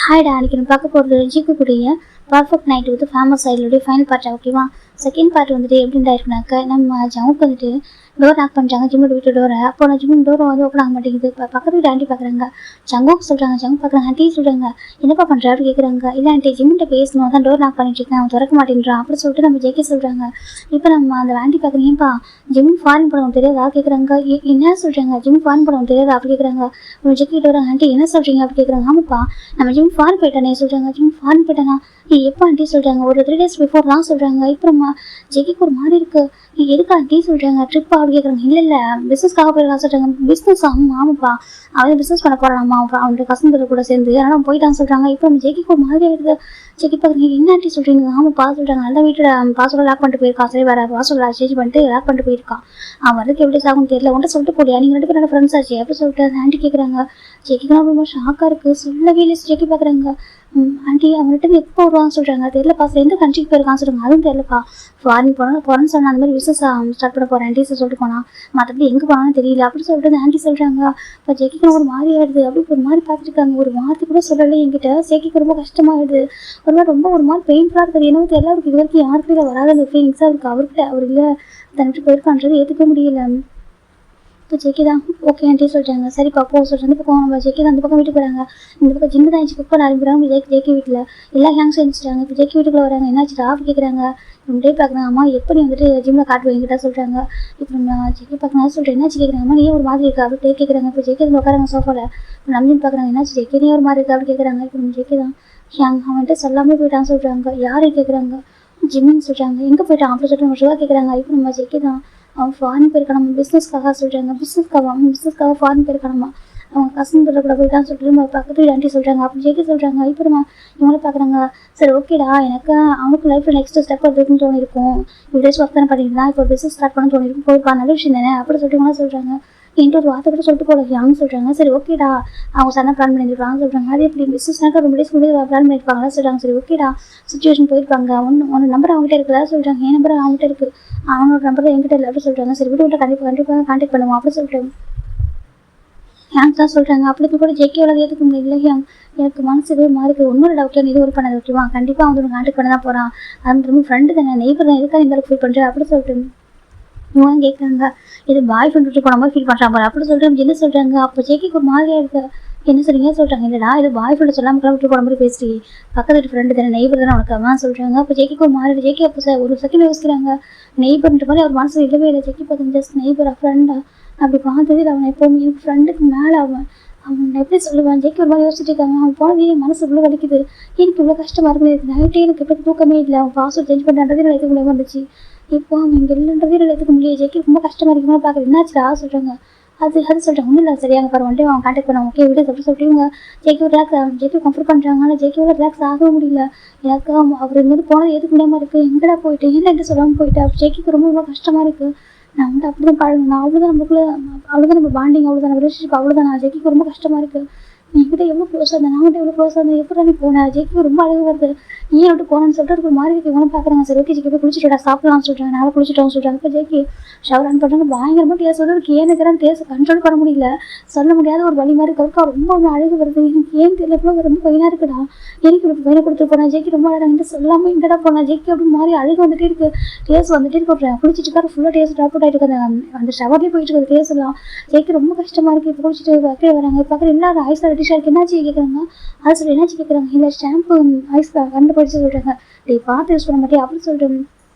ஹாய்டா, அன்றைக்கி நம்ம பார்க்க போகிறது ஜிக்குடைய பர்ஃபெக்ட் நைட் வந்து ஃபேமஸ் ஆயிடுடைய ஃபைனல் பார்ட்டா. ஓகேவா? செகண்ட் பார்ட் வந்துட்டு எப்படின்னு இருக்குனாக்க, நம்ம ஜவுக்கு வந்துட்டு டோர் லாக் பண்ணுறாங்க, ஜிம்மோட வீட்டு டோரை. அப்போ நான் ஜிம்மோட டோரை வந்து ஓப்பன் ஆக மாட்டேங்குது. இப்போ பக்கத்து வீட்டு ஆண்டி பார்க்குறாங்க, ஜங்குக்கு சொல்கிறாங்க. ஜங்கு பார்க்குறாங்க, ஆண்டி சொல்கிறாங்க, என்னப்பா பண்ணுற அப்படி கேட்குறாங்க. இல்லை ஆண்டி, ஜிம்மிட்ட பேசணும், அதான் டோர் லாக் பண்ணிட்டு இருக்கேன், அவன் திறக்க மாட்டேங்கிறான் அப்படி சொல்லிட்டு நம்ம ஜெகே சொல்கிறாங்க. இப்போ நம்ம அந்த ஆண்டி பார்க்குறீங்கப்பா, ஜிம் ஃபாரின் படம் தெரியாதா கேட்குறாங்க. என்ன சொல்கிறாங்க? ஜிம் ஃபாரின் படம் தெரியாதா அப்படி கேட்குறாங்க. நம்ம ஜெகே கிட்ட வராங்க, ஆண்டி என்ன சொல்கிறீங்க அப்படி கேட்குறாங்க. ஆமாப்பா, நம்ம ஜிம் ஃபாரின் போயிட்டானே சொல்கிறாங்க. ஜிம் ஃபாரின் போயிட்டானா? எப்போ ஆண்டி சொல்கிறாங்க? ஒரு 3 days பிஃபோர் தான் சொல்கிறாங்க. இப்போ நம்ம ஜெகிக்கு ஒரு மாதிரி இருக்குது. எதுக்கு ஆண்டி சொல்கிறாங்க? ட்ரிப்பா அப்படி கேட்குறாங்க. இல்லை பிஸ்னஸ்க்காக போயிருக்கா சொல்கிறாங்க. பிஸ்னஸ்? ஆமாப்பா, அவன் பிஸ்னஸ் பண்ண போகிறாமா அவனோட கசன் கூட சேர்ந்து, அதனால் அவன் போயிட்டான்னு சொல்கிறாங்க. இப்போ நம்ம ஜெகிக்கு ஒரு மாதிரி ஆகிடுது. ஜெகி பார்க்குறீங்க, என்ன ஆண்டி சொல்கிறீங்க? ஆமாப்பா சொல்கிறாங்க. நல்லா வீட்டில் பாஸ்வேர்டு லாக் பண்ணிட்டு போயிருக்கான். சரி, வேறு பாஸ்வேர்டு சேஞ்ச் பண்ணிட்டு லாக் பண்ணிட்டு போயிருக்கான். அவன் வரதுக்கு எப்படி சாகும்னு தெரியல. உன்ட்ட சொல்லிட்டு போடியா, நீங்கள் 2 பேரும் ஃப்ரெண்ட்ஸ் ஆச்சு அப்படி சொல்லிட்டு அந்த ஆண்டி கேட்குறாங்க. ஜெகிக்கெல்லாம் ரொம்ப ஷாக்காக இருக்குது. சொல்லவே இல்லை. ஜெகி பார்க்குறாங்க, ஆண்டி அவன்கிட்ட எப்போ வருவான்னு சொல்கிறாங்க. தெரியலப்பா, எந்த கண்ட்ரிக்கு போயிருக்கான்னு சொல்கிறாங்க. அதுவும் தெரியலப்பா, ஃபாரின் போகிறேன்னு சொன்னால் அந்த மாதிரி பிஸ்னஸ் ஸ்டார்ட் பண்ண போகிறேன் ஆண்டி சொல்லிட்டு போனால், மற்றபடி எங்கே போனான்னு தெரியல அப்படி சொல்லிட்டு அந்த ஆண்டி சொல்கிறாங்க. இப்போ ஜெகிக்கு ஒரு மாதிரி ஆகிடுது. அப்படி ஒரு மாதிரி பார்த்துருக்காங்க. ஒரு வார்த்தை கூட சொல்லலை என்கிட்ட. ஜெகிக்கு ரொம்ப கஷ்டமாகிடுது. ஒரு மாதிரி ரொம்ப ஒரு மாதிரி பெயின்ஃபுல்லாக இருக்குது. என்னவோ தெரியல, அவருக்கு இது வரைக்கும் யாருக்கிட்ட வராத அந்த ஃபீலிங்ஸாக இருக்குது. அவர்கிட்ட அவர் இல்லை தன்னிட்டு போயிருக்கான்றது ஏற்றுக்க முடியல. இப்போ ஜெகி தான் ஓகே ஆண்டி சொல்கிறாங்க. சரிப்பா போ சொல்கிறேன். இந்த பக்கம் நம்ம ஜெகி தான் அந்த பக்கம் வீட்டுக்கு வராங்க. இந்த பக்கம் ஜிம்மு தான் குக் பண்ண ஆரம்பிக்கிறாங்க. ஜெகி வீட்டில் எல்லா ஹேங்ஸும் எழுந்துட்டாங்க. இப்போ ஜெகி வீட்டுக்குள்ள வராங்க. என்னாச்சு ஆஃப் கேட்குறாங்க. டே பார்க்குறாங்க. அம்மா எப்படி வந்துட்டு ஜிம்மில் காட்டுவேன் என்கிட்ட சொல்கிறாங்க. இப்போ நம்ம ஜெகி பார்க்குறாங்க. சொல்கிறேன், என்னாச்சு கேட்குறாங்க. அம்மா நீ ஒரு மாதிரி இருக்கா அப்படி கேட்குறாங்க. இப்போ ஜெகி வந்து உட்காராங்க சோஃபாவில். இப்போ நம்பின்னு பார்க்குறாங்க. என்னாச்சு ஜெகி நீ ஒரு மாதிரி இருக்கா அப்படி கேட்குறாங்க. இப்போ நம்ம ஜெகி தான் அவன்கிட்ட சொல்லாமல் போயிட்டான்னு சொல்கிறாங்க. யாரை கேட்குறாங்க? ஜிம்மின்னு சொல்கிறாங்க. எங்கே போயிட்டான் அப்படி சொல்லிட்டு நம்ம ஷுவா கேட்குறாங்க. இப்போ நம்ம ஜெகி தான் அவன் ஃபாரின் போயிருக்கான். நம்ம பிஸ்னஸ்க்காக சொல்கிறாங்க. பிஸ்னஸ்க்காக ஃபாரின் போயிருக்கானம்மா. அவங்க கசன் கூட போயிட்டான்னு சொல்லிட்டு நம்ம பக்கத்து வீடு ஆண்டி சொல்கிறாங்க. அப்படி ஜெகி சொல்கிறாங்க. இப்போ நம்ம இவங்கள பார்க்குறாங்க. சரி ஓகேடா, எனக்கு அவனுக்கு லைஃப்பில் நெக்ஸ்ட் ஸ்டெப் எடுத்துன்னு தோணிருக்கும். டேஸ் ஒர்க் தானே பண்ணிட்டு தான் இப்போ பிஸ்னஸ் ஸ்டார்ட் பண்ண தோணிருக்கும். போயிருப்பா, நல்ல விஷயம் தானே அப்படி சொல்லிட்டு இவங்களாம் சொல்கிறாங்க. என்கிட்ட ஒரு வார்த்தை கூட சொல்லிட்டு போல யாங்க சொல்கிறாங்க. சரி ஓகேடா, அவங்க சண்டை பிளான் பண்ணியிருப்பாங்க சொல்கிறாங்க. அதே எப்படி பிஸ்னஸ்னாக்க ரொம்ப டேஸ் முடிவு பிளான் பண்ணியிருப்பாங்களா சொல்கிறாங்க. சரி ஓகேடா, சுச்சுவேஷன் போயிருப்பாங்க. ஒன்று நம்பர் அவங்ககிட்ட இருக்குதா சொல்கிறாங்க. என் நம்பர் அவங்ககிட்ட இருக்குது, அவனோட நம்பர் என்கிட்ட இல்லை அப்படி சொல்கிறாங்க. சரி வீட்டு கண்டிப்பாக கான்டாக்ட் பண்ணுவோம் அப்படி சொல்லிட்டு ஹேங் தான் சொல்கிறாங்க. அப்படி கூட ஜெக்கியோட ஏற்றுக்க முடியல. எனக்கு மனசுக்கு மாறிக்கு ஒன்றும் டவுட்டில் இது ஒரு பண்ணது ஓகேவா, கண்டிப்பாக வந்து கான்டாக்ட் பண்ண தான் போகிறான். அது ரொம்ப ஃப்ரெண்டு தானே, நெய்பர் தான், எதுக்காக இந்த அளவுக்கு ஃபீல் பண்ணுறேன் அப்படி சொல்லிட்டு இவங்க கேட்குறாங்க. இது பாய் ஃப்ரெண்ட் விட்டு போன மாதிரி ஃபீல் பண்ணுறாங்க அப்படி சொல்லிட்டு என்ன சொல்கிறாங்க. அப்போ ஜெக்கிக்கு ஒரு மாதிரியாக இருக்குது. என்ன சொல்றீங்க சொல்கிறாங்க. இல்லைடா, இது பாய் ஃப்ரெண்ட் சொல்லாமல் விட்டு போன மாதிரி பேசுறீ, பக்கத்து வீட்டு ஃப்ரெண்டு தானே, நெய்பர் தானே உனக்கு அவன் சொல்கிறாங்க. அப்போ ஜெக்கிக்கு ஒரு மாதிரி. ஜெக்கி அப்போ சார் ஒரு செகண்ட் யோசிக்கிறாங்க. நெய்பர்ன்ற மாதிரி அவர் மனசு இல்லவே இல்லை. ஜெக்கி பார்த்து ஜஸ்ட் நெய்பரா ஃப்ரெண்டா அப்படி பார்த்தது இல்லை. அவன் எப்போவுமே எனக்கு ஃப்ரெண்டுக்கு மேலே அவன் எப்படி சொல்லுவான். ஜெக்கி ஒரு மாதிரி யோசிச்சுட்டு இருக்காங்க. அவன் போனதே என் மனசு இவ்வளோ வலிக்குது, எனக்கு இவ்வளோ கஷ்டமாக இருக்குது. நைட்டே எனக்கு எப்படி தூக்கமே இல்லை. அவன் பாஸ்வேர்ட் சேஞ்ச் பண்ணுறதே நினைக்க முடியாமல் இருந்துச்சு. இப்போ அவன் இங்கே இல்லைன்றதே நினைக்க முடியாது. ஜெக்கி ரொம்ப கஷ்டமாக இருக்குமா பார்க்குறது. என்னாச்சுடா சொல்கிறாங்க. அது சொல்கிறாங்க. ஒன்றும் இல்லை, சரியாக பாரு வந்துட்டு அவன் கான்டாக்ட் பண்ண ஓகே விடு அப்படி சொல்லிட்டு இவங்க ஜெக்கி ரிலாக்ஸ் ஜெக்கி கம்ஃபர்ட் பண்ணுறாங்க. ஆனால் ஜெக்கியோட ரிலாக்ஸ் ஆக முடியல. எனக்கு அவர் இங்கேருந்து போனது எதுக்கு முடியாமல் இருக்குது. எங்கடா போயிட்டு என்ன சொல்லாமல் போயிட்டு அப்போ ஜெக்கிக்கு ரொம்ப கஷ்டமாக இருக்குது. நான் வந்து அப்படி தான் பழகணும், அவ்வளோதான் நமக்குள்ளே, அவ்வளோதான் நம்ம பாண்டிங், அவ்வளோதான் ரிலேஷன்ஷிப், அவ்வளோதான். நான் ஜெக்கிக்கு ரொம்ப கஷ்டமாக இருக்குது. என்கிட்ட எவ்வளோ க்ளோஸாக இருந்தேன், நான் எவ்வளோ க்ளோஸாக இருந்தேன், எப்படி நீ போனேன். ஜெக்கிக்கு ரொம்ப அழகு வருது, ஏன் விட்டு போனேன்னு சொல்லிட்டு ஒரு மாதிரி இருக்கு. இவங்க பார்க்குறாங்க. சரி ஓகே ஜெக்கி போய் குளிச்சுட்டா சாப்பிடலாம்னு சொல்கிறாங்க. நான் குளிச்சுட்டோம்னு சொல்கிறாங்க. இப்போ ஜெக்கி ஷவர் ஆன் பண்ணுறாங்க. பயங்கரமாக டேஸ்ட் வந்து அவருக்கு ஏன்னு இருக்கிறான், டேஸ்ட் கண்ட்ரோல் பண்ண முடியல, சொல்ல முடியாத ஒரு வழி மாதிரி இருக்கு. ரொம்ப அழகு வருது. எனக்கு ஏன் தெரியல, இப்போ ரொம்ப பையனாக இருக்குடா, எனக்கு இப்போ பையனை கொடுத்துட்டு போனேன். ஜெக்கி ரொம்ப அழகாக என்கிட்ட சொல்லாமல் எங்கடா போனேன். ஜெக்கி அப்படி மாதிரி அழகு வந்துட்டே இருக்கு, டேஸ்ட் வந்துட்டே இருக்கு. குளிச்சுட்டு இருக்காரு, ஃபுல்லாக டேஸ்ட் ட்ராப் அவுட் ஆகிட்டு இருக்காங்க. அந்த ஷவர்லேயே போயிட்டு இருக்குது டேஸ்ட் எல்லாம். ஜெக்கி ரொம்ப கஷ்டமாக இருக்குது. இப்போ குளிச்சுட்டு கீழே வராங்க. பார்க்குற எல்லாரும் ஐஸ் ரெட்டிஷாக இருக்குது. என்னாச்சு கேட்குறாங்க. அது சொல்லி என்னாச்சு கேட்குறாங்க. இல்லை ஷாம்பு ஐஸ் கண்டுபிடிச்சு சொல்கிறாங்க. டே பார்த்து யூஸ் பண்ண மாட்டேன் அப்படின்னு சொல்லிட்டு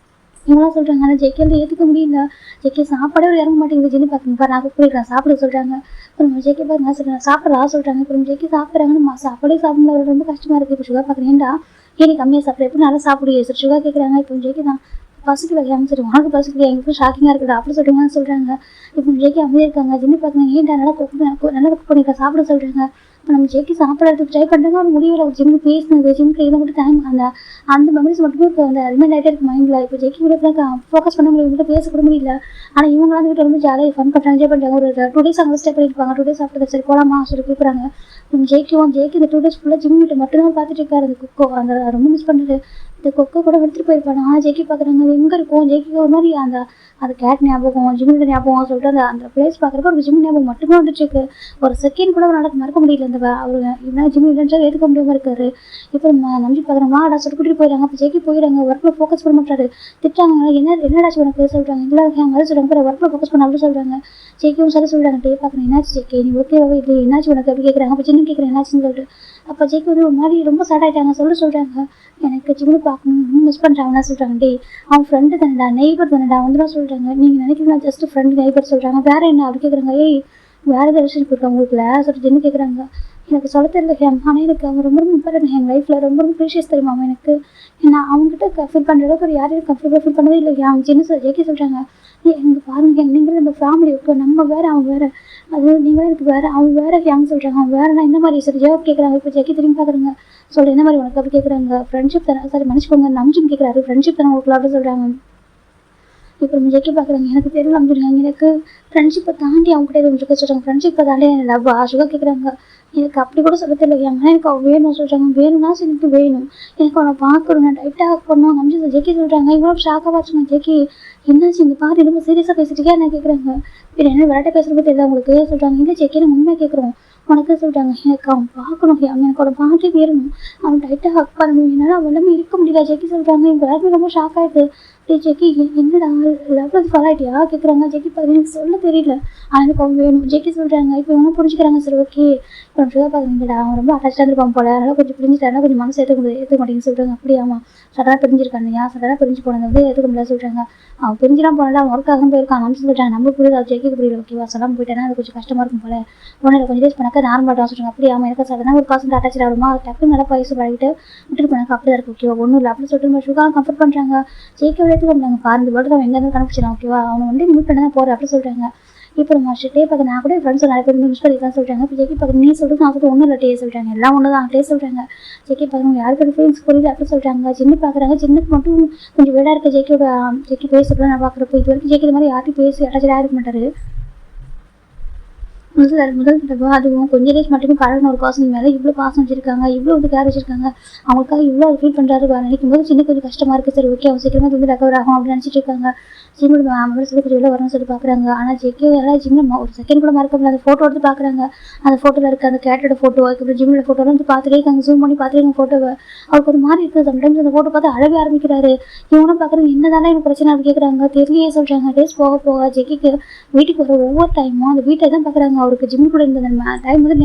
இவங்களாம் சொல்கிறாங்க. ஆனால் ஜெக்கி வந்து ஏற்றுக்க முடியல. ஜெக்கி சாப்பாடே ஒரு இறங்க மாட்டேங்குது. ஜெனி பார்க்குங்க பாரு, நான் போயிருக்கேன் சாப்பிட சொல்கிறாங்க. அப்புறம் ஜெக்கி பாருங்க சொல்கிறாங்க சாப்பிட்றா சொல்கிறாங்க. அப்புறம் ஜெக்கி சாப்பிட்றாங்கன்னு சாப்பாடே சாப்பிடல, ரொம்ப கஷ்டமாக இருக்குது. இப்போ சுகர் பார்க்குறேன்டா, ஏன் கம்மியாக சாப்பிட்ற, எப்படி நல்லா சாப்பிடுவே சார் சுகர் கேட்குறாங்க. இப்போ ஜெக்கி தான் பசிக்கல சரி உனக்கு பசிக்கல, எங்களுக்கு ஷாக்கிங்காக இருக்குடா அப்படி சொல்கிறீங்கன்னு சொல்கிறாங்க. இப்போ ஜெக்கி அமைதியாக இருக்காங்க. ஜெனி பார்க்குறாங்க. ஏன்டா நல்லா குக் பண்ணியிருக்கேன் சாப்பிட சொல்கிறாங்க. இப்போ நம்ம ஜெக்கி சாப்பிட்றதுக்கு ட்ரை பண்ணுறாங்க. ஒரு முடியல. ஒரு ஜிம்மு பேசினது, ஜிம்முக்கு இதை மட்டும் டைம் அந்த மெமரிஸ் மட்டுமே இப்போ அந்த ரிமைண்ட் ஆகிட்டே இருக்குது மைண்டில். இப்போ ஜெக்கி கூட ஃபோக்கஸ் பண்ண முடியும், இவங்க பேசக்கூட முடியல. ஆனால் இவங்களாம் வீட்டில் ரொம்ப ஜாலியாக ஃபன் பண்ணுறாங்க, என்ஜாய் பண்ணுறாங்க. ஒரு 2 days அங்கே ஸ்டே பண்ணியிருப்பாங்க. 2 days ஆஃப்டர் சரி போகலாமா சொல்லி கூப்பிட்றாங்க. ஜெக்கி இந்த 2 days ஃபுல்லாக ஜிம் வீட்டை மட்டும்தான் பார்த்துட்டு இருக்காரு. அந்த குக்கோ அந்த ரொம்ப மிஸ் பண்ணுறது. இந்த கொக்கை கூட எடுத்துகிட்டு போயிருப்பானா. ஜெக்கி பார்க்குறாங்க அது எங்கே இருக்கும். ஜெக்கிக்கு ஒரு மாதிரி அந்த கேட் ஞாபகம், ஜிம்மோட ஞாபகம் சொல்லிட்டு அந்த பிளேஸ் பார்க்குறப்ப ஒரு ஜிம்மி ஞாபகம் மட்டுமே வந்துட்டுருக்கு. ஒரு செகண்ட் கூட நடக்க மறக்க முடியல. அவர் என்ன ஜிம்மி இல்லைன்னு ஏற்றுக்க முடியாமல் இருக்காரு. இப்போ நம்பி பார்க்குறோம் வாடா சொல்லி கூட்டிட்டு போயிடறாங்க. அப்போ ஜெக்கி போயிடறாங்க. ஒர்க்கில் ஃபோக்கஸ் பண்ண மாட்டாரு. திட்டாங்க என்னடாச்சு உனக்கு சொல்கிறாங்க. இல்லை மாதிரி சொல்கிறாங்க ஒர்க்கில் ஃபோக்கஸ் பண்ண அப்படி சொல்கிறாங்க. ஜெக்கியும் சரி சொல்கிறாங்க. டே பார்க்குறேன் என்னாச்சு ஜெக்கி நீ ஓகேவாவே இல்லை என்னாச்சு உனக்கு அப்படி கேட்குறாங்க. அப்போ சின்ன கேட்குறேன் என்னாச்சுன்னு சொல்லிட்டு அப்போ ஜெக்கி வந்து ஒரு மாதிரி ரொம்ப சேட் ஆகிட்டாங்க. சொல்கிறாங்க எனக்கு ஜிம்மு பார்க்கணும் மிஸ் பண்ணுறாங்கன்னா சொல்கிறாங்க. டே அவன் ஃப்ரெண்டு தானடா நெய்பர் தானடா வந்துடும் சொல்கிறாங்க. நீங்கள் நினைக்கிறீங்களா ஜஸ்ட் ஃப்ரெண்டு நெய்பர் சொல்கிறாங்க. வேறு என்ன அப்படி கேட்குறாங்க. வேறு ஏதாவது விஷயம் கொடுக்க உங்களுக்குல சொல்லிட்டு ஜிம்மு கேட்குறாங்க. எனக்கு சொல்ல தெரியல ஆனால் எனக்கு அவன் ரொம்ப ரொம்ப இம்பார்ட்டன்ட் என் லைஃப்பில் ரொம்ப ரொம்ப ப்ரீஷியஸ் தெரியுமா அவன் எனக்கு. நான் அவங்ககிட்ட ஃபீல் பண்ணுற அளவுக்கு ஒரு யாரையும் கம்ஃபர்டபுளாக ஃபீல் பண்ணதே இல்லை. அவன் சின்ன ஜெக்கி சொல்கிறாங்க எங்கள் பாருங்க நீங்களும் நம்ம ஃபேமிலி இருக்கும் நம்ம வேறு அவன் வேறு அது நீங்களும் எனக்கு வேறு அவன் வேறு யாங்க சொல்கிறாங்க. அவன் வேறு நான் இந்த மாதிரி சரி ஜவாப் கேட்குறாங்க. இப்போ ஜெக்கி திரும்பி பார்க்குறாங்க. சொல்லி என்ன மாதிரி உனக்கு அப்படி கேட்குறாங்க. ஃப்ரெண்ட்ஷிப் தானே சரி மன்னிச்சுக்கோங்க நம்ஜின்னு கேட்குறாரு. ஃப்ரெண்ட்ஷிப் தானே உங்களுக்கு அப்படி சொல்கிறாங்க. இப்போ நம்ம ஜெக்கி பார்க்குறாங்க எனக்கு தெரியல நம்பிடுறாங்க. எனக்கு ஃப்ரெண்ட்ஷிப்பை தாண்டி அவங்க கிட்ட எதுவும் இருக்க சொல்கிறாங்க. ஃப்ரெண்ட்ஷிப்பை தாண்டி லவ் ஆசுவாக கேட்குறாங்க. எனக்கு அப்படி கூட சொல்ல தெரியல. ஏன்னா எனக்கு அவன் வேணும் சொல்கிறாங்க. வேணும்னா சரி எனக்கு வேணும் எனக்கு அவனை பார்க்கணும் நான் டைட்டாக பண்ணணும் நம்பி ஜெக்கி சொல்கிறாங்க. இவ்வளோ ஷாக்காக பார்த்துங்க ஜெக்கி என்னாச்சு இந்த பாரு ரொம்ப சீரியஸாக பேசிட்டுக்கே என்ன கேட்குறாங்க. இப்போ என்ன விளையாட்ட பேசுகிறப்ப தெரியல உங்களுக்கு சொல்கிறாங்க. இல்லை ஜெக்கி நம்ம உண்மையாக கேட்குறோம் உனக்கு சொல்கிறாங்க. எனக்கு அவன் பார்க்கணும் எனக்கு அவனை பார்த்து வேணும் அவன் டைட்டாக ஹக் பண்ணணும் என்னால் அவன் எல்லாமே இருக்க முடியல ஜெக்கி சொல்கிறாங்க. இப்போ எல்லாருமே ரொம்ப ஷாக் ஆகிடுது. ஜெக்கி என்னடா லெவலுக்கு ஃபாலோ ஆகிட்டியா கேட்குறாங்க. ஜெக்கி பார்த்து எனக்கு சொல்ல தெரியல ஆனால் எனக்கு அவன் வேணும் ஜெக்கி சொல்கிறாங்க. இப்போ இவங்க புரிஞ்சுக்கிறாங்க. சரி ஓகே இப்போ நம்ம பார்க்குறீங்கடா அவன் ரொம்ப அட்டாச்சாக இருப்பான் போல அதனால் கொஞ்சம் பிரிஞ்சுட்டாருனா கொஞ்சம் மனசு ஏற்க மாட்டேங்குன்னு சொல்கிறாங்க. அப்படியாமா சடனாக பிரிஞ்சிருக்காங்க சடனாக பிரிஞ்சு போனது வந்து ஏற்றுக்க முடியாது சொல்கிறாங்க. அவன் பிரிஞ்சுலாம் போனடா அவன் ஒர்க்காக போயிருக்கான் நம்ம சொல்லிட்டாங்க. நம்ம புரியுது அது ஜெயிக்க புரியல ஓகேவா சொல்லாமல் போயிட்டானா அது கொஞ்சம் கஷ்டமாக இருக்கும் போல ஒன்றில் கொஞ்சம் டேஸ் பண்ணாக்க நார்மலாக சொல்கிறாங்க. அப்படியாமா எனக்கு சடனாக ஒரு பர்சன்ட் அட்டாச் ஆகிடுமா டக்குன்னு நல்லா வயசு பழகிட்டு விட்டுட்டு போனாக்க அப்படி தான் இருக்கு ஓகேவா ஒன்றும் இல்லை அப்படின்னு சொல்லிட்டு சுகாரம் கம்ஃபர்ட் பண்ணுறாங்க. ஜெயிக்க எடுத்துக்க முடியாங்க பாருங்க வேர்ல்டு அவன் எங்கே கண்டுபிடிச்சிடலாம் ஓகேவா அவனை வந்து மீட் பண்ண தான் போகிறேன் அப்படி சொல்கிறாங்க. இப்போ நம்ம டே பார்க்க நான் கூட ஃப்ரெண்ட்ஸ் நிறைய பேர் மிஸ் பண்ணிக்கலாம் சொல்கிறாங்க. இப்போ ஜெக்கி பார்க்க நீ சொல்லிட்டு நான் சொல்லிட்டு ஒன்றும் இல்லை டே சொல்கிறாங்க. எல்லாம் ஒன்று தான் டே சொல்கிறாங்க. ஜெக்கி பார்க்குறவங்க யாருக்கு ஃபீலிங்ஸ் புரியல அப்படி சொல்கிறாங்க. சின்ன பார்க்குறாங்க சின்னக்கு மட்டும் கொஞ்சம் வீடாக இருக்க ஜெக்கி பேசுகிறப்ப நான் பார்க்குறப்போ இது வரைக்கும் ஜெக்கி இது மாதிரி யார்ட்டையும் பேசி அட்டாச்சாக இருக்க மாட்டார். முதல் தடவை அதுவும் கொஞ்சம் டேஸ் மட்டுமே பழகின ஒரு பர்சன் மேலே இவ்வளோ பாசம் வச்சிருக்காங்க இவ்வளோ வந்து கேர் வச்சிருக்காங்க அவங்களுக்காக இவ்வளோ ஃபீல் பண்ணுறாரு நினைக்கும் போது சின்ன கொஞ்சம் கஷ்டமாக இருக்குது. சரி ஓகே அவன் சீக்கிரமாக வந்து ரெக்கவர் ஆகும் அப்படின்னு நினச்சிட்டு இருக்காங்க. ஜிம்மோட சொல்லி கொஞ்சம் வெளில வரணும்னு சொல்லி பார்க்குறாங்க. ஆனால் ஜெக்கி எல்லாம் ஜிம்மில் ஒரு செகண்ட் கூட மறக்க முடியல. அந்த ஃபோட்டோ எடுத்து பார்க்குறாங்க. அந்த ஃபோட்டோவில் இருக்க அந்த கேட்டோட ஃபோட்டோ அதுக்கப்புறம் ஜிம்மோட ஃபோட்டோலாம் வந்து பார்த்துட்டே இருக்காங்க. ஜூம் பண்ணி பார்த்துட்டு ஃபோட்டோவை அவருக்கு ஒரு மாதிரி இருக்குது. சம்டைம்ஸ் அந்த ஃபோட்டோ பார்த்து அழவே ஆரம்பிக்கிறாரு. இவனும் பார்க்குறாங்க என்ன தானே எனக்கு பிரச்சனை அப்படி கேட்குறாங்க. தெரியலையே சொல்கிறாங்க. டேஸ் போக போக ஜெக்கிக்கு வீட்டுக்கு வர ஒவ்வொரு டைமும் அந்த வீட்டை தான் பார்க்குறாங்க. அவருக்கு ஜிம்மு கூட இருந்த டைம் வந்து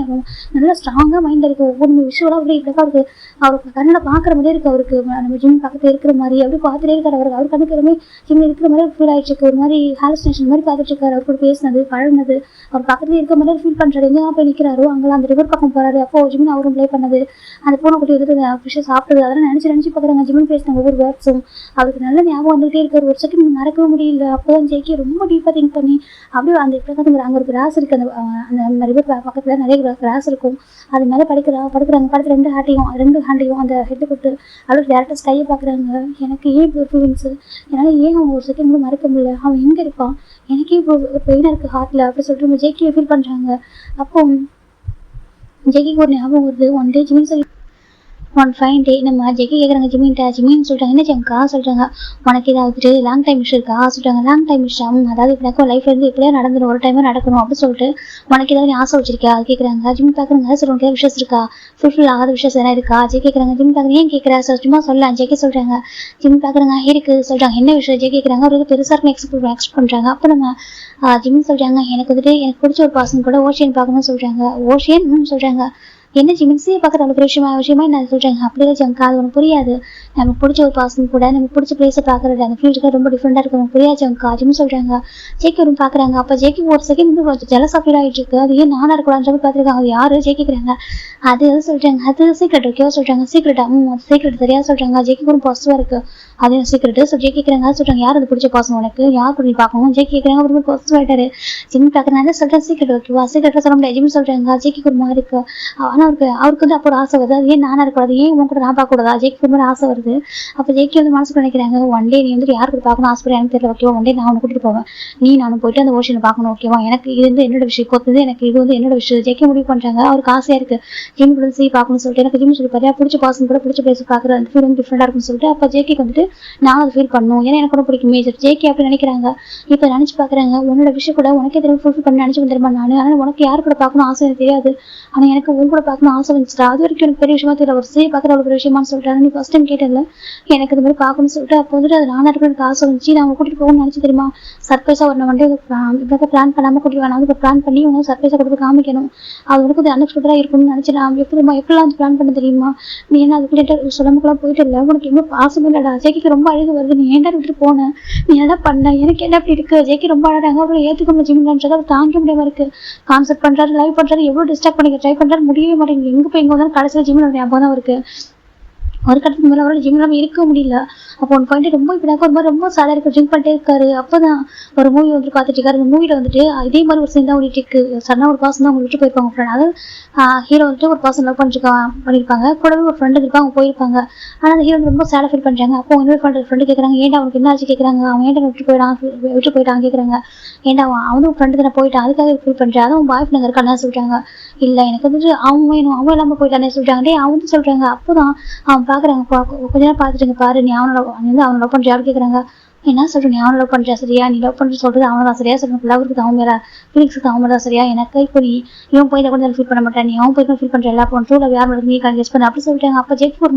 நல்லா ஸ்ட்ராங்காக மைண்ட் இருக்குது. ஒவ்வொரு விஷயம்லாம் அப்படி இப்படிக்கா இருக்குது. அவருக்கு கண்ணோட பார்க்குற மாதிரியே இருக்குது. அவருக்கு நம்ம ஜிம் பக்கத்தில் இருக்கிற மாதிரி அப்படி பார்த்துட்டே இருக்காரு. அவர் கண்ணுக்கு எல்லாமே ஜிம்மில் இருக்கிற மாதிரி ஃபீல் ஆகிடுச்சு. ஒரு மாதிரி ஹாலுசினேஷன் மாதிரி பார்த்துட்டு இருக்காரு. அவர் கூட பேசினது பழகினது அவர் பக்கத்துலேயே இருக்க மாதிரி ஃபீல் பண்ணுறாரு. எங்கே போய் நிற்கிறாரோ அங்கெல்லாம் அந்த ரிவர் பக்கம் போகிறாரு. அப்போ ஜிம்மின் அவரும் ப்ளே பண்ணது அந்த பூனை குட்டி வந்துட்டு ஃபிஷ்ஷை சாப்பிட்டது அதெல்லாம் நினச்சி பார்க்குறாங்க. ஜிம்மின் பேசின ஒவ்வொரு வேர்ட்ஸும் அவருக்கு நல்ல ஞாபகம் வந்துகிட்டே இருக்காரு. ஒரு செகண்ட் மறக்கவே முடியல. அப்போ தான் ஜெயிக்கி ரொம்ப டீப்பாக திங்க் பண்ணி அப்படியே அந்த இப்போ அங்கே ஒரு கிராஸ் இருக்குது. அந்த ரிவர் பக்கத்தில் நிறைய கிராஸ் இருக்கும். அது மேலே படுக்கிறாங்க படுத்து ரெண்டு ஹேண்டையும் அந்த ஹெட்டு கொடுத்து அப்படியே டேரக்டாக ஸ்கையை பார்க்குறாங்க. எனக்கு ஏன் இப்போ ஃபீலிங்ஸு என்னால் ஏன் அவங்க ஒரு செகண்ட் கூட மறக்க முடியல. அவன் எங்கே இருப்பான் எனக்கே இப்போ பெயினாக இருக்குது ஹார்ட்டில் அப்படி சொல்லிட்டு நம்ம ஜெக்கியை ஃபீல் பண்ணுறாங்க. அப்போ ஜெக்கிக்கு ஒரு ஞாபகம் வருது. ஒன் டே ஜிமின் சொல்லி ஒன் ஃபைன் டே நம்ம ஜெக்கி கேட்குறாங்க ஜிமின்னு சொல்லிட்டாங்க. என்ன ஜெங்கா சொல்கிறாங்க உனக்கு ஏதாவது லாங் டைம் விஷயம் இருக்கா சொல்கிறாங்க. லாங் டைம் விஷயம் அதாவது இப்படினாக்கா லைஃப்ல இருந்து இப்படியே நடந்துடும் ஒரு டைமாக நடக்கணும் அப்படின்னு சொல்லிட்டு உனக்கு ஏதாவது ஆசை வச்சிருக்கா அது கேட்குறாங்க. ஜிம் பார்க்குறாங்க சார் உனக்கு ஏதாவது விஷயம் இருக்கா ஃபுல்ஃபில் ஆகாத விஷயம் எதாவது இருக்கா ஜெக்கி கேட்குறாங்க. ஜிம் பார்க்குறேன் ஏன் கேட்குறா சார் சும்மா சொல்லலாம் ஜெக்கி சொல்கிறாங்க. ஜிம் பார்க்குறாங்க இருக்குது சொல்கிறாங்க. என்ன விஷயம் ஜெக்கி கேட்குறாங்க. ஒரு பெருசாக இருக்கும் எக்ஸ்பெக்ட் பண்ணுறாங்க. அப்போ நம்ம ஜிம் சொல்கிறாங்க எனக்கு பிடிச்ச ஒரு பர்சன் கூட ஓஷியன் பார்க்கணும்னு சொல்கிறாங்க. ஓஷியன் சொல்கிறாங்க. என்ன ஜிமின்ஸே பார்க்குற அவ்வளோ விஷயமா என்ன சொல்கிறாங்க. அப்படியே ஜங்கா அது ஒன்று புரியாது. நமக்கு பிடிச்ச ஒரு பர்சன் கூட நமக்கு பிடிச்ச பிளேஸை பார்க்குறது அந்த ஃபீல்டுக்கு ரொம்ப டிஃப்ரெண்டாக இருக்கும். நமக்கு புரியாது ஜங்கா ஜிம் சொல்கிறாங்க. ஜேக்கி ஒரு பார்க்குறாங்க. அப்போ ஜேக்கி ஒரு செகண்ட் வந்து கொஞ்சம் ஜெலஸாக ஃபீல் ஆகிட்டு இருக்கு. அது ஏன் நானாக இருக்கலாம்னு சொல்லி பார்த்துருக்காங்க. அது யார் ஜேக்கிக்கிறாங்க. அது சொல்கிறாங்க அது சீக்ரெட் ஓகேவா சொல்கிறாங்க. சீக்ரெட்டா அது சீக்ரெட் தெரியாது சொல்கிறாங்க. ஜேக்கி ஒரு பாசிட்டிவாக இருக்குது அது சீக்ரெட்டு. ஸோ ஜேக்கி கேட்குறாங்க சொல்கிறாங்க யார் அது பிடிச்ச பர்சன் உனக்கு யார் கூட பார்க்கணும் ஜேக்கி கேட்குறாங்க. ஒரு பாசிட்டிவ் ஆகிட்டாரு. ஜிம் பார்க்குறாங்க சொல்கிறேன் சீக்ரெட் ஓகேவா சீக்ரெட்டாக சொல்ல முடியாது ஜிம் சொல்கிறாங்க. ஜேக்கி ஒரு மாதிரி இருக்கு. ஆனால் ஆனால் அவருக்கு வந்து அப்போ ஒரு ஆசை வருது, அது ஏன் நானாக இருக்கக்கூடாது, ஏன் உன் கூட நான் பார்க்கக்கூடாதா, ஜேக்கு ஒரு மாதிரி ஆசை வருது. அப்போ ஜேக்கி வந்து மனசுக்கு நினைக்கிறாங்க, ஒன் டே நீ வந்துட்டு யாருக்கு பார்க்கணும் ஆசைப்பட எனக்கு தெரியல, ஓகேவா, ஒன் டே நான் உன்னை கூட்டிட்டு போவேன், நீ நானும் போயிட்டு அந்த ஓஷனை பார்க்கணும், ஓகேவா, எனக்கு இது வந்து என்னோட விஷயம் கொத்துது, எனக்கு இது வந்து என்னோட விஷயம். ஜேக்கி முடிவு பண்றாங்க, அவருக்கு ஆசையா இருக்கு ஜிம் கூட சரி பார்க்கணும்னு சொல்லிட்டு, எனக்கு ஜிம் சொல்லி பாரு பிடிச்ச பர்சன் கூட பிடிச்ச பிளேஸ் பார்க்குற அந்த ஃபீல் வந்து டிஃப்ரெண்டாக இருக்குன்னு சொல்லிட்டு, அப்போ ஜேக்கிக்கு வந்துட்டு நான் அதை ஃபீல் பண்ணணும், ஏன்னா எனக்கு கூட பிடிக்கும் மேஜர். ஜேக்கி அப்படி நினைக்கிறாங்க. இப்போ நினைச்சு பார்க்குறாங்க, உன்னோட விஷயம் கூட உனக்கே திரும்ப ஃபுல்ஃபில் பண்ணி நினைச்சு வந்துருமா நான், ஆனால் உனக்கு யார் கூட பார்க்கணும் ஆசை எனக்கு தெரியாது, ஆனால் எனக்கு உங்க கூட பார்க்கணும் ஆசை வந்துச்சுட்டா, அது வரைக்கும் எனக்கு பெரிய விஷயமா தெரியல, ஒரு சரி பார்க்குற அவ்வளோ பெரிய விஷயமானு சொல்லிட்டாரு. நீ ஃபர்ஸ்ட் டைம் கேட்டல எனக்கு இது மாதிரி பார்க்கணும்னு சொல்லிட்டு, அப்போ வந்துட்டு அது நானாக இருக்கிற எனக்கு ஆசை வந்துச்சு, நான் அவங்க கூட்டிட்டு போகணும்னு நினைச்சு தெரியுமா, சர்ப்ரைஸாக ஒரு வந்து இப்படி பிளான் பண்ணாமல் கூட்டிட்டு வேணாம், அதுக்கு பிளான் பண்ணி உனக்கு சர்ப்ரைஸாக கொடுத்து காமிக்கணும், அது வந்து கொஞ்சம் அன்எக்ஸ்பெக்டடாக இருக்கும்னு நினச்சி நான் எப்படிலாம் வந்து பிளான் பண்ண தெரியுமா, நீ என்ன அதுக்குள்ளே சொல்லாமக்குலாம் போயிட்டு இல்லை, உனக்கு எவ்வளோ பாசமே இல்லடா, ஜேக்கிக்கு ரொம்ப அழகு வருது, நீ ஏன்டா விட்டுட்டு போன, நீ என்ன பண்ண, எனக்கு என்ன அப்படி இருக்கு, ஜேக்கி ரொம்ப அழகாங்க, அவ்வளோ ஏற்றுக்க முடியும் ஜிம்ன்றது அவர் தாங்க முடியாம இருக்கு, கான்செப்ட் பண்றாரு, லைவ் பண்றாரு, எவ்வளோ டிஸ்ட்ராக்ட் பண்ணிக்க ட்ரை பண்றாரு, முடியவே மாட்டேங்குது, எங்கே போய் எங்கே வந்தாலும் கடைசியில் ஜிம்ல ஞாபகம் தான் இருக்கு. ஒரு கட்டத்துக்கு மேலே அவரால் ஜிம் இல்லாமல் இருக்க முடியல. அப்போ ஒன் பாயிண்ட் ரொம்ப இப்படினாக்க ஒரு மாதிரி ரொம்ப சேடாக இருக்கு, ட்ரிங்க் பண்ணிட்டே இருக்காரு. அப்போதான் ஒரு மூவி வந்து பார்த்துட்டு இருக்காரு. அந்த மூவியில் வந்துட்டு இதே மாதிரி ஒரு சீன் தான் ஓடிட்டு இருக்கு. சடனாக ஒரு பர்சன் தான் அவங்க விட்டு போயிருப்பாங்க ஃப்ரெண்ட், அதாவது ஹீரோ வந்துட்டு ஒரு பர்சன் லவ் பண்ணியிருப்பாங்க, கூடவே ஒரு ஃப்ரெண்டு இருப்பாங்க, அவங்க போயிருப்பாங்க. ஆனால் அந்த ஹீரோ ரொம்ப சேடாக ஃபீல் பண்ணுறாங்க. அப்போ இன்னொரு ஃப்ரெண்டு கேட்குறாங்க, ஏன்டா அவனுக்கு என்ன ஆச்சு கேட்குறாங்க, அவன் ஏன்டா விட்டு போயிட்டாங்க கேட்குறாங்க, ஏன்டா அவனும் ஃப்ரெண்டு தானே போயிட்டான் அதுக்காக ஃபீல் பண்ணுறேன், அதுவும் பாய் ஃப்ரெண்ட் இருக்கான்னு சொல்லிட்டாங்க. இல்லை எனக்கு வந்துட்டு அவன் வேணும், அவன் இல்லாமல் போயிட்டானே சொல்லிட்டாங்க. டே அவன் வந்து சொல்கிறாங்க. அப்போ தான் அவன் பார்க்குறாங்க, கொஞ்ச நேரம் பார்த்துட்டுங்க பாரு, நீ அவனை லவ் பண்ணுறியா அப்படி கேட்குறாங்க. என்ன சொல்ற, நீ அவனை லவ் பண்ணுறியா சரியா, நீ லவ் பண்ணுறது சொல்கிறது அவனை தான் சரியா, சொல்லுங்க லவ்க்கு அவன் மேலே ஃபீலிங்ஸுக்கு அவன் தான் சரியா, எனக்கு இப்போ நீ இவன் போய் கூட ஃபீல் பண்ண மாட்டேன், நீ அவன் போய் ஃபீல் பண்ணுற எல்லா போன ட்ரூ லவ் யார் மேலே நீ கன்வெஸ்ட் பண்ண அப்படி சொல்லிட்டாங்க. அப்போ ஜேக்கி ஒரு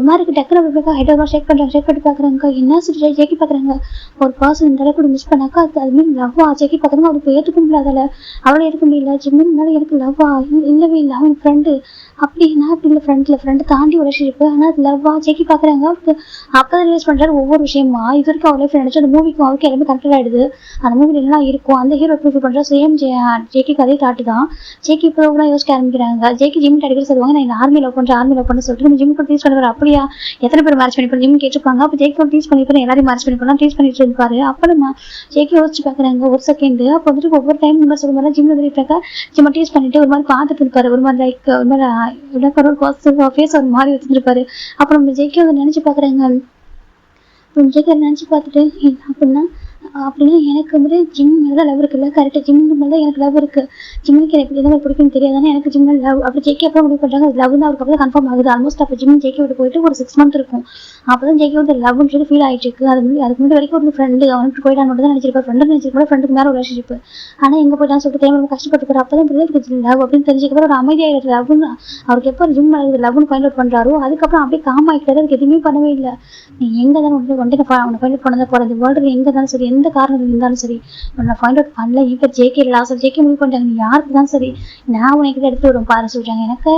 மாதிரி டக்குனு ஹெட் ஓவர் ஷேக் பண்ணி பார்க்குறாங்க. என்ன சொல்லி ஜேக்கி பார்க்குறாங்க, ஒரு பர்சன் இந்த அளவுக்கு மிஸ் பண்ணாக்கா அது மீன் லவ்வா, ஜேக்கி பார்க்குறாங்க, அவருக்கு ஏற்றுக்க முடியல, அதில் அவளை ஏற்க முடியல, ஜிம்மின் மேலே எனக்கு லவ்வா இல்லவே இல்லை, அவன் ஃப்ரெண்டு அப்படின்னா அப்படி இல்லை, ஃப்ரெண்டு தாண்டி ஒரு ரிலேஷன்ஷிப், ஆனால் அது லவ்வா ஜேக்கி பார்க்குறாங்க. அவருக்கு அப்போ தான் ரிலீஸ் பண்ணுறாரு ஒவ்வொரு விஷயமா, இது வரைக்கும் அவர் லைஃப் நினச்சி அந்த மூவிக்கும் அவருக்கு எல்லாமே கனெக்ட் ஆகிடுது. அந்த மூவியில் எல்லாம் இருக்கும், அந்த ஹீரோ ப்ரூஃப் பண்ணுற சேம் ஜேக்கிக்கு அதே தாட்டு தான். ஜேக்கி இப்போ கூட யோசிக்க ஆரம்பிக்கிறாங்க. ஜேக்கி ஜிம் அடிக்கடி சொல்லுவாங்க, நான் ஆர்மி லவ் பண்ணுறேன் சொல்லிட்டு நம்ம ஜிம் கூட டீஸ் பண்ணுவார். அப்படியா எத்தனை பேர் மேரேஜ் பண்ணிப்போம் ஜிம் கேட்டுருப்பாங்க. அப்போ ஜேக்கி கூட டீஸ் பண்ணிப்போம், எல்லாரையும் மேரேஜ் பண்ணிப்போம் டீஸ் பண்ணிட்டு இருப்பாரு. அப்போ நம்ம ஜேக்கி யோசிச்சு பார்க்குறாங்க ஒரு செகண்ட். அப்போ வந்துட்டு ஒவ்வொரு டைம் இந்த மாதிரி சொல்ல மாதிரி ஜிம் வந்துருக்காங்க, ஜிம்மை டீஸ் பண்ணிட்டு ஒரு மாதிரி பார்த்துட்டு இருப்பாரு, ஒரு மாதிரி லைக் ஒரு மாதிரி ஃபேஸ் ஒரு மாதிரி வச்சுருப்பாரு. அப்புறம் நம்ம ஜேக்கி வந்து நினச்சி பார்க்குறாங்க. ஜேக்கி நினச்சி பார்த்துட்டு அப்படின்னா எனக்கு வந்துட்டு ஜிம் மேலே தான் லவ் இருக்குல்ல, கரெக்டாக ஜிம் மேலே தான் எனக்கு லவ் இருக்குது, ஜிம்முக்கு எப்படி எதாவது பிடிக்கும்னு தெரியாதானே எனக்கு ஜிம் மேலே லவ். அப்படி ஜேக்கி அப்புறம் முடிவு பண்ணுறாங்க, அது லவ் தான் அவருக்கு அப்போ கன்ஃபார்ம் ஆகுது. ஆல்மோஸ்ட் அப்போ ஜிம் ஜேக்கி விட்டு போயிட்டு ஒரு 6 months இருக்கும். அப்போ தான் ஜேக்கி வந்து லவ்னு சொல்லி ஃபீல் ஆகிட்டு இருக்கு. அதுக்கு முன்னாடி வரைக்கும் ஒரு ஃப்ரெண்டு அவனுக்கு போயிட்டான்னு மட்டும் தான் நினச்சிருப்பார், ஃப்ரெண்டுக்கு மேலே ஒரு ரிலேஷன்ஷிப், ஆனால் எங்கே போயிட்டான்னு சொல்லிட்டு டைம் கஷ்டப்பட்டு போகிற. அப்போ தான் லவ் அப்படின்னு தெரிஞ்சுக்கப்புறம் ஒரு அமைதியாக லவ்னு அவருக்கு எப்போ ஜிம் மேலே லவ்னு ஃபைண்ட் அவுட் பண்ணுறாரோ அதுக்கப்புறம் அப்படியே காம் ஆகிட்டாரு. அதுக்கு எதுவுமே பண்ணவே இல்லை. நீ எங்கே தான் அவனை ஃபைண்ட் அவுட் பண்ணதை போகிறது, வேர்ல்டு எங்கே இருந்தாலும் சரி, எந்த காரணம் இருந்தாலும் சரி உன்னை ஃபைண்ட் அவுட் பண்ணல. இப்போ ஜேகே லாஸ்ட் ஜேகே முடிவு பண்ணிட்டாங்க, நீ யாருக்கு தான் சரி நான் உனக்கு எடுத்துட்டு வரும் பாரு சொல்றாங்க. எனக்கு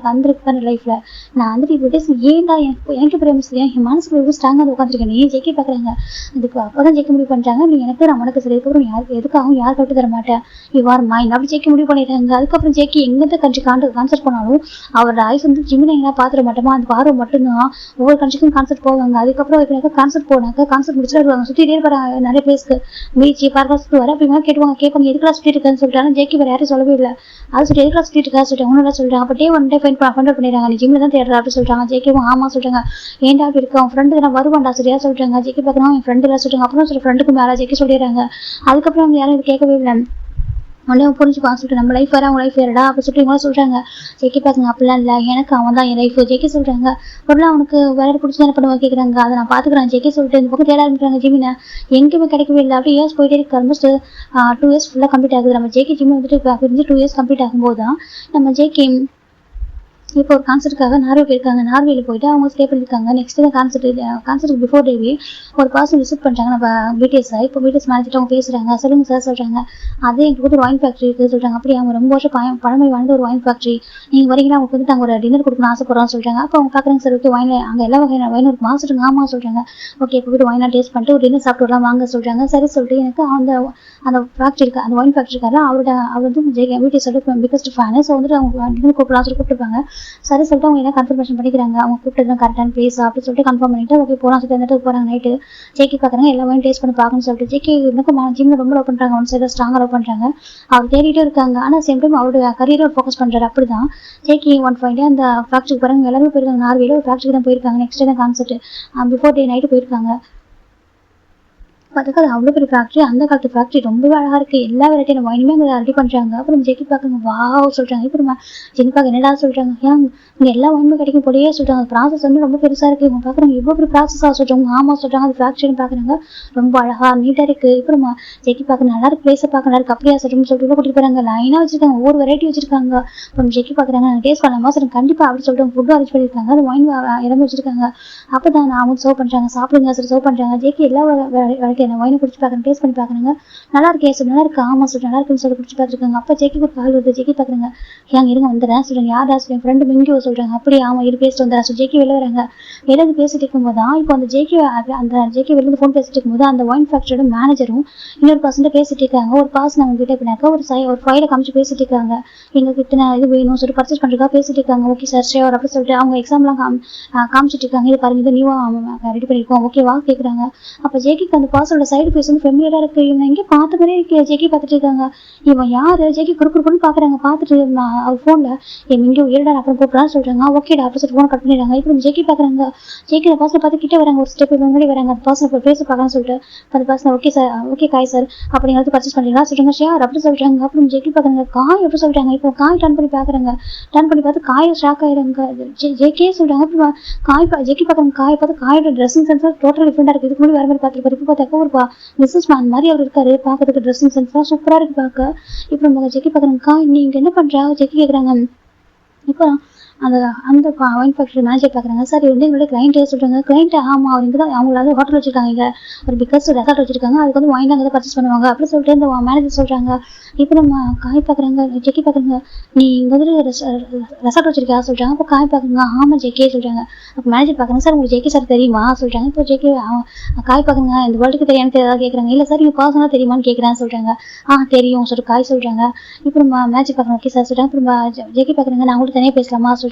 வந்துருக்கு தானே லைஃப்ல, நான் வந்துட்டு இப்படி ஏன்டா எனக்கு பிரேமிச்சு என் மனசுக்கு ரொம்ப ஸ்ட்ராங்காக உட்காந்துருக்கேன், நீ ஜேகே பார்க்குறாங்க. அதுக்கு அப்போதான் ஜேகே முடிவு பண்ணுறாங்க, நீ எனக்கு நான் உனக்கு சரி, அதுக்கப்புறம் யாருக்கு எதுக்காகவும் யார் கட்டு தர மாட்டேன், யூ ஆர் மைண்ட் அப்படி ஜேகே முடிவு பண்ணிடுறாங்க. அதுக்கப்புறம் ஜேகே எங்கெந்த கண்ட்ரி கான்சர்ட் போனாலும் அவரோட ஐஸ் வந்து ஜிம்மில் எங்கன்னா பார்த்துட மாட்டோமா, அந்த பார்வை மட்டும்தான் ஒவ்வொரு கண்ட்ரிக்கும் கான்சர்ட் போவாங்க. அதுக்கப்புறம் கான்சர்ட் போனாக்க கான்சர்ட் முடிச்சுட்டு வருவாங்க, சுற்றிட்டே இருப்பாங்க நிறைய பிளேஸ்க்கு, பீச் பார்க்க சுற்றி வர அப்படிமா கேட்பாங்க எதுக்கெல்லாம் சுற்றிட்டு இருக்கான்னு சொல்லிட்டு. ஜேக்கி வேறு யாரும் சொல்லவே இல்லை, அது சொல்லி எதுக்கெல்லாம் சுற்றிட்டு இருக்கா சொல்லிட்டு ஒன்றும் சொல்லிட்டாங்க. அப்போ ஒன் டே ஃபைண்ட் அவுட் பண்ணிடுறாங்க, நீ ஜிம்மில் தான் தேடுறா அப்படி சொல்லிட்டாங்க. ஜேக்கியும் ஆமா சொல்லிட்டாங்க, ஏன்டா அப்படி இருக்கு, அவன் ஃப்ரெண்டு நான் வருவான்டா சரியா சொல்லிட்டாங்க. ஜேக்கி பார்க்கணும் என் ஃப்ரெண்டு எல்லாம் சொல்லிட்டாங்க. அப்புறம் சொல்லி ஃப்ரெண்டுக்கு மேலே ஜேக்கி சொல்லிடுறாங்க. அதுக்கப்புறம் அவங்க யாரும் இது கேட்கவே இல்லை, உடனே புரிஞ்சுப்பான்னு சொல்லிட்டு நம்ம லைஃப் வேறு அவங்க லைஃப் வேறடா அப்படி சொல்லிட்டு இவங்க சொல்கிறாங்க. ஜேக்கி பார்க்குங்க அப்படிலாம் இல்லை, எனக்கு அவன் தான் என் லைஃப். ஜேக்கி சொல்கிறாங்க பொருளாக அவனுக்கு வேறு பிடிச்சி தானே பண்ணுவா கேட்குறாங்க, அதை நான் பார்த்துக்கிறேன் ஜேக்கி சொல்லிட்டு இந்த பக்கம் தேட ஆரம்பிக்கிறாங்க. ஜிம்மினை எங்கேயுமே கிடைக்கவே இல்லை. அப்படியே இயர்ஸ் போயிட்டே இருக்கு, ஆல்மோஸ்ட் 2 years ஃபுல்லாக கம்ப்ளீட் ஆகுது. நம்ம ஜேக்கி ஜிம்மி வந்துட்டு பிரிஞ்சு 2 years கம்ப்ளீட் ஆகும்போது தான் நம்ம ஜேக்கி இப்போ ஒரு கான்சர்ட்டுக்காக நார்வே போயிருக்காங்க. நார்வேல போயிட்டு அவங்க ஸ்டே பண்ணியிருக்காங்க. நெக்ஸ்ட் தான் கான்சர்ட்டுக்கு பிஃபோர் டேவே ஒரு பர்சன் விசிட் பண்ணுறாங்க நம்ம பிடிஎஸ்ஸை. இப்போ பிடிஎஸ் மேனேஜர் அவங்க பேசுகிறாங்க, சொல்லுங்கள் சார் சொல்கிறாங்க. அதே எங்களுக்கு வந்து ஒரு ஒயின் ஃபேக்ட்ரி இருக்குது சொல்கிறாங்க. அப்படி அவங்க ரொம்ப வருஷம் பழமை வாழ்ந்த ஒரு ஒயின் ஃபேக்ட்ரி, நீங்கள் வரீங்கன்னா அவங்க வந்துட்டு அங்கே ஒரு டின்னர் கொடுக்கணும் ஆசைப்படுறோம்னு சொல்கிறாங்க. அப்போ அவங்க பார்க்குறாங்க சார் ஓகே ஒயின் அங்கே எல்லா வகையான ஒயின் ஒரு மாதத்துக்கு ஆமாம் சொல்கிறாங்க. ஓகே இப்போ போய்ட்டு ஒயினாக டேஸ்ட் பண்ணிட்டு ஒரு டின்னர் சாப்பிட்டு வரலாம் வாங்க சொல்கிறாங்க. சரி சொல்லிட்டு எனக்கு அந்த ஃபேக்ட்ரி அந்த ஒயின் ஃபேக்ட்ரிக்கார அவர் வந்து பிடிஎஸோட பிக்கஸ்ட் ஃபேனு. ஸோ வந்துட்டு அவங்க டின்னர் கூப்பிடலாம் சொல்லி கூப்பிட்டுருப்பாங்க. சரி சொல்லிட்டு அவங்க என்ன கன்ஃபர்மேஷன் பண்ணிக்கிறாங்க. அவங்க கூப்பிட்டு கரெக்டான பிளேஸ் அப்படின்னு சொல்லிட்டு கன்ஃபார்ம் பண்ணிட்டு ஓகே போகலாம் சொல்லிட்டு அந்த இடத்துக்கு போகிறாங்க. நைட்டு ஜேகே பார்க்குறாங்க, எல்லா வாயும் டேஸ்ட் பண்ணி பார்க்கணும்னு சொல்லிட்டு ஜேகே இன்னும் ஜிம்மில் ரொம்ப லவ் பண்ணுறாங்க. ஒன் சைடில் ஸ்ட்ராங்காக லவ் பண்ணுறாங்க. அவர் தேடிட்டே இருக்காங்க. ஆனால் சேம் டைம் அவருடைய கரியரை ஃபோக்கஸ் பண்ணுறாரு. அப்படி தான் ஜேகே ஒன் ஃபைவ் அந்த ஃபேக்ட்ரிக்கு போகிறாங்க. எல்லாருமே போயிருக்காங்க. நார்வேல ஒரு ஃபேக்ட்ரிக்கு தான் போயிருக்காங்க. நெக்ஸ்ட் டே தான் கான்செப்ட். பிஃபோர் டே நைட்டு போயிருக்காங்க. பார்த்துக்க அது அவ்வளோ பெரிய ஃபேக்ட்ரி. அந்த காலத்து ஃபேக்ட்ரி ரொம்பவே அழகாக இருக்குது. எல்லா வெரைட்டியான வைனுமே அங்கே ரெடி பண்ணுறாங்க. அப்புறம் ஜெக்கி பார்க்குறாங்க, வாவ் சொல்கிறாங்க. இப்போ நம்ம ஜெக்கி பார்க்க என்னடா சொல்கிறாங்க, ஏன் இங்கே எல்லா வைனுமே கிடைக்கும் போலயே சொல்கிறாங்க. ப்ராசஸ் வந்து ரொம்ப பெருசாக இருக்குது. இவங்க பார்க்குறாங்க இவ்வளோ பெரிய ப்ராசஸாக சொல்கிறாங்க. ஆமாம் சொல்கிறாங்க. அது ஃபேக்ட்ரின்னு பார்க்குறாங்க, ரொம்ப அழகாக நீட்டாக இருக்குது. இப்போ நம்ம ஜெக்கி பார்க்க நல்லா இருக்கு, பிளேஸை பார்க்க நல்லா இருக்கு. அப்படியா சொல்கிறோம்னு சொல்லிட்டு கூட்டிட்டு போகிறாங்க. லைனாக வச்சிருக்காங்க, ஒவ்வொரு வெரைட்டி வச்சிருக்காங்க. அப்புறம் ஜெக்கி பார்க்குறாங்க, நான் டேஸ்ட் பண்ணலாமா சொல்லுங்க. கண்டிப்பாக அப்படி சொல்லிட்டு ஃபுட்டு அரேஞ்ச் பண்ணியிருக்காங்க. அது வைன் இறந்து வச்சிருக்காங்க. அப்போ தான் நான் அவங்க சர்வ் பண்ணுறாங்க. சாப்பிடுங்க சார் சர்வ் பண்ணுறாங்க. ஜெக்கி எல்லா வெரைட்டியான வைனை குடிச்சு பார்க்குறாங்க, டேஸ்ட் பண்ணி பார்க்குறாங்க. நல்லா இருக்கே சார், நல்லா இருக்கு. ஆமாம் சார் நல்லா இருக்குன்னு சொல்லி குடிச்சு பார்த்துருக்காங்க. அப்போ ஜெக்கிக்கு ஒரு கால் வருது. ஜெக்கி பார்க்குறாங்க, ஏங்க இருங்க வந்துடுறேன் சொல்கிறாங்க. யாரா சொல்லுங்க, என் ஃப்ரெண்டு மிங்கியோ சொல்கிறாங்க. அப்படியே ஆமாம் இரு பேசிட்டு வந்துடுறேன். ஸோ ஜெக்கி வெளில வராங்க. வெளில பேசிட்டு இருக்கும்போது தான் இப்போ அந்த ஜெக்கி வெளில ஃபோன் பேசிட்டு இருக்கும்போது அந்த ஒயின் ஃபேக்டரியோட மேனேஜரும் இன்னொரு பர்சன்ட்ட பேசிட்டு இருக்காங்க. ஒரு பர்சன் அவங்க கிட்ட பின்னாக்க ஒரு ஃபைலை காமிச்சு பேசிட்டு இருக்காங்க. எங்களுக்கு இத்தனை இது வேணும் சொல்லி பர்ச்சேஸ் பண்ணுறதுக்காக பேசிட்டு இருக்காங்க. ஓகே சார் ஷேர் அப்படி சொல்லிட்டு அவங்க எக்ஸாம்லாம் காமிச்சிட்டு இருக்காங்க. இது பாருங்க, இது நியூவாக ரெடி பண்ணியிருக்கோம் ஓகேவா கேட்குறாங்க. அப்போ ஜேக்கிக்கு அந்த பர்சனோட சைடு ஃபேஸ் வந்து ஃபெமிலியராக இருக்குது. இவங்க எங்கே பார்த்த மாதிரியே இருக்கு. ஜெக்கி பார்த்துட்டு இருக்காங்க. இவன் யார் ஜெக்கி குறுக்குன்னு பார்க்குறாங்க. பார்த்துட்டு அவர் ஃபோனில் இங்கே உயிரிடா அப்புறம் கூப்பிட்றான்னு சொல்கிறாங்க. ஓகேடா அப்படி சொல்லிட்டு ஃபோன் கட் பண்ணிடுறாங்க. இப்போ ஜெக்கி பார்க்குறாங்க. ஜெக்கி அந்த பர்சனை பார்த்து கிட்டே வராங்க. ஒரு ஸ்டெப் முன்னாடி வராங்க. அந்த பர்சனை போய் பேச பார்க்கலாம்னு சொல்லிட்டு அந்த பர்சனை ஓகே சார் ஓகே காய் சார் அப்படிங்கிறது பர்ச்சேஸ் பண்ணிடலாம் சொல்கிறாங்க. ஷேர் அப்படி சொல்கிறாங்க. அப்புறம் ஜெக்கி பார்க்குறாங்க, காய் எப்படி சொல்கிறாங்க. இப்போ காய் டர்ன் பண்ணி பார்க்குறாங்க. டர்ன் பண்ணி பார்த்து காயை ஷாக் ஆயிடுறாங்க. ஜெக்கே சொல்கிறாங்க. அப்புறம் காய் ஜெக்கி பார்க்குறாங்க. காயை பார்த்து காயோட ட்ரெஸ்ஸிங் சென்ஸ் டோட்டல் டிஃப்ரெண்டாக இருக்குது. இதுக்கு முன்னாடி வேறு மாதிரி பார்த்துருப்பாரு. இப்போ பார்த்தாக்கா ஒரு பிஸ்னஸ் மேன் மாதிரி அவர் இருக்காரு. பார்க்கறதுக்கு ட்ரெஸ்ஸிங் சென்ஸ்லாம் சூப்பராக இருக்குது பார்க்க. இப்போ நம்ம ஜெக்கி பார்க்குறாங்க. காய் நீங்கள் என்ன பண்ணுறாங்க ஜெக்கி கேட்குறாங்க. இப்போ அந்த அந்த ஒயின் ஃபேக்ட்ரி மேனேஜர் பார்க்குறாங்க. சார் வந்து எங்களோட கிளைண்ட்டே சொல்கிறாங்க. கிளைண்ட் ஆமாம் அவர் இங்கே தான் அவங்களாவது ஹோட்டல் வச்சிருக்காங்க. இங்கே ஒரு பிக்கஸ் ரெசார்ட் வச்சிருக்காங்க. அதுக்கு வந்து ஒயின் அங்கே தான் பர்ச்சேஸ் பண்ணுவாங்க அப்படி சொல்லிட்டு இந்த மேனேஜர் சொல்கிறாங்க. இப்போ நம்ம காய் பார்க்குறாங்க. ஜெக்கி பார்க்குறாங்க, நீ இங்கே வந்து ரெசார்ட் வச்சிருக்கா சொல்கிறாங்க. அப்போ காய் பார்க்குறாங்க. ஆமாம் ஜெக்கே சொல்கிறாங்க. அப்போ மேனேஜர் பார்க்குறாங்க. சார் உங்களுக்கு ஜெக்கி சார் தெரியுமா சொல்கிறாங்க. இப்போ ஜெக்கி காய் பார்க்குறாங்க. இந்த வேர்ல்டுக்கு தெரியாமல் ஏதாவது கேட்குறாங்க. இல்லை சார் நீங்கள் பர்சனலாக தெரியுமான்னு கேட்குறான்னு சொல்கிறாங்க. தெரியும் சொல்லிட்டு காய் சொல்கிறாங்க. இப்போ நம்ம மேனேஜர் பார்க்குறாங்க. ஓகே சார் சொல்கிறாங்க. இப்போ ஜெக்கி பார்க்குறாங்க, நான் உங்களுக்கு தனியாக பேசலாமா சொல்கிறாங்க.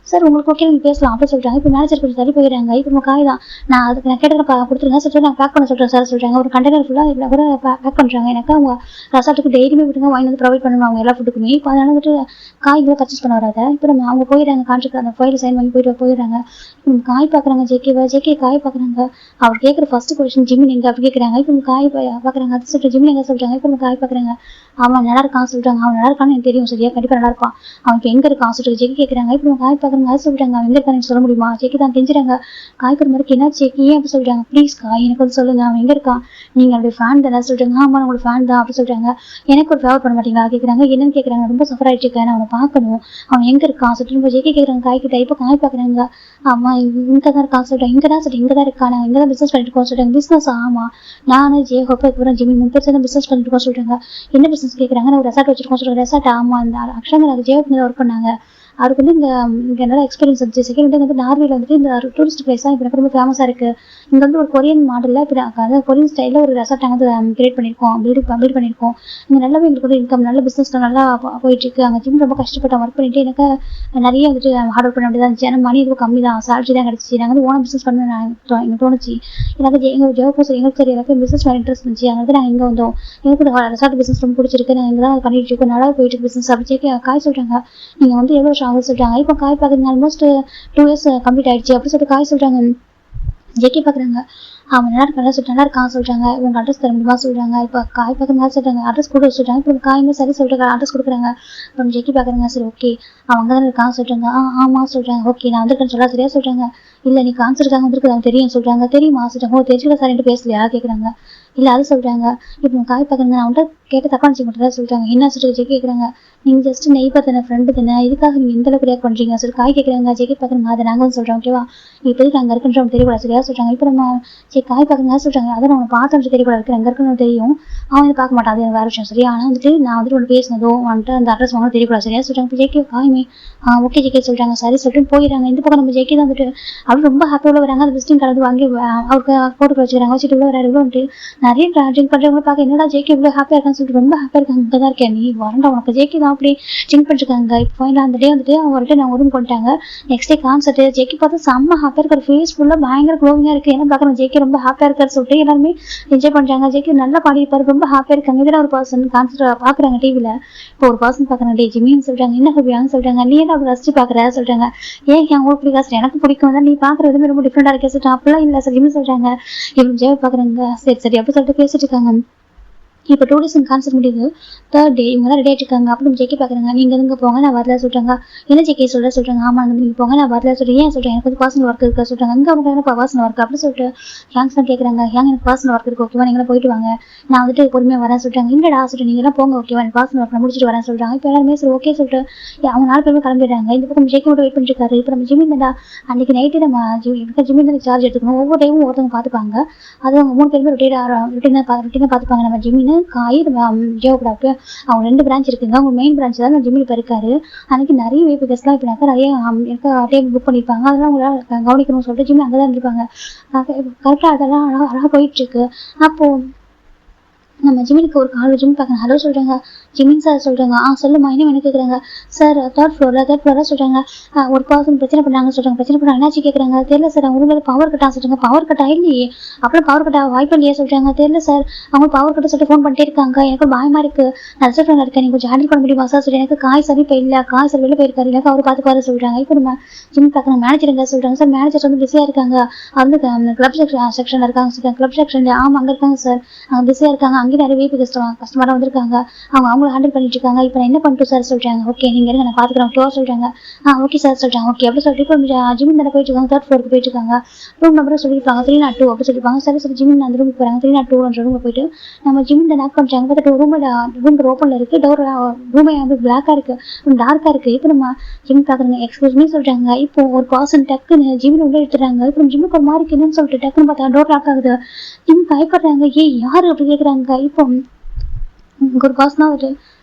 சார் உங்களுக்கு ஓகே நீங்கள் பேசலாம் அப்படி சொல்கிறாங்க. இப்போ மேனேஜர் கொஞ்சம் தள்ளி போயிடுறாங்க. இப்போ நம்ம காய் தான் நான் அதுக்கு நான் கேட்டதை கொடுத்துருங்க சொல்லிட்டு நான் பேக் பண்ண சொல்கிறேன் சார் சொல்கிறாங்க. ஒரு கண்டெய்னர் ஃபுல்லாக இவ்வளோ கூட பேக் பண்ணுறாங்க. எனக்கு அவங்க ரெசார்ட்டுக்கு டெய்லியுமே விட்டுங்க வாங்கி வந்து ப்ரொவைட் பண்ணணும் அவங்க எல்லா ஃபுட்டுக்குமே. இப்போ அதனால வந்துட்டு காய்களை பர்ச்சேஸ் பண்ண வராத. இப்போ நம்ம அவங்க போயிடுறாங்க. கான்ட்ராக்ட் அந்த ஃபைல் சைன் பண்ணி போயிடுறாங்க. காய் பார்க்குறாங்க. ஜெக்கி காய் பார்க்குறாங்க. அவர் கேட்குற ஃபர்ஸ்ட் கொஸ்டின் ஜிம்மின் எங்கே அப்படி கேட்குறாங்க. இப்போ காய் பார்க்குறாங்க. அது சொல்லிட்டு ஜிம்மின் எங்கே சொல்கிறாங்க. இப்போ காய் பார்க்குறாங்க. அவன் நல்லா இருக்கான்னு சொல்கிறாங்க. அவன் நல்லா இருக்கான்னு எனக்கு தெரியும் சரியா, கண்டிப்பாக நல்லா இருப்பான். அவன் இப்போ எங்கே இருக்கான் சொல்லிட்டு ஜெக்கி கேட்குறாங்க. இப்போ காய் பார்க்குறாங்க. அது சொல்கிறாங்க. அவன் எங்கே இருக்கான்னு சொல்ல முடியுமா. ஜெக்கி தான் தெரிஞ்சுறாங்க. காய்க்கிற மாதிரி என்ன ஜெக்கி ஏன் அப்படி சொல்கிறாங்க. ப்ளீஸ் காய் எனக்கு வந்து சொல்லுங்கள், அவன் எங்கே இருக்கான், நீங்கள் அவருடைய ஃபேன் தானே சொல்கிறாங்க. ஆமாம் உங்களோட ஃபேன் தான் அப்படி சொல்கிறாங்க. எனக்கு ஒரு ஃபேவர் பண்ண மாட்டீங்களா கேட்குறாங்க. என்னன்னு கேட்குறாங்க. ரொம்ப சஃபர் ஆகிட்டு இருக்கேன், நான் அவனை பார்க்கணும், அவன் எங்கே இருக்கான் சொல்லிட்டு இப்போ ஜெக்கி கேட்குறாங்க. காய்கிட்ட இப்போ காய் பார்க்குறாங்க. ஆமாம் இங்கே தான் இருக்கான் சொல்கிறேன். இங்கே தான் சொல்லிட்டு இங்கே தான் இருக்கா, நாங்கள் இங்கே தான் பிஸ்னஸ் பண்ணிட்டு இருக்கோம் சொல்கிறாங்க. பிஸ்னஸ் ஆமாம் நான் ஜேஹோப்போ இப்போ ஜிம்மி 3 பேர் சேர்ந்து பிஸ்னஸ் பண்ணிட்டு இருக்கோம் சொல்கிறாங்க. என்ன பிஸ்னஸ் கேட்குறாங்க. நான் ஒரு ரெசார்ட் வச்சிருக்கோம் சொல்கிறாங்க. ரெசார்ட் ஆமாம் அந்த அக்ஷாங்க ஜேஹோப் ஒர்க் பண்ணாங்க. அவருக்கு வந்து இங்கே நல்லா எக்ஸ்பீரியன்ஸ் இருந்துச்சு. செகண்ட் வந்து நார்வேல வந்துட்டு இந்த டூரிஸ்ட் பிளேஸ் தான் இப்போ எனக்கு ரொம்ப ஃபேமஸாக இருக்குது. இங்கே வந்து ஒரு கொரியன் மாடலில் இப்போ அதாவது கொரியன் ஸ்டைலில் ஒரு ரெசார்ட் நாங்கள் வந்து கிரியேட் பண்ணியிருக்கோம், பில்ட் பண்ணியிருக்கோம். இங்கே நல்லாவே எங்களுக்கு வந்து இன்கம் நல்ல பிஸ்னஸ்ல நல்லா போயிட்டுருக்கு. அங்கே ஜிம் ரொம்ப கஷ்டப்பட்டு ஒர்க் பண்ணிட்டு எனக்கு நிறைய வந்துட்டு ஹார்ட் ஒர்க் பண்ண வேண்டியதாக இருந்துச்சு. ஆனால் மணி இதுவும் கம்மி தான், சேலரி தான் கிடச்சி. நாங்கள் வந்து ஓனம் பிஸ்னஸ் பண்ண எனக்கு தோணுச்சு. எனக்கு எங்கள் ஜோப்போ சரி எங்களுக்கு சரி எனக்கு பிஸ்னஸ் மேலே இன்ட்ரெஸ்ட் இருந்துச்சு. அதனால நாங்கள் இங்கே வந்தோம். எனக்கு ரெசார்ட் பிஸ்னஸ் ரொம்ப பிடிச்சிருக்கு. நாங்கள் இங்கே தான் பண்ணிட்டு இருக்கோம். நல்லா போயிட்டு பிஸ்னஸ் அப்படி காய் சொல்கிறாங்க. நீங்கள் வந்து எவ்வளோ ஆகுது சொல்கிறாங்க. இப்போ காய் பார்க்குறீங்க ஆல்மோஸ்ட் 2 years கம்ப்ளீட் ஆயிடுச்சு அப்படி சொல்லிட்டு காய் சொல்கிறாங்க. ஜெக்கி பார்க்குறாங்க. அவன் நல்லா இருக்கான் சொல்லிட்டு நல்லா இருக்கான் சொல்கிறாங்க. உங்கள் அட்ரஸ் தர முடியுமா சொல்கிறாங்க. இப்போ காய் பார்க்குறங்க சொல்கிறாங்க. அட்ரஸ் கொடுக்க சொல்கிறாங்க. இப்போ காயுமே சரி சொல்லிட்டு அட்ரஸ் கொடுக்குறாங்க. அப்புறம் ஜெக்கி பார்க்குறாங்க. சரி ஓகே அவன் அங்கே தானே இருக்கான் சொல்கிறாங்க. ஆமாம் சொல்கிறாங்க. ஓகே நான் வந்திருக்கேன்னு சொல்ல சரியா சொல்கிறாங்க. இல்லை நீ கான்சர்ட்டுக்காக வந்திருக்கு அவன் தெரியும் சொல்கிறாங்க. தெரியுமா சொல்கிறாங்க. ஓ தெரியல சார் என்கிட்ட பேசலையா கேட்குறாங்க. இல்லை அது சொல்கிறாங்க. இப்போ காய் பார்க்குறாங்க. நான் அவன்கிட்ட கேட்ட தப்பா நினச்சி மட்டும் தான் சொல்கிறாங்க. என்ன சொல்லிட்டு ஜெக்கி கேட்குறாங்க. நீங்கள் ஜஸ்ட் நெய்பர் தானே ஃப்ரெண்டு தானே, இதுக்காக நீங்கள் எந்த அளவுக்கு ரியாக்ட் பண்ணுறீங்க சொல்லி காய் கேட்குறாங்க. ஜெக்கி பார்க்குறாங்க. அதை நாங்கள் வந்து சொல்கிறோம் ஓகேவா, இப்போதைக்கு நாங்கள் இருக்குன்றோம் தெரியக்கூடாது சரியா சொல்கிறாங்க. இப்போ நம்ம சரி காய் பார்க்குங்க சொல்றாங்க. அதான் அவனை பார்த்தோம் தெரியக்கூடாது இருக்கு எங்க இருக்குன்னு தெரியும். அவன் வந்து பார்க்க மாட்டான், அது வேற விஷயம். சரியா ஆனா வந்துட்டு நான் வந்துட்டு ஒன்று பேசினதும் வந்துட்டு அந்த அட்ரஸ் வாங்க தெரியக்கூடாது. சரியா சொல்றாங்க. ஜேகே காயுமே ஓகே ஜேகே சொல்றாங்க. சரி சொல்லிட்டு போயிடறாங்க. இந்த பக்கம் நம்ம ஜேகே தான் வந்துட்டு அப்படி ரொம்ப ஹாப்பியோட வராங்க. அந்த விசிட்டிங் கார்டு வாங்கி அவருக்கு போட்டு வச்சுக்கிறாங்க. வச்சுட்டு இவ்வளோ வேற இவ்வளோ வந்துட்டு நிறைய ட்ரிங்க் பண்றவங்க பார்க்க என்னடா ஜேகே இவ்வளோ ஹாப்பியா இருக்கான்னு சொல்லிட்டு ரொம்ப ஹாப்பியா இருக்காங்க. இங்கே தான் இருக்கேன் நீ வரண்டா உனக்கு ஜேகே தான் அப்படி ட்ரிங்க் பண்ணிருக்காங்க. இப்போ ஃபைனலாக அந்த டே வந்துட்டு அவங்க வந்துட்டு நான் ரூம் பண்ணிட்டாங்க. நெக்ஸ்ட் டே கான்சர்ட் ஜேகே பார்த்து செம்ம ஹாப்பியா இருக்கிற ஃபேஸ் ஃபுல்லாக பயங்கர க்ளோவிங்கா இருக்கு. ஏன்னா பார்க்குறேன் ஜேகே ரொம்ப ஹாப்பியா இருக்காரு சொல்லிட்டு எல்லாருமே என்ஜாய் பண்றாங்க. ஜேகே நல்லா பாடிப்பாரு, ரொம்ப ஹாப்பியா இருக்காங்க. இதில் ஒரு பர்சன் கான்சர்ட் பாக்குறாங்க டிவில. இப்போ ஒரு பர்சன் பாக்குறாங்க டே ஜிமின்னு சொல்றாங்க. என்ன ஹாப்பியான்னு சொல்றாங்க. நீ என்ன அப்படி ரசிச்சு பாக்குற சொல்றாங்க. ஏன் உங்களுக்கு பிடிக்காது எனக்கு பிடிக்கும் தான், நீ பாக்குற எதுவுமே ரொம்ப டிஃப்ரெண்டா இருக்கே சொல்லிட்டு அப்படிலாம் இல்ல சார் ஜிமின்னு சொல்றாங்க. இவங்க ஜெய பாக்குறாங்க. சரி சரி அப்படி சொல்லிட்டு பேசிட்டு இருக்காங்க. இப்போ 2 days கான்சர்ட் முடியுது. 3rd day இவங்க ரெடி ஆகிட்டு இருக்காங்க. அப்புறம் ஜேகே பார்க்குறாங்க. நீங்கள் எங்கே போங்க நான் வரல சொல்கிறாங்க. என்ன ஜேகே சொல்கிறாங்க. ஆமாம் நீங்கள் போங்க நான் வரல சொல்கிறேன். ஏன் சொல்கிறேன் எனக்கு வந்து பர்சனல் ஒர்க் இருக்கா சொல்கிறாங்க. இங்கே அவங்க என்ன பர்சனல் ஒர்க் அப்படின்னு சொல்லிட்டு ஹேங்ஸ் தான் கேட்குறாங்க. ஹேங் எனக்கு பர்சனல் ஒர்க் இருக்கு ஓகேவா, நீங்களும் போயிட்டு வாங்க, நான் வந்துட்டு பொறுமையாக வரேன் சொல்கிறாங்க. இல்லடா சொல்லிட்டு நீங்களாம் போங்க ஓகேவா, எனக்கு பர்சனல் ஒர்க் நான் முடிச்சுட்டு வரேன் சொல்கிறாங்க. இப்போ எல்லாருமே சரி ஓகே சொல்லிட்டு அவங்க 4 பேருமே கிளம்பிடுறாங்க. இந்த பக்கம் ஜேகே மட்டும் வெயிட் பண்ணிருக்காரு. இப்போ நம்ம ஜிமின் தான்டா அன்றைக்கி நைட்டு நம்ம ஜிமின் தான் சார்ஜ் எடுத்துக்கணும். ஒவ்வொரு டைமும் ஒருத்தவங்க பார்த்துப்பாங்க. அது அவங்க 3 பேருமே ரொட்டீனாக பார்த்துப்பாங்க. நம்ம ஜிமின் காய் ஜியோகிராஃபி அவங்க 2 பிரான்ச் இருக்குங்க. அவங்க மெயின் பிரான்ச் தான் நான் ஜிம்மில் இருக்காரு. அன்னைக்கு நிறைய வேபிகஸ்லாம் இப்போ நிறைய எனக்கு டேபிள் புக் பண்ணியிருப்பாங்க. அதெல்லாம் உங்களால் கவனிக்கணும்னு சொல்லிட்டு ஜிம்மில் அங்கே தான் இருந்திருப்பாங்க. கரெக்டாக அதெல்லாம் அழகாக போயிட்டுருக்கு. அப்போது நம்ம ஜிமினுக்கு ஒரு கால் ஜிம் பார்க்குறேன். ஹலோ சொல்கிறாங்க. ஜிமின் சார் சொல்கிறாங்க. சொல்லுமா என்ன வேணும் கேட்குறாங்க. சார் 3rd floor சொல்கிறாங்க. ஒரு பர்சன் பிரச்சனை பண்ணாங்க சொல்கிறாங்க. பிரச்சனை பண்ணாங்க என்னாச்சு கேட்குறாங்க. தெரியல சார் அவங்க ஊரில் பவர் கட்டா சொல்கிறாங்க. பவர் கட்டா இல்லையே, அப்புறம் பவர் கட்டா வாய்ப்பு இல்லையே சொல்கிறாங்க. தெரியல சார் அவங்க பவர் கட்ட சொல்லிட்டு ஃபோன் பண்ணிட்டே இருக்காங்க. எனக்கு பயமாக இருக்குது, நான் ரிசப்ஷனில் இருக்கேன், நீங்கள் கொஞ்சம் ஹேண்டில் பண்ண முடியுமா சார் சொல்லி. எனக்கு காய் சரி இப்போ இல்லை, காய் சார் வெளில போயிருக்காரு, எனக்கு அவர் பார்த்துப்பாரு சொல்கிறாங்க. இப்போ நம்ம ஜிம் பார்க்குற மேனேஜர் எங்கே சொல்கிறாங்க. சார் மேனேஜர் வந்து பிஸியாக இருக்காங்க, வந்து கிளப் செக்ஷனில் இருக்காங்க சொல்கிறாங்க. கிளப் செக்ஷனில் ஆமாம் அங்கே இருக்காங்க சார், அங்கே பிஸியாக இருக்காங்க. அங்கேயே நிறைய வீட்டு கஸ்டமராக வந்திருக்காங்க, அவங்கள ஹேண்டில் பண்ணிட்டு இருக்காங்க. இப்போ நான் என்ன பண்ணிட்டு சார் சொல்கிறாங்க. ஓகே நீங்கள் இருங்க நான் பார்த்துக்கிறேன் ஓகேவா சொல்கிறாங்க. ஓகே சார் சொல்கிறாங்க. ஓகே அப்படி சொல்லிட்டு இப்போ ஜிமின் தானே போயிட்டு இருக்காங்க. 3rd floor போயிட்டு இருக்காங்க. ரூம் நம்பரும் சொல்லியிருப்பாங்க 302 அப்படி சொல்லியிருப்பாங்க. சரி சரி ஜிமின் அந்த ரூமுக்கு போகிறாங்க. 302 ரூமில் போயிட்டு நம்ம ஜிமின் தான் லாக் பண்ணுறாங்க. பார்த்துட்டு ரூம் ஓப்பனில் இருக்குது. டோர் ரூமே வந்து பிளாக்காக இருக்குது, டார்க்காக இருக்குது. இப்போ நம்ம ஜிமின் பார்க்குறாங்க. எக்ஸ்கியூஸ் மீ சொல்கிறாங்க. இப்போ ஒரு பர்சன் டக்குன்னு ஜிமின் உள்ள எடுத்துறாங்க. இப்போ ஜிம்முக்கு ஒரு மாதிரி என்னன்னு சொல்லிட்டு டக்குன்னு பார்த்தா டோர் லாக் ஆகுது. ஜிம் பயப்படுறாங்க. யார் அப்படி கேட்குறாங்க. இப்போ ஒரு பர்சனாக ஒரு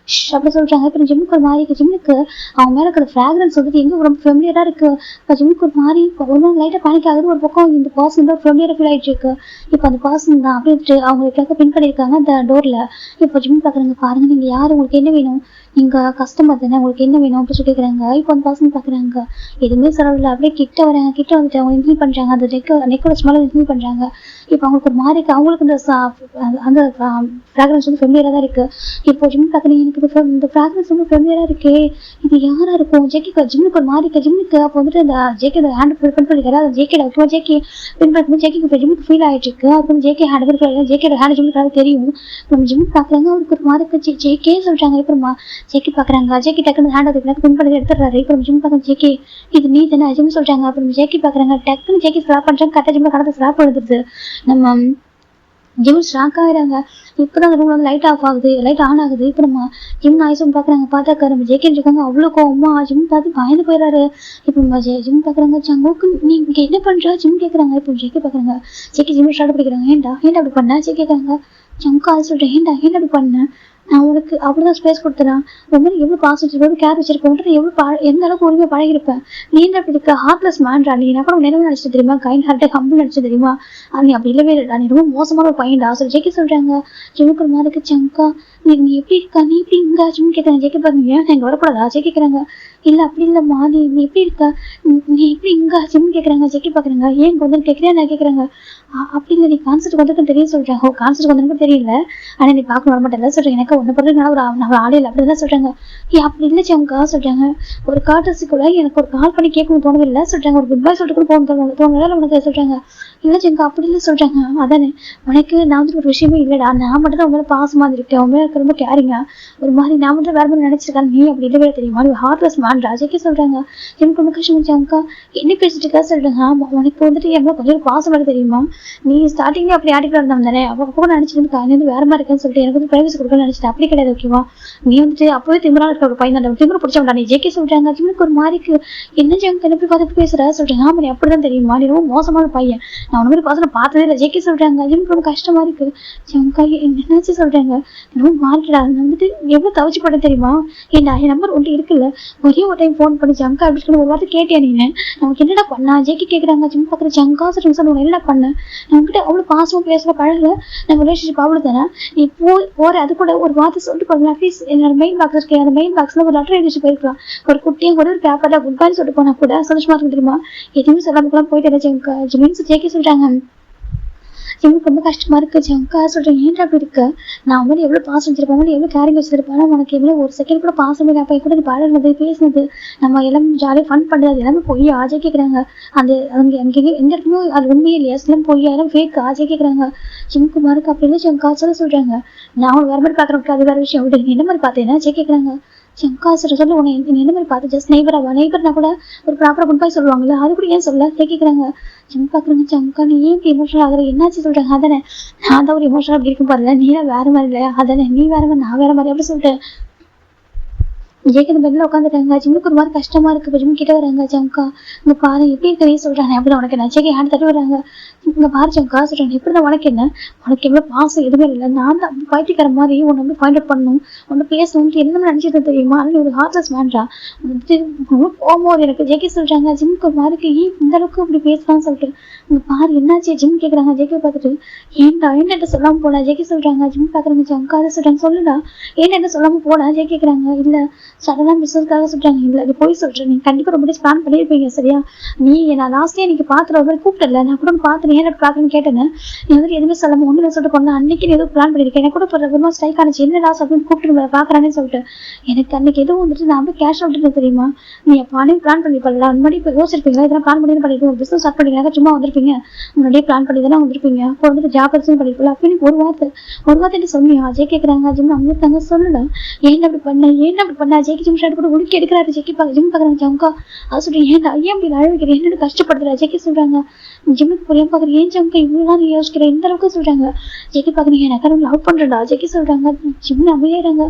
அப்படி சொல்கிறாங்க. இப்போ ஜிம்முக்கு ஒரு மாதிரி ஜிம்முக்கு அவங்க மேலே இருக்கிற ஃப்ராக்ரன்ஸ் வந்துட்டு எங்கே ரொம்ப ஃபெமிலியராக இருக்குது. இப்போ ஜிம்முக்கு ஒரு மாதிரி இப்போ ஒரு மாதிரி லைட்டாக பேனிக் ஆகுது. ஒரு பக்கம் இந்த பர்சன் தான் ஃபெமிலியராக ஃபீல் ஆகிட்டு இருக்கு. இப்போ அந்த பர்சன் தான் அப்படின்ட்டு அவங்களுக்காக பின் பண்ணியிருக்காங்க அந்த டோரில். இப்போ ஜிம் பார்க்குறாங்க. பாருங்கள் நீங்கள் யார், உங்களுக்கு என்ன வேணும், நீங்கள் கஸ்டமர் தானே, உங்களுக்கு என்ன வேணும் அப்படி சொல்லி கேட்குறாங்க. இப்போ அந்த பர்சன் பார்க்குறாங்க. எதுவுமே செலவில் அப்படியே கிட்ட வராங்க. கிட்ட வந்துட்டு அவங்க இன்ஃபில் பண்ணுறாங்க. அந்த நெக்லஸ் மேலே இன்ஃபில் பண்ணுறாங்க. இப்போ அவங்களுக்கு ஒரு மாதிரி இருக்குது. அவங்களுக்கு அந்த ஃப்ராக்ரன்ஸ் வந்து ஃபெமிலியராக தான் இருக்குது. இப்போ ஜிம் பார்க்குறீங்க. எனக்கு இந்த ஃப்ராக்ரன்ஸ் வந்து ஃபெமிலியராக இருக்கே, இது யாராக இருக்கும். ஜேகே ஜிம்முக்கு ஒரு மாதிரி இருக்குது. ஜிம்முக்கு அப்போ வந்துட்டு அந்த ஜேகே அந்த ஹேண்ட் பின் பண்ணிக்கிறாரு. அந்த ஜேகே ஓகேவா ஜேகே பின் பண்ணும்போது ஜேகே இப்போ ஜிம்முக்கு ஃபீல் ஆகிட்டு இருக்கு. அப்போ ஜேகே ஹேண்ட் பின் ஜேகே ஹேண்ட் ஜிம்முக்கு தெரியும். நம்ம ஜிம்முக்கு பார்க்குறாங்க. அவருக்கு ஒரு மாதிரி இருக்குது. ஜேகே சொல்கிறாங்க. இப்போ ஜேகே பார்க்குறாங்க. ஜேகே டக்குன்னு ஹேண்ட் அதுக்கு பின் பண்ணி எடுத்துடுறாரு. இப்போ ஜிம் பார்க்குறாங்க. ஜேகே இது நீ தானே ஜிம் சொல்கிறாங்க. அப்புறம் ஜேகே பார்க்குறாங்க. டக்குன்னு ஜேகே ஸ்லாப் பண்ணுறாங்க. கரெக்டாக ஜிம்மில் கடந்து ஸ்லாப் எழுதுறது. நம்ம ஜிம் ஷாக் ஆகிறாங்க. இப்போ தான் அந்த ரூமில் வந்து லைட் ஆஃப் ஆகுது, லைட் ஆன் ஆகுது. இப்போ நம்ம ஜிம் நாய்ஸும் பார்க்குறாங்க. பார்த்தாக்கா நம்ம ஜேகேன்னு இருக்காங்க. அவ்வளோ கோவமா ஜிம் பார்த்து பயந்து போயிடறாரு. இப்போ நம்ம ஜிம் பார்க்குறாங்க. ஜங்குக்கு நீ இங்கே என்ன பண்ணுறா ஜிம் கேட்குறாங்க. இப்போ ஜேகே பார்க்குறாங்க. ஜேகே ஜிம் ஸ்டார்ட் பண்ணிக்கிறாங்க. ஏன்டா அப்படி பண்ண ஜே கேட்குறாங்க. ஜங்கு அது சொல்கிறேன். ஏன்டா அப்படி பண்ணேன், நான் உனக்கு அப்படிதான் ஸ்பேஸ் கொடுத்துறேன். ரொம்ப எவ்வளோ பாசம் வச்சிருக்கோம், கேர் வச்சிருக்கோம், எவ்வளோ எந்த அளவுக்கு உரிமையாக பழகிருப்பேன். நீ என்ன அப்படி இருக்க, ஹார்ட்லெஸ் மேன்டா நீ. நான் கூட நினைவு நினச்சி தெரியுமா, கைண்ட் ஹார்ட்டை ஹம்பிள் நினச்சி தெரியுமா, நீ அப்படி இல்லவே இல்லைடா, நீ ரொம்ப மோசமான ஒரு பையன்டா சொல்லி ஜேகே சொல்கிறாங்க. ஜிம்முக்கு ஒரு மாதிரி சங்கா நீ எப்படி இருக்கா, நீ எப்படி இங்கே ஜிம் கேட்குறேன். ஜேகே பாருங்க ஏன் இங்கே வரக்கூடாதா ஜே கேட்குறாங்க. இல்லை அப்படி இல்லைம்மா, நீ எப்படி இருக்கா, நீ எப்படி இங்கே ஜிம் கேட்குறாங்க. ஜேகே பார்க்குறாங்க. ஏன் இங்கே வந்து கேட்குறியா நான் கேட்குறாங்க. அப்படி இல்லை, நீ கான்சர்ட் வந்துருக்குன்னு தெரிய சொல்கிறாங்க. கான்சர்ட் வந்துருக்கு தெரியல, ஆனால் நீ பார்க்க வரமாட்டேன் சொல்கிறேன். எனக்கு ஒன்று பண்ணுறதுனால ஒரு ஆள் இல்லை அப்படி தான் சொல்கிறாங்க. அப்படி இல்லை சங்கா சொல்கிறாங்க. ஒரு காட்டசி கூட எனக்கு ஒரு கால் பண்ணி கேட்கணும் தோணவில்லை சொல்கிறாங்க. ஒரு குட் பை சொல்லிட்டு கூட தோணல உனக்கு சொல்கிறாங்க. இல்லை சங்கா அப்படி இல்லை சொல்கிறாங்க. அதானே உனக்கு நான் வந்துட்டு ஒரு விஷயமே இல்லைடா, நான் மட்டும் தான் உங்க மேலே பாசமாக இருக்கேன், உங்க மேலே ரொம்ப கேரிங்க ஒரு மாதிரி நான் மட்டும் வேறு மாதிரி நினச்சிருக்கேன். நீ அப்படி இல்லவே தெரியுமா, நீ ஹார்ட்லெஸ் மாண்டா ஜெகி சொல்றாங்க. எனக்கு ரொம்ப கஷ்டமாச்சு அக்கா என்ன பேசிட்டு இருக்கா சொல்றாங்க. ஆமா உனக்கு வந்துட்டு எவ்வளவு கொஞ்சம் பாசம் மாதிரி தெரியுமா, நீ ஸ்டார்டிங்ல அப்படி ஆடிட்டு இருந்தா தானே அப்போ நினைச்சிட்டு நீ வந்து வேற மாதிரி இருக்கேன்னு சொல்லிட்டு எனக்கு வந்து பிரைவசி கொடுக்கணும்னு நினைச்சிட்டு அப்படி கிடையாது ஓகேவா. நீ வந்துட்டு அப்பவே திமிரா இருக்க ஒரு பையன் தான் திமிர பிடிச்சவன்டா நீ ஜெகி சொல்றாங்க. ஜிம்முக்கு ஒரு மாதிரிக்கு என்ன ஜெங்க எப்படி பார்த்துட்டு பேசுற சொல்றாங்க. ஆமா நீ அப்படிதான் தெரியுமா, நீ ரொம்ப மோசமான பையன், நான் உன மாதிரி பசங்க பார்த்ததே இல்லை ஜெகி சொல்றாங்க. ஜிம்முக்கு ரொம்ப கஷ்டமா இருக்கு ஜங்கா என்னாச்சு சொல்றாங்க. ரொம்ப மாறிட்டா நான் வந்துட்டு எவ்வளவு தவிச்சு போட தெரியுமா, என் நம்பர் ஒன்று இருக்குல்ல ஒரே ஒரு டைம் ஃபோன் பண்ணி ஜங்கா அப்படி சொல்லி ஒரு வார்த்தை கேட்டியா நீங்க நமக்கு என்னடா பண்ணா ஜெகி கேட்குறாங்க. ஜிம் பார்க்குற ஜங்கா சொல்லுங்க என்ன பண்ண நம்மகிட்ட அவ்வளோ பாசமாக பேசுகிற பழகல நம்ம ரிலேஷன்ஷிப் அவ்வளோ தானே நீ போற அது கூட ஒரு வார்த்தை சொல்லிட்டு போகலாம். அட்லீஸ்ட் என்னோட மெயின் பாக்ஸ் இருக்கு அந்த மெயின் பாக்ஸில் ஒரு லெட்டர் எழுதிச்சு போயிருக்கலாம், ஒரு குட்டியும் கூட ஒரு பேப்பரில் குட் பைன்னு சொல்லிட்டு போனால் கூட சந்தோஷமா இருக்கு தெரியுமா. எதுவுமே சொல்லாம போயிட்டு ஜங்கா ஜிமின்ஸ் ஜெகி சொல்றாங்க. எனக்கு ரொம்ப கஷ்டமா இருக்கு ஜங்கா சொல்றேன். ஏன்டா அப்படி இருக்கு, நான் வந்து எவ்வளவு பாசம் வச்சிருப்பேன் எவ்வளவு கேரிங் வச்சிருப்பேன், உனக்கு எவ்வளவு ஒரு செகண்ட் கூட பாசம் இல்லை அப்ப கூட பழகினது பேசினது நம்ம எல்லாம் ஜாலியாக ஃபன் பண்றது எல்லாமே போய் ஆஜே கேட்குறாங்க. அந்த அங்கே அங்கேயும் எந்த இடத்துலையும் அது உண்மையே இல்லையா எல்லாம் போய் எல்லாம் ஃபேக் ஆஜே கேட்குறாங்க. ஜிம்குமாருக்கு அப்படின்னு ஜங்கா சொல்றாங்க. நான் வேற மாதிரி பார்க்குறேன் அது வேற விஷயம் விடு, என்ன மாதிரி பார்த்தேன்னா ஜே கேட்குறாங்க. ஜங்கா சொல்லி உன்னை என்ன மாதிரி பார்த்து ஜஸ்ட் நெய்பர்னா கூட ஒரு ப்ராப்பரா குட் பை சொல்லுவாங்கல்ல அது கூட ஏன் சொல்ல கேட்குறாங்க. ஜம் பாக்குறாங்க. ஜங்கா நீ ஏன் எமோஷனல் ஆகுற என்னாச்சு சொல்றாங்க. அதானே நான் தான் ஒரு எமோஷனல் அப்படி இருக்கும் பாருல, நீ வேற மாதிரி இல்லையா, அதானே நீ வேற மாதிரி நான் வேற மாதிரி அப்படி சொல்லிட்டு ஜெயிக்கிற பெட்ல உட்காந்துட்டாங்க. ஜிம்முக்கு ஒரு மாதிரி கஷ்டமா இருக்கு. ஜிம் கிட்ட வராங்க. ஜங்கா இங்க பாரு எப்படி இருக்கவே சொல்றாங்க. அப்படிதான் உனக்கு என்ன ஜெகி ஹேண்ட் தட்டி வராங்க. இங்க பாரு ஜங்கா சொல்றாங்க. எப்படிதான் உனக்கு என்ன, உனக்கு எவ்வளவு பாசம் எதுவுமே இல்லை, நான் தான் பயிற்சிக்கிற மாதிரி உன்னை வந்து பாயிண்ட் அவுட் பண்ணணும் உன்னை பேசணும்னு என்ன நினைச்சது தெரியுமா, அது ஒரு ஹார்ட்லெஸ் மேன்டா வந்துட்டு போகும்போது எனக்கு ஜெகி சொல்றாங்க. ஜிம்முக்கு ஒரு மாதிரி இந்த அளவுக்கு இப்படி பேசலாம்னு சொல்லிட்டு இங்க பாரு என்னாச்சு ஜிம் கேட்குறாங்க. ஜெகி பார்த்துட்டு ஏன்டா என்ன சொல்லாம போனா ஜெகி சொல்றாங்க. ஜிம் பாக்குறாங்க. ஜங்கா அதை சொல்றாங்க. சொல்லுடா என்ன சொல்லாம போனா ஜெகி கேட்குறாங்க. இல்ல சடனா பிசினஸ்க்காக சொல்றாங்க. இல்ல அது போய் சொல்றேன், நீ கண்டிப்பா ரொம்ப பிளான் பண்ணிருப்பீங்க சரியா, நீ நான் லாஸ்டே நீங்க பாத்துற ஒரு மாதிரி கூப்பிட்டல, நான் கூட பாத்துறேன் ஏன் பாக்குறேன்னு கேட்டேன், நீ வந்து எதுவுமே சொல்லாம ஒண்ணுல சொல்லிட்டு போனா அன்னைக்கு நீ எதுவும் பிளான் பண்ணிருக்கேன் எனக்கு கூட ஒரு ஸ்ட்ரைக் ஆனிச்சு என்னடா சொல்லி கூப்பிட்டு பாக்குறானே சொல்லிட்டு எனக்கு அன்னைக்கு எதுவும் வந்துட்டு நான் வந்து கேஷ் அவுட் தெரியுமா, நீ பானே பிளான் பண்ணிருப்பல முன்னாடி இப்போ யோசிச்சிருப்பீங்களா, இதெல்லாம் பிளான் பண்ணி பண்ணிட்டு ஒரு பிசினஸ் ஸ்டார்ட் பண்ணிருக்காங்க சும்மா வந்திருப்பீங்க முன்னாடியே பிளான் பண்ணி தானே வந்திருப்பீங்க, அப்போ வந்துட்டு ஜாப் பண்ணிருப்பல அப்படின்னு ஒரு வார்த்தை சொன்னியா அஜய் கேட்கறாங்க. ஜிம் அமைஞ்சிருக்காங்க. சொல்லலாம் ஏன் அப்படி பண்ண ஜெய்க்கு ஜிம் ஷாட் கூட உடுக்கி எடுக்கிறாரு. ஜெக்கி ஜிம் பாக்குறாங்க. ஜங்கா அது சொல்றேன் ஏன் அப்படி அழுவிக்கிறேன் என்னோட கஷ்டப்படுத்துறா ஜெக்கி சொல்றாங்க. ஜிம்முக்கு புரியாம பாக்குறேன் ஏன் ஜங்கா இவ்வளவு யோசிக்கிறேன் இந்த அளவுக்கு சொல்றாங்க. ஜெக்கி பாக்குறீங்க எனக்கு லவ் பண்றா ஜெக்கி சொல்றாங்க. ஜிம் அமையிறாங்க.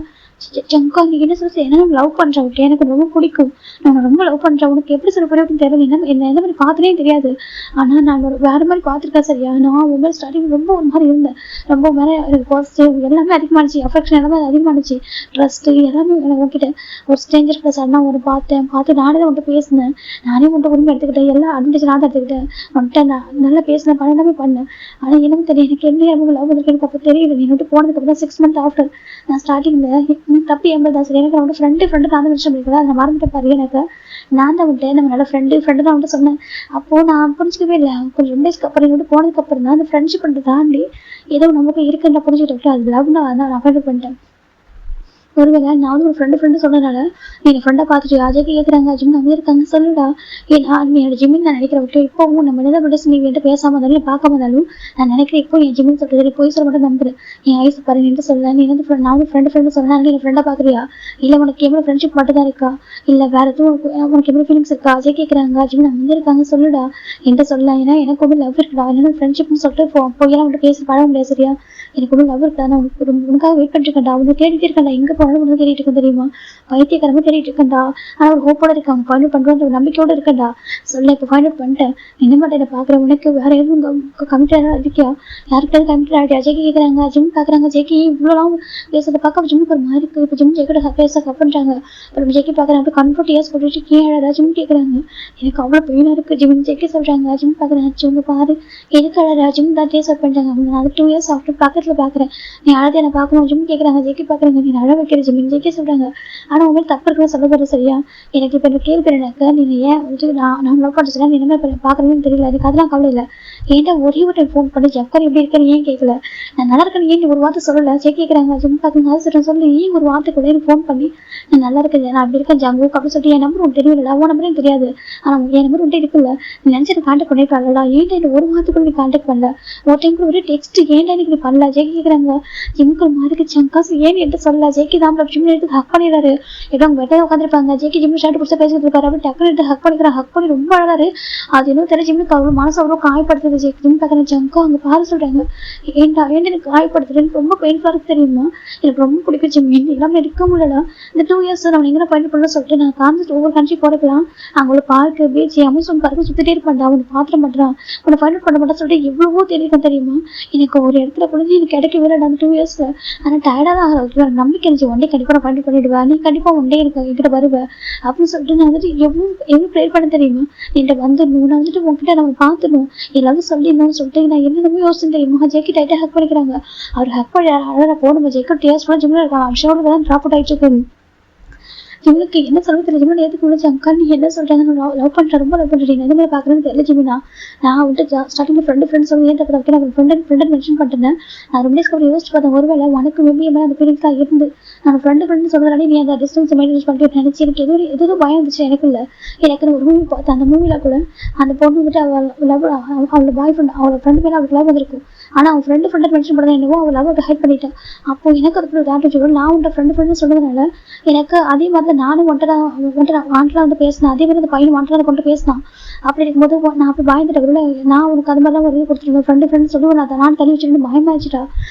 ஜங்கா நீ என்ன சொல்ற, என்ன லவ் பண்ற எனக்கு ரொம்ப பிடிக்கும், நான் ரொம்ப லவ் பண்றேன், உனக்கு எப்படி சொல்ல போறேன் அப்படின்னு தெரியல, என்ன எந்த மாதிரி பாத்துனே தெரியாது, ஆனா நான் வேற மாதிரி பாத்துருக்கேன் சரியா, நான் உங்க மேல ஸ்டார்டிங் ரொம்ப ஒரு மாதிரி இருந்தேன், ரொம்ப மேல எனக்கு பாசிட்டிவ் எல்லாமே அதிகமானுச்சு, அஃபெக்ஷன் எல்லாமே அதிகமானுச்சு, ட்ரஸ்ட் எல்லாமே எனக்கு உங்ககிட்ட ஒரு ஸ்ட்ரேஞ்சர் பிளஸ் அண்ணா ஒரு பார்த்து நானே தான் உன்ட்ட பேசினேன், நானே உன்ட்ட உரிமை எடுத்துக்கிட்டேன், எல்லா அட்வான்டேஜ் நான் தான் எடுத்துக்கிட்டேன், உன்ட்ட நான் நல்லா பேசினேன் எல்லாமே பண்ணேன், ஆனா எனக்கு தெரியும் எனக்கு என்ன லவ் பண்ணிருக்கு எனக்கு அப்போ தெரியல, நீ வந்துட்டு போனதுக்கு அப்புறம் 6 months ஆஃப்டர் நான் ஸ்டார்டிங்ல தப்பி எண்பது சரி எனக்கு நம்ம ஃப்ரெண்டு நான் தான் விஷயம் பண்ணிருக்கேன், அதை மறந்துட்டு பாரு, எனக்கு நான் தான் விட்டேன் நம்ம நல்ல ஃப்ரெண்டு தான் வந்துட்டு சொன்னேன், அப்போ நான் புரிஞ்சுக்கவே இல்லை, கொஞ்சம் 2 days அப்புறம் வந்துட்டு போனதுக்கு அப்புறம் தான் அந்த ஃப்ரெண்ட்ஷிப் பண்ணிட்டு தாண்டி ஏதோ நமக்கு இருக்குன்னு புரிஞ்சுக்கிட்டு அது லவ் நான் அவாய்ட் பண்ணிட்டேன். ஒருவேளை நான் வந்து ஒரு ஃப்ரெண்டு சொன்னதுனால என் ஃப்ரெண்டை பார்த்துட்டு அஜய்க்கு கேட்குறாங்க ஜிம் அவங்க இருக்காங்க சொல்லுடா, ஏன்னா நீ என்னோட ஜிம்மின் நான் நினைக்கிற விட்டு இப்போவும் நம்ம என்ன பண்ணி நீ என்கிட்ட பேசாம இருந்தாலும் பார்க்காம இருந்தாலும் நான் நினைக்கிறேன் இப்போ என் ஜிம்மின் சொல்றது போய் சொல்ல மட்டும் நம்புறேன், என் ஐஸ் பாரு நின்று சொல்ல நீ வந்து நான் வந்து ஃப்ரெண்டு சொன்னா நீ என் ஃப்ரெண்டை பார்க்குறியா, இல்லை உனக்கு எவ்வளோ ஃப்ரெண்ட்ஷிப் மட்டும் தான் இருக்கா, இல்லை வேற எதுவும் உனக்கு எவ்வளோ ஃபீலிங்ஸ் இருக்கா அஜய் கேட்குறாங்க. ஜிம் அவங்க இருக்காங்க சொல்லுடா என்கிட்ட சொல்லலாம், ஏன்னா எனக்கு வந்து லவ் இருக்குடா, என்னோட ஃப்ரெண்ட்ஷிப்னு சொல்லிட்டு போயெல்லாம் வந்துட்டு பேசி பழக முடியாது சரியா, எனக்கு ஒன்றும் லவ் இருக்கா, நான் உனக்காக வெயிட் பண்ணிருக்கேன்டா, அவனுக்கு தேடிட்டு இருக்கேன்டா, எங்க போனாலும் உனக்கு தேடிட்டு இருக்கேன் தெரியுமா, பைத்தியக்காரமா தேடிட்டு இருக்கேன்டா, ஆனா ஒரு ஹோப்போட இருக்கேன், அவன் ஃபைண்ட் அவுட் பண்றான்ற ஒரு நம்பிக்கையோட இருக்கேன்டா, சொல்ல இப்போ ஃபைண்ட் அவுட் பண்ணிட்டேன், என்ன மட்டும் என்ன பாக்குறேன், உனக்கு வேற எதுவும் கமிட்டட் இருக்கியா, யாருக்கிட்ட கமிட்டட் ஆகிட்டு அஜய் கேட்குறாங்க. ஜிம் பாக்குறாங்க ஜெய்கி இவ்வளோலாம் பேசுறத பார்க்க ஜிம்முக்கு ஒரு மாதிரி இருக்கு, இப்போ ஜிம் ஜெய்கிட்ட பேச கப்புன்றாங்க, அப்புறம் ஜெய்கி பாக்குறாங்க அப்படி கன்ஃபர்ட் இயர்ஸ் போட்டுட்டு கீழே ஜிம் கேட்குறாங்க, எனக்கு அவ்வளோ பெயினா இருக்கு ஜிம் ஜெய்கி சொல்றாங்க. ஜிம் பாக்குறாங்க ஜிம் பாரு எதுக்காக ஜிம் தான் டேஸ் அவுட் பண்றாங்க, அது 2 years ஆஃப்டர் பக்கத்துல பாக்குறேன், நீ அழகு என்ன பார்க்கணும் ஜிம் கேட்குறாங்க. ஜெய்கி பாக்குறாங்க நீ அழ வைக்கிற ஜிம் ஜெய்கி சொல்றாங்க, ஆனா உங்களுக்கு தப்பு இருக்குன்னு சொல்ல போற சரியா, எனக்கு இப்போ இந்த கேள்வி எனக்கு நீ ஏன் வந்துட்டு நான் லவ் பண்ணுறேன் நீ என்ன பாக்குறேன்னு தெரியல, எனக்கு அதெல்லாம் கவலை இல்லை, ஏன்டா ஒரே ஒரு டைம் ஃபோன் பண்ணி ஜக்கர் எப்படி இருக்கேன்னு ஏன் கேட்கல, நான் நல்லா இருக்கேன்னு ஏன் ஒரு வார்த்தை சொல்லல ஜெய் கேட்குறாங்க. ஜிம் பாக்குறாங்க அது சொல்றேன் சொல்லி ஏன் ஒரு வார்த்தை கூட எனக்கு ஃபோன் பண்ணி நான் நல்லா இருக்கேன் நான் அப்படி இருக்கேன் ஜங்கு அப்படின்னு சொல்லிட்டு என் நம்பர் உனக்கு தெரியல, உன் நம்பரும் தெரியாது, ஆனா என் நம்பர் உன்ட்டு இருக்குல்ல, நீ நினைச்சிட்டு கான்டாக்ட் பண்ணிருக்கலடா, ஏன்டா என்ன ஒரு வார்த்தை கூட நீ கான்டாக்ட் பண்ணல, ஒரு டைம் கூட ஒரு டெக்ஸ்ட் ஏன்டா எனக்கு நீ பண்ணல ஜெய்கி கேட்குறாங்க ஜிம்முக்கு ஒரு மாதிரி சங்காசு ஏன்னு என்கிட்ட சொல்லல. ஜெய்கி தான் ஜிம் எடுத்து ஹக் பண்ணிடுறாரு. ஏதோ அவங்க பெட்டை உட்காந்துருப்பாங்க. ஜெய்கி ஜிம் ஷர்ட் பிடிச்சா பேசிட்டு இருக்காரு. அப்படி டக்குனு எடுத்து ஹக் பண்ணிக்கிறான். ஹக் பண்ணி ரொம்ப அழகாரு. அது இன்னும் தெரியல ஜிம்முக்கு அவ்வளோ மனசு அவ்வளோ காயப்படுத்துது. ஜிம் பார்க்குறேன் ஜங்கா அங்கே பாரு சொல்றாங்க. ஏன்டா எனக்கு காயப்படுத்துறது எனக்கு ரொம்ப பெயின்ஃபுல்லாக இருக்கு தெரியுமா. எனக்கு ரொம்ப பிடிக்கும் ஜிம் எல்லாமே இருக்க முடியல. இந்த 2 இயர்ஸ் நம்ம எங்கே பயணம் பண்ணலாம் சொல்லிட்டு நான் காமிச்சிட்டு ஒவ்வொரு கண்ட்ரி போறதுலாம் அவங்கள பார்க்கு பீச் அமேசான் பார்க்கு சுத்திட்டே இருப்பான்டா. அவனை பாத்திர மாட்டான் உன்னை பயணம் பண்ண மாட்டான் சொல்லிட்டு எவ்வளவோ தெரியும் தெரியுமா. எனக்கு ஒரு இடத்துல கூட எனக்கு கிடைக்கவே இல்லை அந்த 2 இயர்ஸ்ல. ஆனால் டயர்டாக தான் ஆகிற நம்பிக்கை இருந்துச்சு. ஒன் டே கண்டிப்பாக நான் பயணம் பண்ணிடுவேன். நீ கண்டிப்பாக ஒன் டே எனக்கு என்கிட்ட வருவேன் அப்படின்னு சொல்லிட்டு நான் வந்துட்டு எவ்வளோ ப்ரேயர் பண்ண தெரியுமா. என்கிட்ட வந்துடணும் நான் வந்துட்டு உங்ககிட்ட நம்ம பார்த்துடணும் எல்லாரும் சொல்லிடணும்னு சொல்லிட்டு நான் என்னென்னமோ யோசிச்சு தெரியுமா. ஜெய்கி டைட்டா ஹக் பண்ணிக்கிறாங்க. அவர் ஹக் பண்ணி அழகாக போகணும். ஜெய்கி டேஸ்ட் பண்ண ஜிம்ல இருக்காங்க. அவஷோட தான் ட்ராப் அவுட் ஆயிட்டு இருக்கு. இவனுக்கு என்ன சொல்ல தெரியல. ஜிம்னா எதுக்கு முடிச்சு அக்கா நீ என்ன சொல்றாங்க லவ் பண்றேன் ரொம்ப லவ் பண்றேன் எந்த மாதிரி பாக்குறேன்னு தெரியல ஜிமினா. நான் வந்துட்டு ஸ்டார்டிங்ல ஃப்ரெண்ட் சொல்லி ஏன் தப்பு நான் ஃப்ரெண்ட் மென்ஷன் பண்ணிட்டேன். நான் ரொம்ப டேஸ்க்கு யோசிச்சு பார்த்தேன். ஒருவேளை உனக்கு மேபி என்ன அந்த ஃபீலிங்ஸ் தான் இருந்து நான் ஃப்ரெண்ட் சொல்றதாலே நீ அந்த டிஸ்டன்ஸ் மெயின்டைன் பண்ணிட்டு நினைச்சு எனக்கு எதுவும் பயம் இருந்துச்சு. எனக்கு இல்லை எனக்கு ஒரு மூவி பார்த்தேன். அந்த மூவில கூட அந்த பொண்ணு வந்துட்டு அவளோட பாய் ஃப்ரெண்ட் அவளோட ஃப்ரெண்டு மேலே அவளுக்கு லவ் வந்திருக்கும். ஆனா அவன் ஃப்ரெண்ட் மென்ஷன் பண்ணதான் என்னவோ அவள் லவ் ஹைட் பண்ணிட்டான். அப்போ எனக்கு அதுக்கு தாட்டு சொல்லணும் நான் உன்ட்ட ஃப்ரெண்ட் சொல்றதுனால எனக்கு அதே மாதிரி நானும் வாண்டலாம் வந்து பேசினேன். அதே மாதிரி அந்த பையன் வாண்டலாம் கொண்டு பேசினான். அப்படி இருக்கும்போது நான் அப்படி பயந்துட்டேன். நான் உனக்கு அது மாதிரிலாம் ஒரு இது கொடுத்துருவேன் ஃப்ரெண்ட் சொல்லுவேன். நான் தள்ளி வச்சுட்டு பயமாச்சுட்டா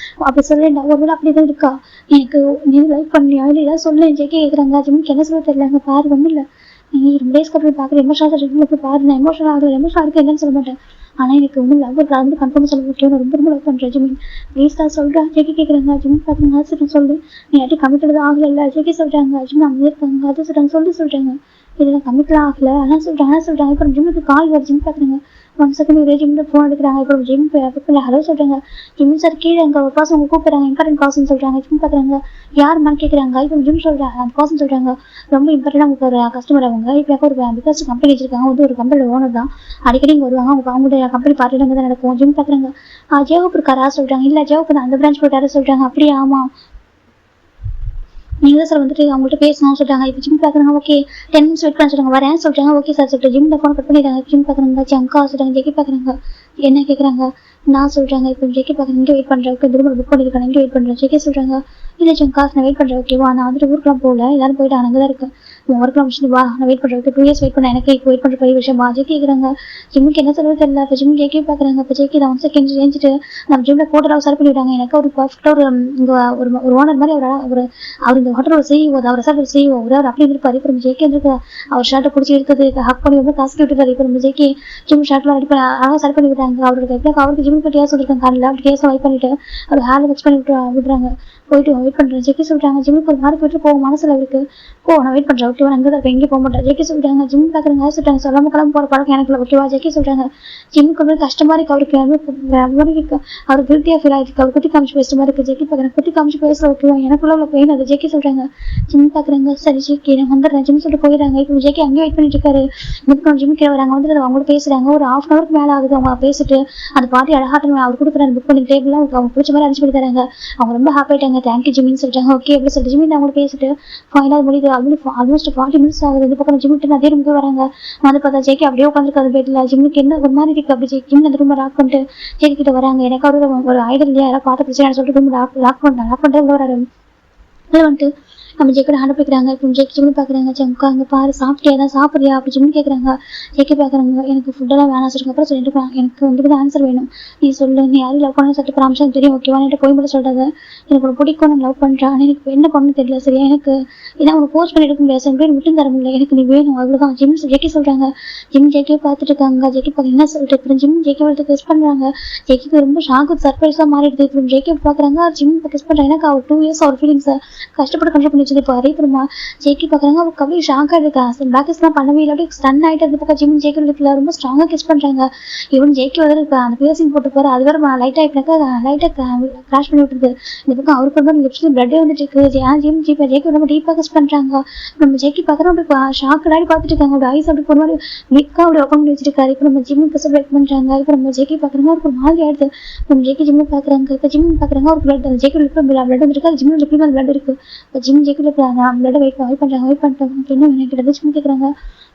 அப்படி சொல்லேன்டா ஒருவேளை அப்படிதான் இருக்கா. எனக்கு நீ லைக் பண்ணியா இல்லை ஏதாவது சொல்ல ஜெய்கி கேட்குறாங்க. ஜிம்முக்கு என்ன சொல்ல தெரியல. அங்கே பாரு ஒன்றும் இல்லை நீ ரொம்ப டேஸ்க்கு அப்படி பார்க்குற எமோஷனலாக போய் பாரு. நான் எமோஷனல் ஆகுது எமோஷனல் இருக்கு என்னன்னு சொல்ல மாட்டேன். ஆனால் எனக்கு ஒன்றும் லவ் வந்து கன்ஃபார்ம் சொல்ல முடியும். நான் ரொம்ப லவ் பண்ணுறேன் ஜிமின் ப்ளீஸ் தான் சொல்கிறேன். ஜெய்கி கேட்குறாங்க. ஜிமின் பார்த்தீங்கன்னா சரி சொல்லு நீ யார்ட்டி கமிட்டட் ஆகலை. ஜெய்கி சொல்கிறாங்க ஜிம் அங்கே இருக்காங்க அது சொல்கிறாங்க இதெல்லாம் கமிட்டலாம் ஆகலை. ஆனால் சொல்கிறாங்க இப்போ ஜிம்முக்கு கால் வர ஜிம் பார்க்குறாங்க. 1 செகண்ட் ஒரே ஜிம்ல ஃபோன் எடுக்கிறாங்க. இப்போ ஜிம் ஹலோ சொல்கிறாங்க. ஜிம் சார் கீழே அங்கே ஒரு பர்சன் அவங்க கூப்பிட்றாங்க இம்பார்ட்டன்ட் பர்சன் சொல்கிறாங்க. ஜிம் பார்க்குறாங்க யாருமான்னு கேட்குறாங்க. இப்போ ஜிம் சொல்கிறாங்க அந்த பர்சன் சொல்கிறாங்க ரொம்ப இம்பார்ட்டன்ட் உங்களுக்கு ஒரு கஸ்டமர் அவங்க இப்போ ஒரு பிகாஸ் கம்பெனி வச்சிருக்காங்க வந்து ஒரு கம்பெனி ஓனர் தான் அடிக்கடி இங்கே வருவாங்க. அவங்களுடைய கம்பெனி பார்ட்டியில் தான் நடக்கும். ஜிம் பார்க்குறாங்க ஜேவப் இருக்காரா சொல்கிறாங்க. இல்லை ஜேவப் அந்த பிரான்ச் போயிட்டாரா சொல்கிறாங்க. அப்படியே ஆமாம் நீங்கள் தான் சார் வந்துட்டு அவங்கள்ட்ட பேசணும் சொல்கிறாங்க. இப்போ ஜிம் பார்க்குறாங்க. ஓகே 10 minutes வெயிட் பண்ண சொல்கிறாங்க. வரேன் சொல்கிறாங்க. ஓகே சார் சொல்லிட்டு ஜிம்ல ஃபோன் கட் பண்ணிடுறாங்க. ஜிம் பார்க்குறாங்க ஜங்கா சொல்கிறாங்க. ஜெய்கி பார்க்குறாங்க என்ன கேட்குறாங்க. நான் சொல்கிறாங்க இப்போ ஜெய்கி பார்க்குறேன் இங்கே வெயிட் பண்ணுறேன். ஓகே திரும்ப புக் பண்ணியிருக்காங்க இங்கே வெயிட் பண்ணுறேன். ஜெய்கி சொல்கிறாங்க இல்லை ஜங்கா நான் வெயிட் பண்ணுறேன். ஓகேவா நான் வந்துட்டு ஊருக்குலாம் போகல எல்லாரும் போயிட்டு அங்கே தான் இருக்கேன். ஒர்க்லாம் முடிச்சுட்டு வா நான் வெயிட் பண்ணுறேன். 2 years வெயிட் பண்ணேன். எனக்கு இப்போ வெயிட் பண்ணுற பெரிய விஷயமா. ஜெய்கி கேட்குறாங்க. ஜிம்முக்கு என்ன சொல்றது தெரியல. இப்போ ஜிம் ஜெய்கி பார்க்குறாங்க. இப்போ ஜெய்கி தான் 1 செகண்ட் செஞ்சுட்டு நம்ம ஜிம்ல கோட்டெல்லாம் சரி பண்ணிவிட்டாங்க. எனக்கு ஒரு பர்ஃபெக்டாக ஒரு இங்கே ஒரு ஓனர் மாதிரி அவர் இந்த ஹோட்டலோட செய்வோம் அவர் சார் செய்வோம் அவர் அப்படி இருப்பார். இப்போ நம்ம ஜெய்கி வந்துருக்கு அவர் ஷர்ட்டை பிடிச்சி எடுத்தது ஹக் பண்ணி வந்து காசு விட்டுருக்காரு. இப்போ நம்ம ஜெய்கி ஜிம் ஷர்ட்லாம் ரெடி பண்ணி அழகாக சரி பண்ணி விட்டாங்க. அவருக்கு ஜிம் பற்றி சொல்லியிருக்காங்க. காலையில் அப்படி கேஸை வைப் பண்ணிட்டு அவர் ஹேர் மிக்ஸ் பண்ணி விடுறாங்க. போயிட்டு வெயிட் பண்ணுறேன். ஜெய்கி சொல்கிறாங்க ஜிம்முக்கு ஒரு மாதிரி போயிட்டு போவோம் மனசில் இருக்கு நான் வெயிட் பண்ணுறேன். ஓகேவா அங்கே தான் இருப்பேன் எங்கேயும் போக மாட்டேன். ஜெய்கி சொல்கிறாங்க ஜிம் பார்க்குறாங்க சொல்லிட்டாங்க சொல்லாம கிளம்ப போகிற பழக்கம் எனக்கு ஓகேவா. ஜெய்கி சொல்கிறாங்க ஜிம்முக்கு வந்து கஷ்டமாக இருக்குது அவருக்கு அவர் கில்ட்டியாக ஃபீல் ஆகிருக்கு. அவர் குட்டி காமிச்சு பேசுகிற மாதிரி இருக்குது. ஜெய்கி பார்க்குறேன் குட்டி காமிச்சு பேசுகிற ஓகேவா எனக்குள்ள உள்ள பெயின் அது. ஜெய்கி சொல்கிறாங்க ஜிம் பார்க்குறாங்க சரி ஜெய்கி நான் வந்துடுறேன் ஜிம் சொல்லிட்டு போயிடுறாங்க. இப்போ ஜெய்கி அங்கேயே வெயிட் பண்ணிட்டு இருக்காரு. இப்போ ஜிம் கீழே வராங்க வந்து அவங்களோட பேசுகிறாங்க. ஒரு 1/2 hour மேலே ஆகுது. அவங்க பேசிட்டு அந்த பார்ட்டி அழகாட்டம் அவர் கொடுக்குறாரு புக் பண்ணி டேபிள்லாம் அவங்க பிடிச்ச மாதிரி அரேஞ்ச் பண்ணி தராங்க. அவங்க ரொம்ப ஹாப்பி ஆகிட்டாங்க. தேங்க்யூ ஜிமின்னு சொல்லிட்டாங்க. ஓகே அப்படி சொல்லிட்டு ஜிமின் அவங்களோட பேசிட்டு ஃபைனலாக முடியுது. ஆல்மோஸ்ட் 40 minutes ஆகுது. இந்த பக்கம் ஜிம்மிட்டு அதே ரூமுக்கு வராங்க. வந்து பார்த்தா ஜெய்கி அப்படியே உட்காந்துருக்காரு பெட்டில். ஜிம்முக்கு என்ன ஒரு மாதிரி இருக்கு. அப்படி ஜிம் அந்த ரூமை லாக் பண்ணிட்டு ஜெய்கி கிட்ட வராங்க. எனக்கு ஒரு ஐடியா இல்லையா யாராவது பார்த்து பிரச்சனை சொல்லிட்டு ரூம் லாக் பண்ணிட்டு வராரு. இதில் வந்துட்டு நம்ம ஜெய்கி ஹேண்ட் பிடிக்கிறாங்க. இப்போ ஜெய்கி ஜிம்னு பார்க்குறாங்க. ஜங்கா அங்கே பாரு சாப்பிட்டியா தான் சாப்பிட்றியா அப்படி ஜிம்னு கேட்குறாங்க. ஜெய்கி பார்க்குறாங்க எனக்கு ஃபுட்டெல்லாம் வேணாம் சொல்லுங்க. அப்புறம் சொல்லிட்டு எனக்கு வந்துட்டு ஆன்சர் வேணும் நீ சொல்லு நீ யாரும் லவ் பண்ண சொல்லிட்டு அம்சம் தெரியும் ஓகேவா போய் மட்டும் சொல்கிறாங்க. எனக்கு ஒரு பிடிக்கும் நான் லவ் பண்ணுறேன். ஆனால் எனக்கு என்ன பண்ணணும் தெரியல சரியா எனக்கு ஏன்னா அவனை போஸ்ட் பண்ணி எடுக்க முடியாது. பேர் விட்டு தர முடியல. எனக்கு நீ வேணும் அவ்வளோதான். ஜெய்கி சொல்கிறாங்க. ஜெய்கியை பார்த்துட்டு இருக்காங்க. ஜெய்கி பார்க்க என்ன சொல்லிட்டு இப்போ ஜெய்கி வந்து கிஸ் பண்ணுறாங்க. ஜெய்கிக்கு ரொம்ப ஷாக்கு சர்ப்ரைஸாக மாறிடுது. இப்போ ஜெய்கி பார்க்குறாங்க ஜிம் கிஸ் பண்ணுறாங்க. எனக்கு அவர் 2 years அவர் ஃபீலிங்ஸை கஷ்டப்பட்டு கண்ட்ரோல் பண்ணி வச்சது. இப்போ அறிவுமா ஜெய்கி பார்க்குறாங்க. அவருக்கு அப்படியே ஷாக்காக இருக்கா. பேக்கஸ்லாம் பண்ணவே இல்லை. அப்படியே ஸ்டன் ஆகிட்டு அந்த பக்கம் ஜிம் ஜெய்கி வீட்டில் ரொம்ப ஸ்ட்ராங்காக கிஸ் பண்ணுறாங்க. இவன் ஜெய்கி வந்து இப்போ அந்த பியர்சிங் போட்டு போகிற அது வேறு லைட்டாக இப்பனாக்கா லைட்டாக கிராஷ் பண்ணி விட்டுருது. இந்த பக்கம் அவருக்கு வந்து லிப்ஸில் பிளட்டே வந்துட்டு இருக்கு. ஜெய்கி ரொம்ப டீப்பாக கிஸ் பண்ணுறாங்க. நம்ம ஜெய்கி பார்க்குறோம் அப்படி ஷாக்கடாடி பார்த்துட்டு இருக்காங்க. அப்படி ஐஸ் அப்படி ஒரு மாதிரி மிக்காக அப்படி ஓப்பன் பண்ணி வச்சிருக்காரு. இப்போ நம்ம ஜிம்முக்கு கிஸ் வெயிட் பண்ணுறாங்க. இப்போ நம்ம ஜெய்கி பார்க்குறாங்க. அவருக்கு ஒரு மாதிரி ஆயிடுது. நம்ம ஜெய்கி ஜிம்மு பார்க்குறாங்க. இப்போ ஜிம் பார்க்குறாங்க. ஒரு பிளட் ஜெய்கி லிப்பில் பிளட் வந்துருக்கு. ஜிம்மில் லிப்பில் பிளட் இருக்குது. இப்போ ஜேக்கிட்ட நம்மளோட வெயிட் பண்ணிட்டு உனக்கு என்ன வேணும் கிட்ட ஜிம் கேட்குறாங்க.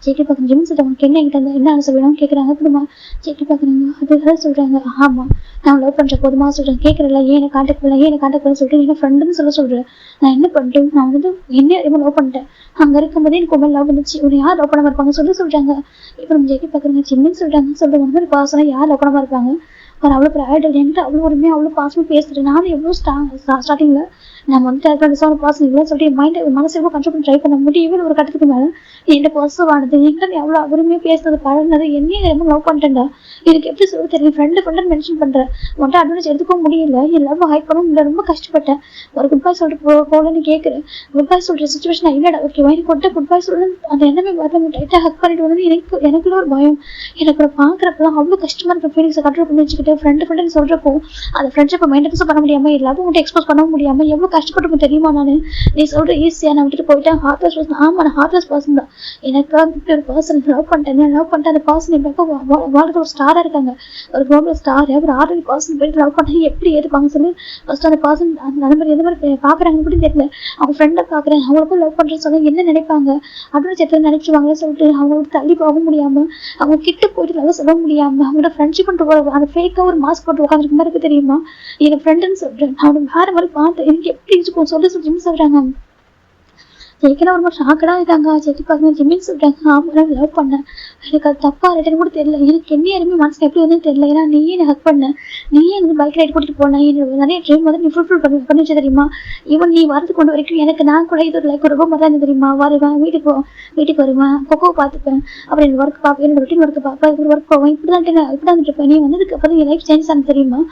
ஜேக்கி பார்க்குறேன் ஜிம் சொல்லிட்டு உனக்கு என்ன என்கிட்ட என்ன ஆன்சர் வேணும்னு கேட்குறாங்க. அப்புறமா ஜேக்கி பார்க்குறாங்க அதுதான் சொல்கிறாங்க. ஆமாம் நான் லவ் பண்ணுற போதுமா சொல்கிறேன் கேட்குறல ஏன் கான்டாக்ட் பண்ண சொல்லிட்டு என்ன ஃப்ரெண்டுன்னு சொல்கிறேன். நான் என்ன பண்ணிட்டேன் நான் வந்து என்ன லவ் பண்ணிட்டேன். அங்கே இருக்கும்போதே எனக்கு ரொம்ப லவ் வந்துச்சு. உன்னை யார் லவ் பண்ணாமல் இருப்பாங்க சொல்கிறாங்க. இப்போ நம்ம ஜேக்கி பார்க்குறாங்க ஜிம்மின்னு சொல்கிறாங்க உங்க மாதிரி பாசனா யார் லவ் பண்ணாமல் இருப்பாங்க. அவர் அவ்வளோ ப்ரைட் என்கிட்ட அவ்வளோ உரிமையாக அவ்வளோ பாசமாக பேசுகிறேன். நானும் எவ்வளோ ஸ்டார்டிங்கில் நம்ம வந்துட்டு அதுக்கான பாசம் இல்லைன்னு சொல்லிட்டு மனசு எவ்வளோ கண்ட்ரோல் பண்ணி ட்ரை பண்ண முடியவே ஒரு கட்டத்துக்கு மேலே என்கிட்ட பாசிட்டிவானது என்கிட்ட நீ அவ்வளோ உரிமையாக பேசுனது பழகினது என்னையும் ரொம்ப லவ் பண்ணிட்டேன்டா. எனக்கு எப்படி சொல்ல தெரியும் ஃப்ரெண்டு மென்ஷன் பண்ணுறேன் உன்ட்ட அட்வான்ஸ் எடுத்துக்கவும் முடியல என் லவ் ஹைட் பண்ணவும் இல்லை ரொம்ப கஷ்டப்பட்டேன். ஒரு குட் பாய் சொல்லிட்டு போகலன்னு கேட்குறேன். குட் பாய் சொல்கிற சுச்சுவேஷன் இல்லைடா ஓகேவா எனக்கு கொட்ட குட் பாய் சொல்லணும் அந்த எண்ணமே வரல டைட்டாக ஹக் பண்ணிட்டு வந்து எனக்குள்ள ஒரு பயம். எனக்கு பார்க்குறப்பெல்லாம் அவ்வளோ கஷ்டமாக இருக்கிற ஃபீலிங்ஸை கண்ட்ரோல் பண்ணி வச்சுக்கிட்டு ஃப்ரெண்டுன்னு சொல்கிறப்போ அந்த ஃப்ரெண்ட்ஷிப்பை மெயின்டெனன்ஸும் பண்ண முடியாமல் எல்லாரும் உங்கள்கிட்ட எக்ஸ்போஸ் பண்ணவும் முடியாமல் எவ்வளோ கஷ்டப்பட்டு தெரியுமா. நான் நீ சொல்கிற ஈஸியாக நான் விட்டுட்டு போயிட்டேன் ஹார்ட்லெஸ் பர்சன். ஆமாம் நான் ஹார்ட்லெஸ் பர்சன் தான். எனக்காக இப்படி ஒரு பர்சன் லவ் பண்ணிட்டேன் அந்த பர்சன் இப்போ வாழ்க்கை ஒரு ஸ்டாராக இருக்காங்க ஒரு குளோபல் ஸ்டார் ஒரு ஆர்டரி பர்சன் போயிட்டு லவ் பண்ணி எப்படி ஏற்றுப்பாங்க சொல்லி ஃபர்ஸ்ட் அந்த பர்சன் அந்த மாதிரி எந்த மாதிரி பார்க்குறாங்க அப்படின்னு தெரியல. அவங்க ஃப்ரெண்டை பார்க்குறேன் அவங்களுக்கும் லவ் பண்ணுறேன்னு சொல்லி என்ன நினைப்பாங்க அப்படின்னு சேர்த்து நினைச்சுவாங்கன்னு சொல்லிட்டு அவங்களுக்கு தள்ளி போக முடியாமல் அவங்க கிட்ட போயிட்டு லவ் சொல்ல முடியாமல் அவங்களோட ஃப்ரெண்ட்ஷிப் பண்ணிட்டு அந்த ஃபேக்காக ஒரு மாஸ்க் போட்டு உட்காந்துருக்க மாதிரி இருக்கு தெரியுமா. என் ஃப்ரெண்டுன்னு சொல்கிறேன் அவனுக்கு வேற மாதிரி பார்த்து எனக்கு எப்படி இருக்கும் சொல்லி சொல்கிறாங்க. ஜெயிக்கலாம் ரொம்ப ஷாக்கடாக இருக்காங்க. ஜெயிக்கி பார்க்குறேன் ஜிம்மின்னு சொல்கிறாங்க. ஆமாம் நான் லவ் பண்ணேன் எனக்கு அது தப்பாக ரைட்டுன்னு கூட தெரியல. எனக்கு என்ன யாருமே மனசுக்கு எப்படி வந்து தெரியல. ஏன்னா நீயே என்னை ஹக் பண்ண நீயே எனக்கு பைக் ரைட் கூட்டிகிட்டு போனேன் என்னோட நிறைய ட்ரீம் வந்து நீ ஃபுல்ஃபில் பண்ணி வச்சு தெரியுமா. ஈவன் நீ வரது கொண்டு வரைக்கும் எனக்கு நான் கூட இது ஒரு லைக் ரொம்ப மாதிரி இருந்தது தெரியுமா. வருவேன் வீட்டுக்கு வருவேன் கொக்கோ பார்த்துப்பேன் அப்புறம் என்னோட ஒர்க் பார்ப்பேன் என்னோட ரொட்டீன் ஒர்க்கு பார்ப்பேன் ஒரு ஒர்க் போவேன் இப்படி தான் இருப்பேன். நீ வந்ததுக்கு அப்புறம் என் லைஃப் சேஞ்ச் ஆனது தெரியுமா.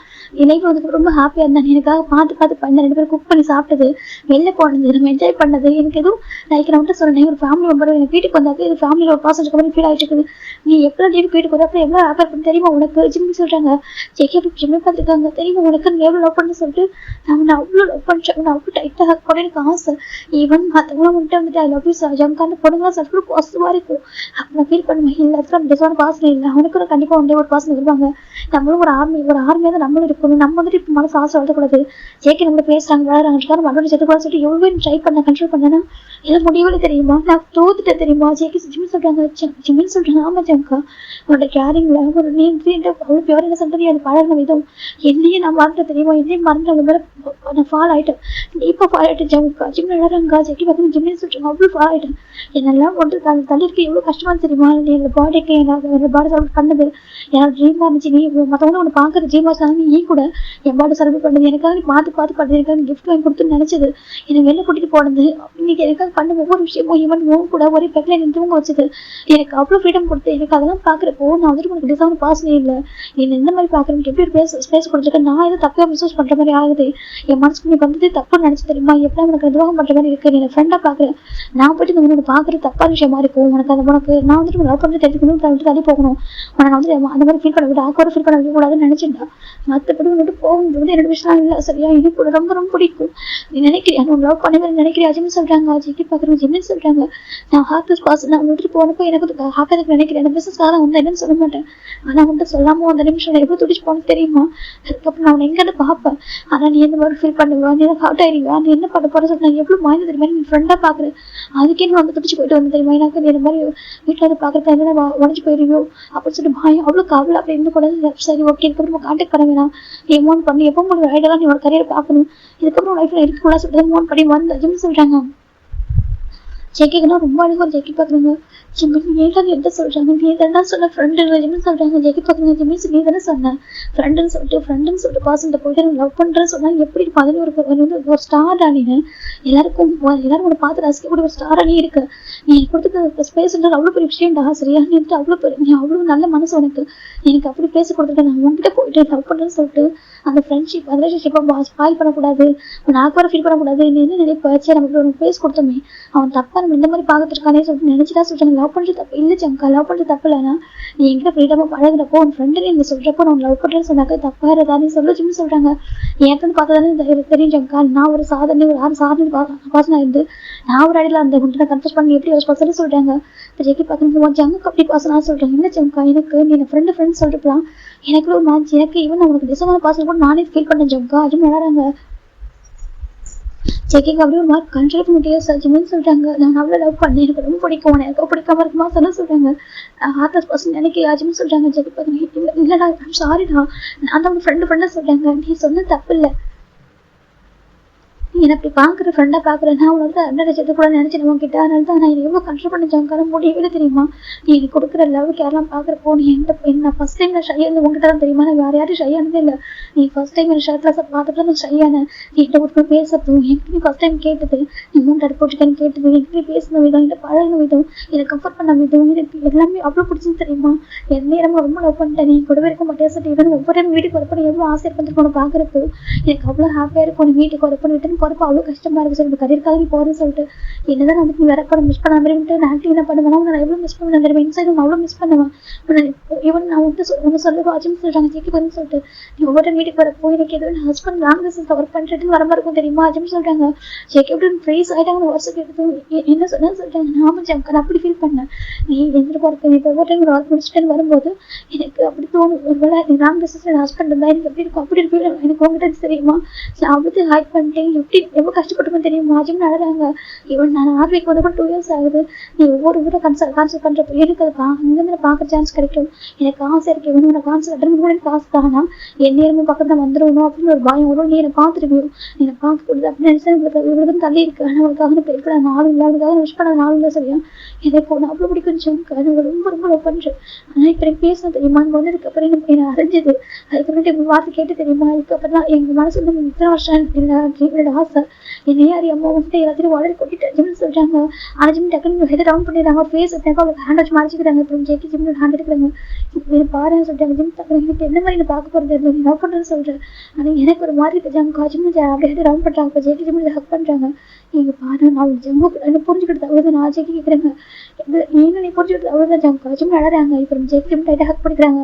என் லைஃப் வந்து ரொம்ப ஹாப்பியாக இருந்தேன். எனக்காக பார்த்து பண்ண 2 பேரும் குக் பண்ணி சாப்பிட்டது வெளில போனது நம்ம என்ஜாய் பண்ணது எனக்கு எதுவும் லைக் நான் வந்துட்டு சொல்றேன். ஒரு ஃபேமிலி மெம்பர் எனக்கு வீட்டுக்கு வந்தாக்க இது ஃபேமிலியில் ஒரு பாசம் மாதிரி ஃபீல் ஆகிட்டு இருக்குது. நீ எப்போ வீட்டுக்கு வர அப்புறம் எவ்வளோ ஹாப்பியாக பண்ணி தெரியுமா உனக்கு ஜிம்மி சொல்கிறாங்க. ஜெக்கி அப்படி ஜிம்மி பார்த்துருக்காங்க தெரியுமா உனக்கு நீ எவ்வளோ லவ் பண்ணு சொல்லிட்டு நான் அவ்வளோ லவ் பண்ணிட்டேன். நான் அவ்வளோ டைட்டாக ஹக் பண்ண எனக்கு ஆசை. ஈவன் மற்றவங்களாம் வந்துட்டு ஐ லவ் யூ ஜம்கான பொண்ணுங்களாம் சொல்லிட்டு பாசிட்டிவாக இருக்கும். அப்போ நான் ஃபீல் பண்ணுவேன் எல்லாத்துக்கும் டிசான பாசம் இல்லை அவனுக்கு கண்டிப்பாக வந்து ஒரு பாசம் வருவாங்க. நம்மளும் ஒரு ஆர்மியாக தான் நம்மளும் இருக்கணும். நம்ம வந்துட்டு இப்போ மனசு ஆசை வளர்த்தக்கூடாது. ஜேக்கி நம்மளை பேசுகிறாங்க வளராங்க மறுபடியும் சேர்த்துக்கூடாது சொல்லிட்டு எவ்வளோ ட்ரை பண்ணேன் கண்ட்ரோல் பண்ணேன்னா எல்லாம் முடியவில்லை தெரியுமா. நான் தோத்துட்டேன் தெரியுமா. ஜேக்கி ஜிம்மின்னு சொல்கிறாங்க ஆமாம் ஜம்கா உன்னோட கேரிங்கில் ஒரு நீ அவ்வளோ பியூர் என்ன சொல்றது அது பழகின விதம் என்னையே நான் மறந்துட்டேன் தெரியுமா. என்னையும் மறந்து அவங்க மேலே நான் ஃபால் ஆகிட்டேன். இப்போ ஃபால் ஆகிட்டேன் ஜம்கா ஜிம் விளாட்றாங்க ஜெக்கி பார்த்தீங்கன்னா ஜிம்மின்னு சொல்கிறாங்க அவ்வளோ ஃபால் ஆகிட்டேன். என்னெல்லாம் வந்து தள்ளி இருக்க எவ்வளோ கஷ்டமாக தெரியுமா. என்னோட பாடிக்கு என்னோட பாடி சர்வ் பண்ணது என்னோட ட்ரீமாக இருந்துச்சு. நீ மற்றவங்க ஒன்று பார்க்குற ட்ரீமாக இருந்தாலும் நீ கூட என் பாடி சர்வ் பண்ணது எனக்காக நீ பார்த்து பண்ணது எனக்காக கிஃப்ட் வாங்கி கொடுத்துன்னு நினச்சது என்னை வெளில கூட்டிகிட்டு போனது இன்னைக்கு எனக்காக பண்ண ஒவ்வொரு விஷயமும் ஈவன் கூட ஒரே பெக்கில் எனக்கு தூங்க வச்சது எனக்கு அவ்வளோ ஃப்ரீடம் கொடுத்து எனக்கு அதெல்லாம் பார்க்குறப்போ நான் வந்துட்டு உனக்கு டிசைன் பாசனே இல்லை. என்னை எந்த மாதிரி பார்க்குறேன் எப்படி ஒரு ஸ்பேஸ் கொடுத்துருக்கேன். நான் எதுவும் தப்பாக மிஸ்யூஸ் பண்ணுற மாதிரி ஆகுது. என் மனசுக்கு நீ வந்ததே தப்புன்னு நினச்சி தெரியுமா. எப்படி உனக்கு துரோகம் பண்ணுற மாதிரி இருக்குது. என்னை ஃப்ரெண்டாக பார்க்குறேன் நான் போய்ட்டு உன்னோட பார்க்குறது தப்பான விஷயமா இருக்கும். உனக்கு நான் வந்துட்டு லவ் பண்ணி தெரிஞ்சுக்கணும் தள்ளி போகணும். உனக்கு நான் வந்து அந்த மாதிரி ஃபீல் பண்ண விட ஆக்கோட ஃபீல் பண்ண வைக்கக்கூடாதுன்னு நினச்சிட்டா. மற்றபடி வந்துட்டு போகும்போது என்னோட விஷயம் இல்லை சரியா. எனக்கு கூட ரொம்ப ரொம்ப பிடிக்கும். நீ நினைக்கிறியா நான் லவ் பண்ண மாதிரி நினைக்கிறியா ஜிம்னு சொல்கிறாங்க. ஜிக்கி பார்க்குறேன் ஜிம்னு சொல்கிறாங்க நான் ஹார்ட்லெஸ் பாஸ் நான் வந்துட்டு போனப்போ எனக்கு ஹாப்பியாக நினைக்கிறேன். அந்த பிஸ்னஸ்க்காக தான் வந்து என்னன்னு சொல்ல மாட்டேன். ஆனால் வந்துட்டு சொல்லாமல் அந்த நிமிஷம் எவ்வளோ துடிச்சு போனது தெரியுமா. அதுக்கப்புறம் நான் எங்கேன்னு பார்ப்பேன். ஆனால் நீ எந்த மாதிரி ஃபீல் பண்ணுவா நீ எனக்கு ஹார்ட் ஆயிடுவா நீ என்ன பண்ண போகிற சொல்லி நான் எவ்வளோ மாய்ந்து தெரியுமா. நீ ஃப்ரெண்டாக பார்க்குறேன் அதுக்கே நீ வந்து துடிச்சு போயிட்டு வந்து தெரியுமா. எனக்கு நீ இந்த மாதிரி வீட்டில் வந்து பார்க்குறதுக்கு என்ன உடஞ்சி போயிருவியோ அப்படின்னு சொல்லிட்டு பயம் அவ்வளோ கவலை அப்படி இருந்து கூட சரி ஓகே இதுக்கப்புறம் கான்டாக்ட் பண்ண வேணாம் நீ அமௌண்ட் பண்ணி எப்போ உங்களோட ஐடியெல்லாம் நீ ஒரு கரியர் பார்க்கணும் இதுக்கப்புறம் லைஃப்பில் இருக்கக்கூடாது சொல்லிட்டு அமௌண்ட் பண்ணி வந்து ஜிம் சொல்கிறாங்க. ஜெக்கிக்கெல்லாம் ரொம்ப அழகாக ஜெக்கி பார்க்குறாங்க. ஜிம்மி ஏன்டா எந்த சொல்கிறாங்க நீ தானே சொன்ன ஃப்ரெண்டு ஜிம்னு சொல்கிறாங்க. ஜெக்கி பார்க்குறாங்க ஜிம்மி நீ தானே சொன்னேன் ஃப்ரெண்டுன்னு சொல்லிட்டு பாசன்ட்ட போயிட்டு லவ் பண்ணுறேன்னு சொன்னால் எப்படி பதினி ஒரு ஸ்டார் ஆனின்னு எல்லாரும் உன்னை பார்த்து ரசிக்கக்கூடிய ஒரு ஸ்டார் அணி இருக்கு. நீ கொடுத்துக்க ஸ்பேஸ்ன்றது அவ்வளோ பெரிய விஷயம்டா சரியா. நீ அவ்வளோ பெரிய நீ அவ்வளோ நல்ல மனசு உனக்கு எனக்கு அப்படி பேச கொடுத்துட்டு நான் உங்ககிட்ட போயிட்டு லவ் பண்ணுறேன்னு சொல்லிட்டு அந்த ஃப்ரெண்ட்ஷிப் அந்த ரிலேஷன்ஷிப்பை ஸ்பாயில் பண்ணக்கூடாது நான் வர ஃபீல் பண்ணக்கூடாது. நீ என்ன நினைப்பாச்சு நமக்கு ஒரு பேஸ் கொடுத்தோமே அவன் தப்பா நம்ம இந்த மாதிரி பார்த்துருக்கானே சொல்லிட்டு நினைச்சுதான் சொல்றாங்க. லவ் பண்ணுறது தப்பு இல்லை ஜம்கா லவ் பண்ணுறது தப்பு இல்லைனா நீ எங்கிட்ட ஃப்ரீடமாக பழகுறப்போ உன் ஃப்ரெண்டு நீ சொல்கிறப்போ நான் லவ் பண்ணுறேன்னு சொன்னாக்க தப்பா இருந்தா நீ சொல்லுச்சுன்னு சொல்கிறாங்க. எனக்கு வந்து பார்த்தா தானே தெரியும் ஜம்கா நான் ஒரு சாதனை ஒரு 6 சாதனை பாசனாக இருந்து நான் ஒரு அடியில் அந்த குண்டை கன்ஃபர்ஸ் பண்ணி எப்படி ஒரு பர்சன் சொல்கிறாங்க. இப்போ ஜெக்கி பார்க்கணும் ஜம்முக்கு அப்படி பாசனாக சொல்கிறாங்க. இல்லை ஜம்கா எனக்கு நீ ஃப்ரெண்ட் சொல்லிட்டுலாம் எனக்கு ஒரு மேட்ச் எனக்கு ஈவன் நான் உனக்கு டிசமான பாசன கூட நானே ஃபீல் பண்ணேன் ஜம்கா. அதுவும் விளாட்றாங்க. ஜெக்கிக்கு அப்படியே ஒரு மாதிரி கண்ட்ரோல் பண்ண முடியாது சார். ஜிம்னு சொல்றாங்க, நான் அவ்வளோ லவ் பண்ணேன், எனக்கு ரொம்ப பிடிக்கும், எனக்கு பிடிக்காம இருக்குமா சொல்ல சொல்றாங்க. ஹார்ட்லெஸ் பர்சன் எனக்கு அஜிம்னு சொல்றாங்க. ஜெக்கி பாருங்க, இல்லடா சாரிடா, நான் தான் ஃப்ரெண்டு சொல்றாங்க. நீ சொன்ன தப்பு இல்லை, நீ என்ன அப்படி பாக்குற ஃப்ரெண்டா பாக்குறேன், நான் உனக்கு அண்ணன் சேர்த்து கூட நினைச்சேன் உங்ககிட்ட. அதனால தான் நான் எவ்வளவு கண்ட்ரோல் பண்ணிச்சாங்க முடியவே தெரியுமா. நீ எனக்கு கொடுக்குற லவ்க்கு யாரெல்லாம் பாக்குறப்போ நீ என்ன ஃபர்ஸ்ட் டைம் நான் ஷையானது உங்ககிட்ட தான் தெரியுமா. நான் வேற யாரும் ஷையானதே இல்லை. நீ ஃபர்ஸ்ட் டைம் என் ஷர்ட்ல பார்த்துட்டு நான் ஷையான. நீ என்கிட்ட ஒரு பேசுறதும் எனக்கு நீ ஃபர்ஸ்ட் டைம் கேட்டது, நீ மூணு போட்டுக்கன்னு கேட்டது, எனக்கு பேசின விதம், என்கிட்ட பழகின விதம், எனக்கு கம்ஃபர்ட் பண்ண விதம், எனக்கு எல்லாமே அவ்வளவு பிடிச்சது தெரியுமா. என் நேரம் ரொம்ப லவ் பண்ணிட்டேன். நீ கூடவே இருக்க மாட்டேன் சொல்லிட்டு ஒவ்வொரு டைம் வீட்டுக்கு வரப்போ எவ்வளவு ஆசை இருப்பது பாக்குறப்போ எனக்கு அவ்வளவு ஹாப்பியா இருக்கும். நீ வீட்டுக்கு வரப்போ விட்டு போறப்போ அவ்வளவு கஷ்டமா இருக்கு சொல்லிட்டு கரியற்காக நீ போறேன்னு சொல்லிட்டு என்னதான் வந்து நீ வரப்போ மிஸ் பண்ண மாதிரி நான் ஆக்டிவ் என்ன பண்ணுவேன், நான் எவ்வளவு மிஸ் பண்ணுவேன் இன்சைட் அவ்வளவு மிஸ் பண்ணுவேன். ஈவன் நான் வந்து ஒன்று சொல்லுவா அஜிம் சொல்றாங்க ஜெக்கி பண்ணு சொல்லிட்டு, நீ ஒவ்வொரு வீட்டுக்கு வரப்போ எனக்கு எதுவும் ஹஸ்பண்ட் லாங் டிஸ்டன்ஸ் ஒர்க் பண்ணிட்டு வர மாதிரி இருக்கும் தெரியுமா. அஜிம் சொல்றாங்க ஜெக்கி எப்படி ஃப்ரீஸ் ஆயிட்டாங்க வருஷம் எடுத்து என்ன சொல்றாங்க. நாம ஜம்கர் அப்படி ஃபீல் பண்ணேன். நீ எந்த போறப்ப நீ ஒவ்வொரு டைம் ஒர்க் முடிச்சுட்டு வரும்போது எனக்கு அப்படி தோணும், ஒருவேளை நீ லாங் டிஸ்டன்ஸ் ஹஸ்பண்ட் இருந்தா எனக்கு எப்படி இருக்கும், அப்படி ஃபீல் எனக்கு உங்ககிட்ட தெரியுமா. நான் அவ்வளவு ஹைட் பண்ணிட்டேன், எப்படி எவ்வளவு கஷ்டப்பட்டுருக்கும் தெரியுமா. அஜிம் நடறாங்க. ஈவன் நான் ஆர்விக்கு வந்து கூட 2 years ஆகுது. நீ ஒவ்வொரு ஊரை கான்சல் பண்றப்போ எனக்கு அது அங்கிருந்து பார்க்க சான்ஸ் கிடைக்கும். எனக்கு ஆசை இருக்கு, இவனு நான் கான்சல் அட்டன் கூட எனக்கு ஆசை தானா என் நேரமும் பக்கத்துல வந்துடணும் அப்படின்னு ஒரு பயம் வரும். நீ என்னை பார்த்துருவியும், நீ என்னை பார்க்க கூடாது அப்படின்னு நினைச்சா இவளுக்கு தள்ளி இருக்கு. ஆனால் அவளுக்காக நான் பேர் நாளும் இல்லை, அவளுக்காக விஷ் பண்ண நாளும் இல்லை சரியா. எனக்கு ஒன்று அவ்வளோ பிடிக்கும் ஜம்க்கு, அது ரொம்ப ரொம்ப லவ் பண்றேன். ஆனால் இப்போ எனக்கு பேசணும் தெரியுமா. இங்கே வந்ததுக்கு அப்புறம் என்னை அறிஞ்சது, அதுக்கப்புறம் இப்படி வார்த்தை கேட்டு தெரியுமா. இதுக்கப்புறம் தான் எங்க மனசு வந்து இத்தனை வருஷம் என்னோட ஆசை என்னையே அறியாம வந்து எல்லாத்தையும் வளரி கொட்டிட்டு ஜிம்னு சொல்றாங்க. ஆனா ஜிம் டக்குன்னு ஹெட் டவுன் பண்ணிடுறாங்க. ஃபேஸ் எடுத்தாங்க, அவளுக்கு ஹேண்ட் வச்சு மறைச்சிக்கிறாங்க. அப்புறம் ஜெக்கி ஜிம் ஹேண்ட் எடுக்கிறாங்க. பாரு சொல்றாங்க ஜிம் டக்குனு எனக்கு என்ன மாதிரி பார்க்க போறது நீ லவ் பண்றேன்னு சொல்றேன். ஆனா எனக்கு ஒரு மாதிரி ஜிம் ஜிம் அப்படியே ஹெட் டவுன் பண்றாங்க. இப்போ ஜெக்கி ஜிம் ஹக் பண்றாங்க. நீங்க பாரு நான் ஜம்மு புரிஞ்சுக்கிட்டு அவ்வளவுதான். நான் ஜெக்கி கேட்குறேங்க ஏன்னு நீ புரிஞ்சுக்கிட்டு அவ்வளவுதான். ஜிம் நடறாங்க. இப்போ ஜெக்கி ஜிம் டைட்டா ஹக் பண்ணிக்கிறாங்க.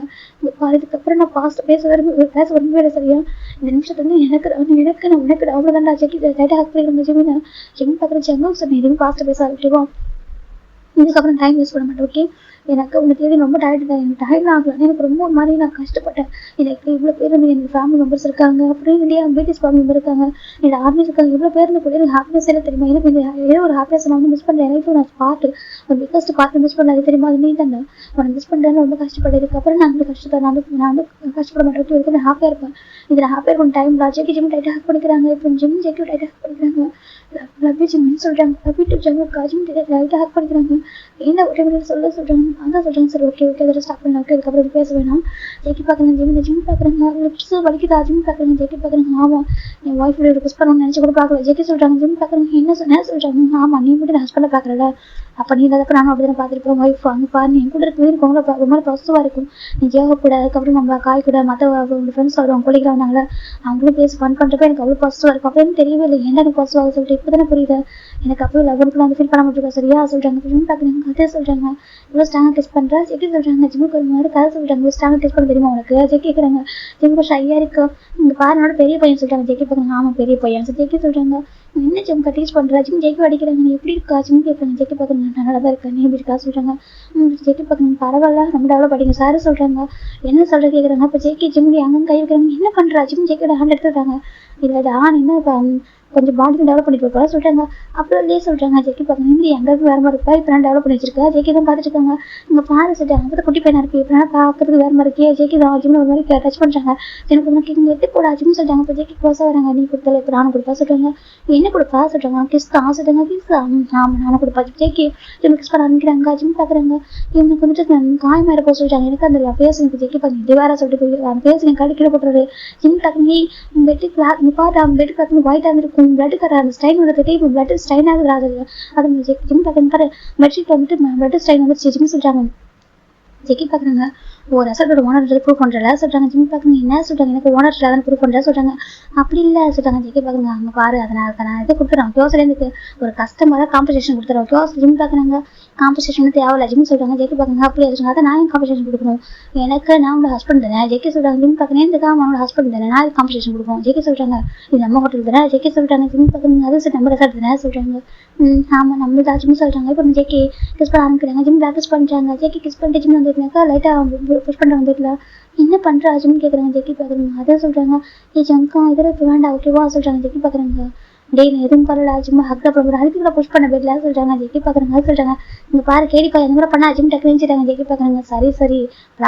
அதுக்கப்புறம் நான் பாஸ்ட் பேச வரும்போது சரியா இந்த நிமிஷத்துல வந்து எனக்கு நான் உனக்கு அவ்வளவுதான். ஜெக்கி டைட்டா ஹக் பண்ணிக்கிறாங்க. ஜிம் பார்க்குற ஜங்கம் சொன்னேன் எதுவும் பாஸ்ட் பேச ஆரம்பிச்சிருவோம். இதுக்கப்புறம் டைம் யூஸ் பண்ண மாட்டேன். ஓகே எனக்கு உன்னை தேடி ரொம்ப டயர்ட் தான். எனக்கு டயர்ட் ஆகல, எனக்கு ரொம்ப ஒரு மாதிரி நான் கஷ்டப்பட்டேன். எனக்கு இவ்வளோ பேர் வந்து எனக்கு ஃபேமிலி மெம்பர்ஸ் இருக்காங்க, அப்புறம் இந்தியா பிரிட்டிஷ் ஃபேமிலி மெம்பர் இருக்காங்க, என்னோட ஆர்மிஸ் இருக்காங்க. இவ்வளோ பேர் கூட எனக்கு ஹாப்பினஸ் எல்லாம் தெரியுமா. எனக்கு இந்த ஏதோ ஒரு ஹாப்பினஸ் நான் வந்து மிஸ் பண்ணுறேன். எனக்கு நான் பார்த்து ஒரு பிக்கஸ்ட் பார்த்து மிஸ் பண்ணது தெரியுமா. அது நீ தானே உன்னை மிஸ் பண்ணுறேன்னு ரொம்ப கஷ்டப்பட்டேன். இதுக்கப்புறம் நான் வந்து கஷ்டத்தை நான் வந்து கஷ்டப்பட மாட்டேன். இதுக்கு ஹாப்பியாக இருப்பேன். இதில் ஹாப்பியாக இருக்கும் டைம் ஜெக்கி ஜிம் டைட்டாக ஹக் பண்ணிக்கிறாங்க. இப்போ ஜிம் ஜெக்கி டைட்டாக ஹக் பண்ணிக்கிறாங்க. லவ்யூ ஜிம்னு சொல்றாங்க. லவ்யூ டு ஜிம் ஜிம் டைட்டாக ஹக் பண்ணிக்கிறாங்க. என்ன ஒரு சொல்ல சொல்றாங்க. அதான் சொல்றாங்க சார் ஓகே அதோட ஸ்டாப் பண்ணலாம். ஓகே அதுக்கப்புறம் பேச வேணாம். ஜெக்கி பார்க்குறாங்க ஜிம் பார்க்குறாங்க. லிப்ஸ் வலிக்குதா ஜிம் பார்க்குறாங்க. ஜெக்கி பார்க்குறாங்க ஆமாம் என் ஒய்ஃப் ரிக்வெஸ்ட் பண்ணணும்னு நினச்சி கூட பார்க்கல. ஜெக்கி சொல்றாங்க ஜிம் பார்க்குறாங்க என்ன சொல்றாங்க. ஆமாம் நீ மட்டும் ஹஸ்பண்டை பார்க்குறல, அப்போ நீ இல்லாதப்ப நானும் அப்படி தானே பார்த்துருப்பேன். ஒய்ஃப் அங்கே பாரு நீ என் கூட இருக்குது எனக்கு உங்களை ஒரு மாதிரி பாசிட்டிவாக இருக்கும். நீ ஜேக கூட அதுக்கப்புறம் நம்ம காய் கூட மற்ற உங்கள் ஃப்ரெண்ட்ஸ் அவங்க கொள்ளைகள் வந்தாங்களே அவங்களும் பேசி ஃபன் பண்ணுறப்ப எனக்கு அவ்வளோ பாசிட்டிவாக இருக்கும். அப்படின்னு தெரியவே இல்லை என்ன எனக்கு பாசிட்டிவாக சொல்லிட்டு இப்போ தானே புரியுது. எனக்கு அப்போ லவ்வுக்கு வந்து ஃபீல் பண்ண மாட்டேங்க சரியா சொல்றாங்க. ஜிம் பார்க்குறாங்க கதை சொல்றாங்க. இவ்வளோ ஸ்ட்ராங்காக டெஸ்ட் பண்ணுறேன். ஜெக்கி சொல்றாங்க ஜிம்முக்கு ஒரு மாதிரி கதை சொல்றாங்க. இவ்வளோ ஸ்ட்ராங்காக டெஸ்ட் பண்ண தெரியுமா உனக்கு. ஜெக்கி கேட்குறாங்க ஜிம்முக்கு ஷையாக இருக்கு. இங்கே பாருனோட பெரிய பையன் சொல்றாங்க. ஜெக்கி பார்க்குறாங்க ஆமாம் பெரிய பையன். ஜெக்கி சொல்றாங்க என்ன ஜிம் டீச் பண்ணுறா. ஜிம் ஜெக்கி அடிக்கிறாங்க. நீ எப்படி இருக்கா ஜிம் கேட்குறாங்க. ஜெக்கி பார்க்குறாங்க நான் நல்லா தான் இருக்கேன், நீ எப்படி இருக்கா சொல்றாங்க. ஜெக்கி பார்க்குறாங்க பரவாயில்ல நம்ம டெவலப் படிங்க சார் சொல்றாங்க. என்ன சொல்றது கேட்குறாங்க. அப்போ ஜெக்கி ஜிம் அங்கே கை வைக்கிறாங்க. என்ன பண்ணுறா ஜிம் ஜெக்கியோட ஹேண்ட் எடுத்துட்டாங்க. இல்லை என்ன கொஞ்சம் பாடி டெவலப் பண்ணிட்டு போகிறா சொல்றாங்க. அப்புறம் இல்லையே சொல்றாங்க. ஜெக்கி பார்க்கணும் இங்கே எங்களுக்கு வேற மாதிரி இருக்கா, இப்போ நான் டெவலப் பண்ணி வச்சிருக்கா. ஜெக்கி தான் பார்த்துட்டு இருக்காங்க. இங்கே பாரு சொல்லிட்டு அங்கே குட்டி பையனா இருக்கு, இப்போ நான் பார்க்கறதுக்கு வேற மாதிரி இருக்கே. ஜெக்கி தான் ஜிம்ல ஒரு மாதிரி டச் பண்ணுறாங்க. எனக்கு உனக்கு இங்கே எட்டு கூட ஜிம் சொல்றாங்க. இப்போ ஜெக்கி க்ளோஸாக வராங்க. நீ கொடுத்தல இப்போ நானும் கொடுப்பா சொல்றாங்க. என்ன கொடுப்பா சொல்றாங்க. கிஸ் தான் சொல்றாங்க. கிஸ் ஆமாம் நானும் கொடுப்பா. ஜெக்கி ஜிம் கிஸ் பண்ண ஆரம்பிக்கிறாங்க. ஜிம் பார்க்குறாங்க. இவனுக்கு வந்துட்டு காயமாக இருக்கும் சொல்றாங்க. எனக்கு அந்த ஃபேஸ் எனக்கு ஜெக்கி பண்ணி இது வேற சொல்லிட்டு அந்த ஃபேஸ் எனக்கு கடி கீழே போட்டுறது. ஜிம் டக்குனி பெட்டு கிளாக் நீ பார்த்து அவன் பெட்டு கற்றுன்னு ஒயிட்டாக இருக்கும். பிளட் கர அந்த ஸ்டைன் வந்துட்டு இப்போ பிளட் ஸ்டைன் ஆகுது. அது ஜிம் பார்க்குறாங்க. பெட்ஷீட் வந்துட்டு பிளட் ஸ்டைன் வந்துட்டு ஜிம் சொல்றாங்க. ஜெக்கி பார்க்குறாங்க ஒரு ரெசார்ட்டோட ஓனர் ப்ரூவ் பண்ணுறல சொல்றாங்க. ஜிம் பார்க்குறாங்க என்ன சொல்றாங்க. எனக்கு ஓனர் இல்லாத ப்ரூவ் பண்ணுறேன் சொல்றாங்க. அப்படி இல்லை சொல்றாங்க. ஜெக்கி பார்க்குறாங்க அங்கே பாரு அதனால நான் இது கொடுத்துறேன் க்ளோஸ்லேருந்து ஒரு கஸ்டமராக காம்பன்சேஷன் கொடுத்துறேன் க்ளோஸ். ஜிம் பார்க்குறாங்க காம்பன்சேஷன் தேவையில்ல ஜிம் சொல்றாங்க. ஜெக்கி பார்க்குறாங்க அப்படி சொல்றாங்க. அதை நான் ஏன் காம்பன்சேஷன் கொடுக்கணும், எனக்கு நான் உங்களோட ஹஸ்பண்ட் தானே. ஜெக்கி சொல்றாங்க. ஜிம் பார்க்குறேன் இதுக்காக அவனோட ஹஸ்பண்ட் தானே நான் காம்பன்சேஷன் கொடுப்போம். ஜெக்கி சொல்றாங்க இது நம்ம ஹோட்டல் தானே. ஜெக்கி சொல்றாங்க. ஜிம் பார்க்குறாங்க அது சரி நம்ம ரெசார்ட் தானே சொல்றாங்க. ஆமாம் நம்ம தான் ஜிம் சொல்றாங்க. இப்போ ஜெக்கி கிஸ் பண்ண ஆரம்பிக்கிறாங்க. ஜிம் ப்ராக்டிஸ் பண்ணுறாங்க. ஜெக்கி கிஸ் பண்ணிட்டு ஜிம் வந்துருக்காங்க. லைட்டாக புஷ் பண்ணுறாங்க. வீட்டில் என்ன பண்ணுறா ஜிம் கேட்குறாங்க. ஜெக்கி பார்க்குறாங்க. அதான் சொல்கிறாங்க ஏ ஜங்கா இதில் இப்போ வேண்டாம் ஓகேவா சொல்கிறாங்க. ஜெக்கி பார்க்குறாங்க டெய்லி எதுவும் பண்ணல சும்மா ஹக் அப்புறம் அதுக்கு கூட புஷ் பண்ண போயிடல சொல்றாங்க. ஜெக்கி பாக்குறாங்க சொல்றாங்க இங்க பாரு கேடிப்பா எங்க கூட பண்ணா ஜிம் டக்குன்னு ஜெக்கி பாக்குறாங்க. சரி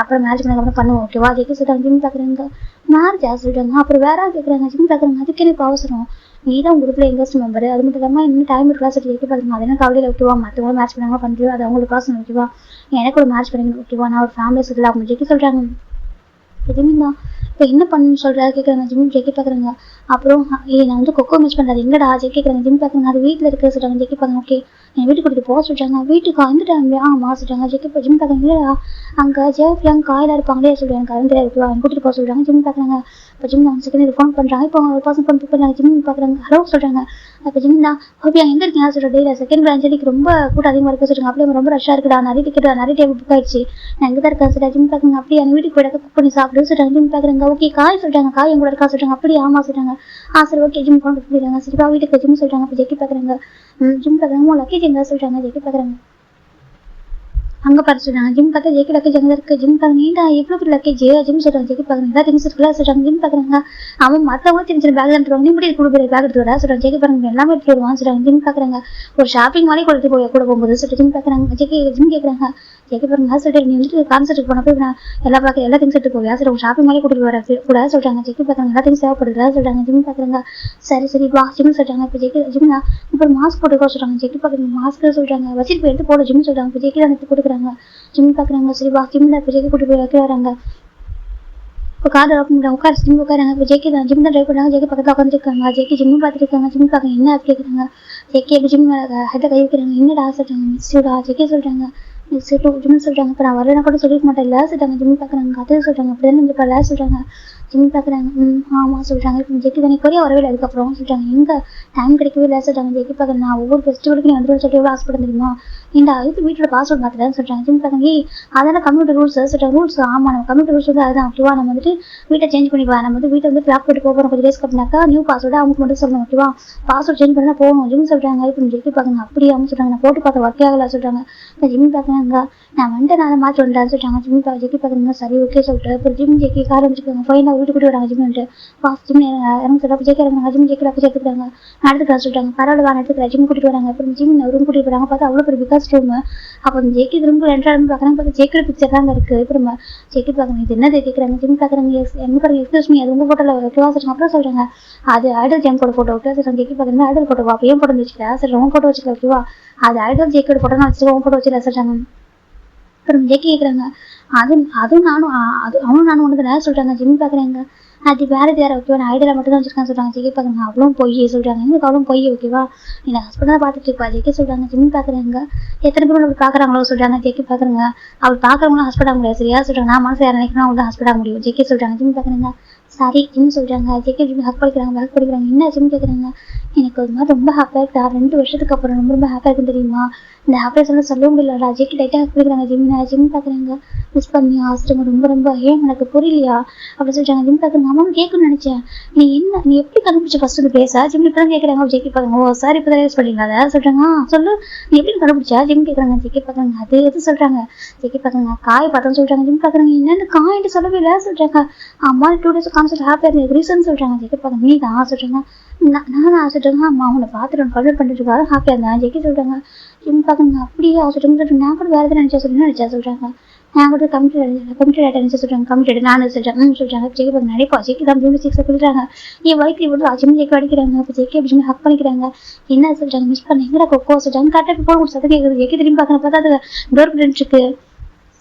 அப்புறம் மேட்ச் பண்ண பண்ணுவோம் ஓகேவா ஜெக்கி சொல்றாங்க. ஜிம் பாக்குறாங்க மேரேஜா சொல்றாங்க. அப்புறம் வேற கேக்குறாங்க ஜிம் பாக்குறாங்க. அதுக்கு எனக்கு அவசரம் நீதான் உங்க குரூப்ல எங்கஸ்ட் மெம்பர் அது மட்டும் இல்லாம இன்னும் டைம் இருக்கா சொல்லி ஜெக்கி பாக்குறாங்க. அது என்ன கவலையில ஓகேவா மத்தவங்க மேட்ச் பண்ணாங்க பண்றது அது அவங்களுக்கு காசு ஓகேவா எனக்கு ஒரு மேட்ச் பண்ணி ஓகேவா நான் ஒரு ஃபேமிலி செட்டில் ஆகணும் ஜெக்கி சொல்றாங்க. எதுவுமே இப்போ என்ன பண்ணணும்னு சொல்றா கேட்குறாங்க. ஜிம் ஜெக்கி பார்க்குறாங்க. அப்புறம் நான் வந்து கொக்கோ மிஸ் பண்ணுறது எங்கடா ஜெக்கி கேட்குறாங்க. ஜிம் பார்க்குறாங்க அது வீட்டில் இருக்க சொல்கிறாங்க. ஜெக்கி பார்க்குறாங்க ஓகே என் வீட்டுக்கு கூட்டிட்டு போக சொல்கிறாங்க. வீட்டுக்கு அந்த டைம்ல சொல்கிறாங்க. ஜெக்கி ஜிம் பார்க்குறாங்க இல்லையா அங்கே ஜேஃப்லாம் காயிலாக இருப்பாங்களே சொல்கிறாங்க. எனக்கு அது தெரியாது அவங்க கூட்டிட்டு போக சொல்கிறாங்க. ஜிம் பார்க்குறாங்க. இப்போ ஜிம் நான் செகண்ட் ஃபோன் பண்ணுறாங்க. இப்போ ஒரு பர்சன் ஃபோன் பண்ணுறாங்க. ஜிம் பார்க்குறாங்க ஹலோ சொல்கிறாங்க. அப்போ ஜிம் தான் ஓகே எங்கே இருக்கீங்க சொல்கிற டெய்லி செகண்ட் பிரான்ச்சுக்கு ரொம்ப கூட்டம் அதிகமாக இருக்க சொல்கிறாங்க. அப்படியே ரொம்ப ரஷ்ஷாக இருக்குடா நிறைய டிக்கெட் நிறைய டேபிள் புக் ஆயிடுச்சு நான் எங்கே தான் இருக்கேன் சொல்கிறேன். ஜிம் பார்க்குறாங்க அப்படியே என் வீட்டுக்கு போய்ட்டு குக் பண்ணி சாப்பிடுன்னு சொல்கிறாங்க. ஜிம் பார்க்குறாங்க ஓகே காய் சொல்கிறாங்க. காய் எங்களோட இருக்கா சொல்கிறாங்க. அப்படி சொல்கிறாங்க. சரி ஓகே ஜிம் கொண்டு போயிடுறாங்க. சரிப்பா வீட்டுக்கு ஜிம் சொல்கிறாங்க. அப்போ ஜெக்கி பார்க்குறாங்க. ஜிம் பார்க்குறாங்க லக்கேஜ் எங்க சொல்கிறாங்க. ஜெக்கி பார்க்குறாங்க அங்கே பாரு சொல்கிறாங்க. ஜிம் பார்த்தா ஜெக்கி லக்கேஜ் அங்கே இருக்குது. ஜிம் பார்க்குறாங்க நீண்டா எவ்வளோ பெரிய லக்கேஜ் ஜிம் சொல்கிறாங்க. ஜெக்கி பார்க்குறாங்க எல்லா திங்ஸ் இருக்குல்ல சொல்கிறாங்க. ஜிம் பார்க்குறாங்க அவன் மற்றவங்க சின்ன சின்ன பேக் எடுத்துருவாங்க நீ கூட பெரிய பேக் எடுத்து வர சொல்கிறாங்க. ஜெக்கி பார்க்குறாங்க எல்லாமே எடுத்து வருவான்னு சொல்கிறாங்க. ஜிம் பார்க்குறாங்க ஒரு ஷாப்பிங் மாதிரி கொடுத்து கூட போகும்போது சொல்லிட்டு ஜிம் பார்க்குறாங்க. ஜிம் கேட்குறாங்க ஜெக்கி பாருங்க சொல்லிட்டு நீ வந்துட்டு கான்செர்ட்டுக்கு போனப்போ நான் எல்லா திங்ஸ் எடுத்து போவியா சரி உங்க ஷாப்பிங் மாதிரி கூட்டிட்டு வர கூட சொல்கிறாங்க. ஜெக்கி பார்க்குறாங்க எல்லா திங்ஸ் தேவைப்படுறதா சொல்கிறாங்க. ஜிம் பார்க்குறாங்க சரி வா ஜிம் சொல்கிறாங்க. இப்போ ஜெக்கி ஜிம்னா இப்போ மாஸ்க் போட்டுக்கோ சொல்கிறாங்க. ஜெக்கி பார்க்குறாங்க மாஸ்க் சொல்கிறாங்க வச்சுட்டு போய் எடுத்து போட ஜிம் சொல்கிறாங்க. இப்போ ஜெக்கி தான் எடுத்து கொடுக்குறாங்க. ஜிம் பார்க்குறாங்க சரி வா ஜிம்ல இப்போ ஜெக்கி கூட்டிட்டு போய் வைக்க வராங்க. இப்போ கார் ட்ரைவ் பண்ணுறாங்க உட்கார ஜிம் உட்காராங்க. இப்போ ஜெக்கி தான் ஜிம் தான் ட்ரைவ் பண்ணுறாங்க. ஜெக்கி பக்கத்தில் உட்காந்துருக்காங்க. ஜெக்கி ஜிம் பார்த்துட்டு இருக்காங்க. ஜிம் பார்க்குறாங்க என்ன கேட்குறாங்க. ஜெக்கி எப்படி ஜிம் ஹெட்டை கை வைக்கிறாங்க. என்னடா சொல்கிறாங்க மிஸ்டா ஜெக்கி சொல்கிறாங்க. ஜிம் சொல்கிறாங்க இப்போ நான் வரேன்னா கூட சொல்லிக்க மாட்டேன் இல்லை சொல்கிறாங்க. ஜிம் பார்க்குறாங்க அது சொல்கிறாங்க அப்படி தானே இப்போ இல்லை சொல்கிறாங்க. ஜிம் பார்க்குறாங்க ஆமாம் சொல்கிறாங்க. இப்போ ஜெக்கி தானே கொரியா வரவே இல்லை அதுக்கப்புறம் சொல்கிறாங்க எங்கே டைம் கிடைக்கவே இல்லை சொல்கிறாங்க. ஜெக்கி பார்க்குறாங்க நான் ஒவ்வொரு ஃபெஸ்டிவலுக்கு நீ வந்துடும் சொல்லிட்டு எவ்வளோ ஆசைப்பட தெரியுமா ஏன்டா அதுக்கு வீட்டோட பாஸ்வேர்ட் மாற்றுறேன்னு சொல்கிறாங்க. ஜிம் பார்க்குறாங்க அதெல்லாம் கம்ப்யூட்டர் ரூல்ஸ் சொல்கிறாங்க. ரூல்ஸ் ஆமாம் நம்ம கம்ப்யூட்டர் ரூல்ஸ் வந்து அதுதான் ஓகேவா நம்ம வந்துட்டு வீட்டை சேஞ்ச் பண்ணிப்பா நம்ம வந்து வீட்டை வந்து லாக் போட்டு போகிறோம் கொஞ்சம் டேஸ் கட்டினாக்கா நியூ பாஸ்வேர்டு அவங்க மட்டும் சொல்லணும் ஓகேவா பாஸ்வேர்ட் சேஞ்ச் பண்ணால் போகணும் ஜிம் சொல்கிறாங்க. இப்போ ஜெக்கி பார்க்குறாங்க அப்படியே சொல்கிறாங்க நான் போட்டு பார்த்த ஒர்க்கே ஆகலை சொல்கிறாங்க. இப்போ ஜிம் பார்க்குறாங்க நான் வந்துட்டு நான் மாற்றி வந்துட்டேன்னு சொல்லிட்டாங்க. ஜிம் ஜெக்கி பார்க்குறாங்க சரி ஓகே சொல்லிட்டு அப்புறம் ஜிம் ஜெக்கி கார் வச்சுருக்காங்க. ஃபைனாக வீட்டு கூட்டி வராங்க. ஜிம் வந்துட்டு பாஸ் ஜிம் இறங்க சொல்லிட்டு ஜெக்கி இறங்குறாங்க. ஜிம் ஜெக்கி லக்கேஜ் எடுத்துக்கிறாங்க. நான் எடுத்துக்கிறேன் சொல்லிட்டாங்க. பரவாயில்ல நான் எடுத்துக்கிறேன். ஜிம் கூட்டிட்டு வராங்க. அப்புறம் ஜிம் ரூம் கூட்டிட்டு போகிறாங்க. பார்த்தா அவ்வளோ பெரிய பிகாஸ் ரூம். அப்போ ஜெக்கி ரூம் ரெண்டாவது பார்க்குறாங்க. பார்த்தா ஜெக்கியோட பிக்சர் தாங்க இருக்குது. அப்புறம் ஜெக்கி பார்க்குறாங்க இது என்னது கேட்குறாங்க. ஜிம் பார்க்குறாங்க எங்க பாருங்க எக்ஸ்கியூஸ் மீ அது உங்கள் ஃபோட்டோவில் ஓகேவா சொல்கிறாங்க. அப்புறம் சொல்கிறாங்க அது ஐடல் ஜெங்கோட ஃபோட்டோ ஓகேவா சொல்கிறாங்க. ஜெக்கி பார்க்குறாங்க ஐடல் ஃபோட்டோ அப்போ ஏன் ஃபோட்டோ வச்சுக்கல சரி உன் ஃபோட்டோ வச்சுக்கல ஓகேவா அது ஐடல் ஜெக்கியோட ஃபோட்டோ நான் வச்சுருக்கேன் உன் ஃபோட்டோ வச்சுக்கல சொல்கிறாங்க. அப்புறம் ஜெக்கி கேட்குறாங்க அதுவும் நானும் அவனும் நானும் ஒன்று தான் சொல்கிறாங்க. ஜிம் பார்க்குறாங்க அது வேறு ஓகேவா நான் ஐடியா மட்டும் தான் வச்சுருக்கேன் சொல்கிறாங்க. ஜெக்கி பார்க்குறாங்க அவ்வளோ பொய் சொல்கிறாங்க. எனக்கு அவ்வளோ பொய் ஓகேவா நீ ஹஸ்பண்ட் தான் பார்த்துட்டு இருப்பா ஜெக்கி சொல்கிறாங்க. ஜிம் பார்க்குறாங்க எத்தனை பேர் அப்படி பார்க்குறாங்களோ சொல்கிறாங்க. ஜெக்கி பார்க்குறாங்க அவர் பார்க்குறவங்களும் ஹஸ்பண்ட் ஆக முடியாது சரியா சொல்கிறாங்க. நான் மனசு யார் நினைக்கணும் அவங்க தான் ஹஸ்பண்ட் ஆக முடியும் ஜெக்கி சொல்கிறாங்க. ஜிம் பார்க்குறாங்க சரி ஜிம் சொல்கிறாங்க. ஜெக்கி ஜிம் ஹக் படிக்கிறாங்க பேக் படிக்கிறாங்க. என்ன ஜிம் கேட்குறாங்க எனக்கு ஒரு மாதிரி ரொம்ப ஹாப்பியாக இருக்கா 2 வருஷத்துக்கு அப்புறம் ரொம்ப ஹாப்பியாக இருக்குன்னு தெரியுமா இந்த ஹாப்பியாக சொல்ல முடியலடா. ஜெக்கி லைட்டாக ஹக் படிக்கிறாங்க. ஜிம் பார்க்குறாங்க மிஸ் பண்ணி ஆசிரமம் ரொம்ப ஏன் எனக்கு புரியலையா அப்படி சொல்கிறாங்க. ஜிம் பார்க்குறாங்க அம்மா கேட்கணும்னு நினச்சேன் நீ எப்படி கண்டுபிடிச்ச ஃபர்ஸ்ட் வந்து பேச ஜிம் இப்போ தான் கேட்குறாங்க. ஜெக்கி பார்க்குறாங்க ஓ சார் இப்போ தான் யூஸ் பண்ணிங்களா அதை சொல்கிறாங்க சொல்லு நீ எப்படி கண்டுபிடிச்சா ஜிம் கேட்குறாங்க. ஜெக்கி பார்க்குறாங்க அது எது சொல்கிறாங்க. ஜெக்கி பார்க்குறாங்க காய் பார்த்தோன்னு சொல்கிறாங்க. ஜிம் பார்க்குறாங்க என்னென்ன காயின்ட்டு சொல்லவே இல்லை சொல்கிறாங்க. அம்மா 2 days கான்செப்ட் ஹாப்பியாக இருந்தது ரீசன் சொல்கிறாங்க. ஜெக்கி பார்க்குறாங்க நீ தான் சொல்கிறாங்க. நான் சொல்கிறாங்க அம்மா அவனை பார்த்துட்டு கன்வெர்ட் பண்ணிட்டு இருக்காரு ஹாப்பியாக இருந்தேன். ஜெக்கி சொல்கிறாங்க. ஜிம் பார்க்குறாங்க அப்படியே சொல்கிறாங்க நான் கூட வேறு எதாவது நினச்சா சொல்கிறாங்க. நான் கூட கம்ப்யூட்டர் டேட்டா நினச்சா சொல்கிறாங்க. கம்ப்யூட்டர் நான் சொல்கிறேன் சொல்கிறாங்க. ஜெக்கி பார்க்க நினைப்பா ஜெக்கி தான் 6 சொல்கிறாங்க. என் வயிற்று இவ்வளோ ஜிம் ஜெக்கி அடிக்கிறாங்க. அப்போ ஜெக்கி அப்படி ஹக் பண்ணிக்கிறாங்க. என்ன சொல்கிறாங்க மிஸ் பண்ண எங்கடா கொக்கோ சொல்கிறாங்க. கரெக்டாக போட முடிச்சு சத்தம் கேட்குது. ஜெக்கி திரும்பி பார்க்கணும் பார்த்தா அது டோர் பிடிச்சிருக்கு.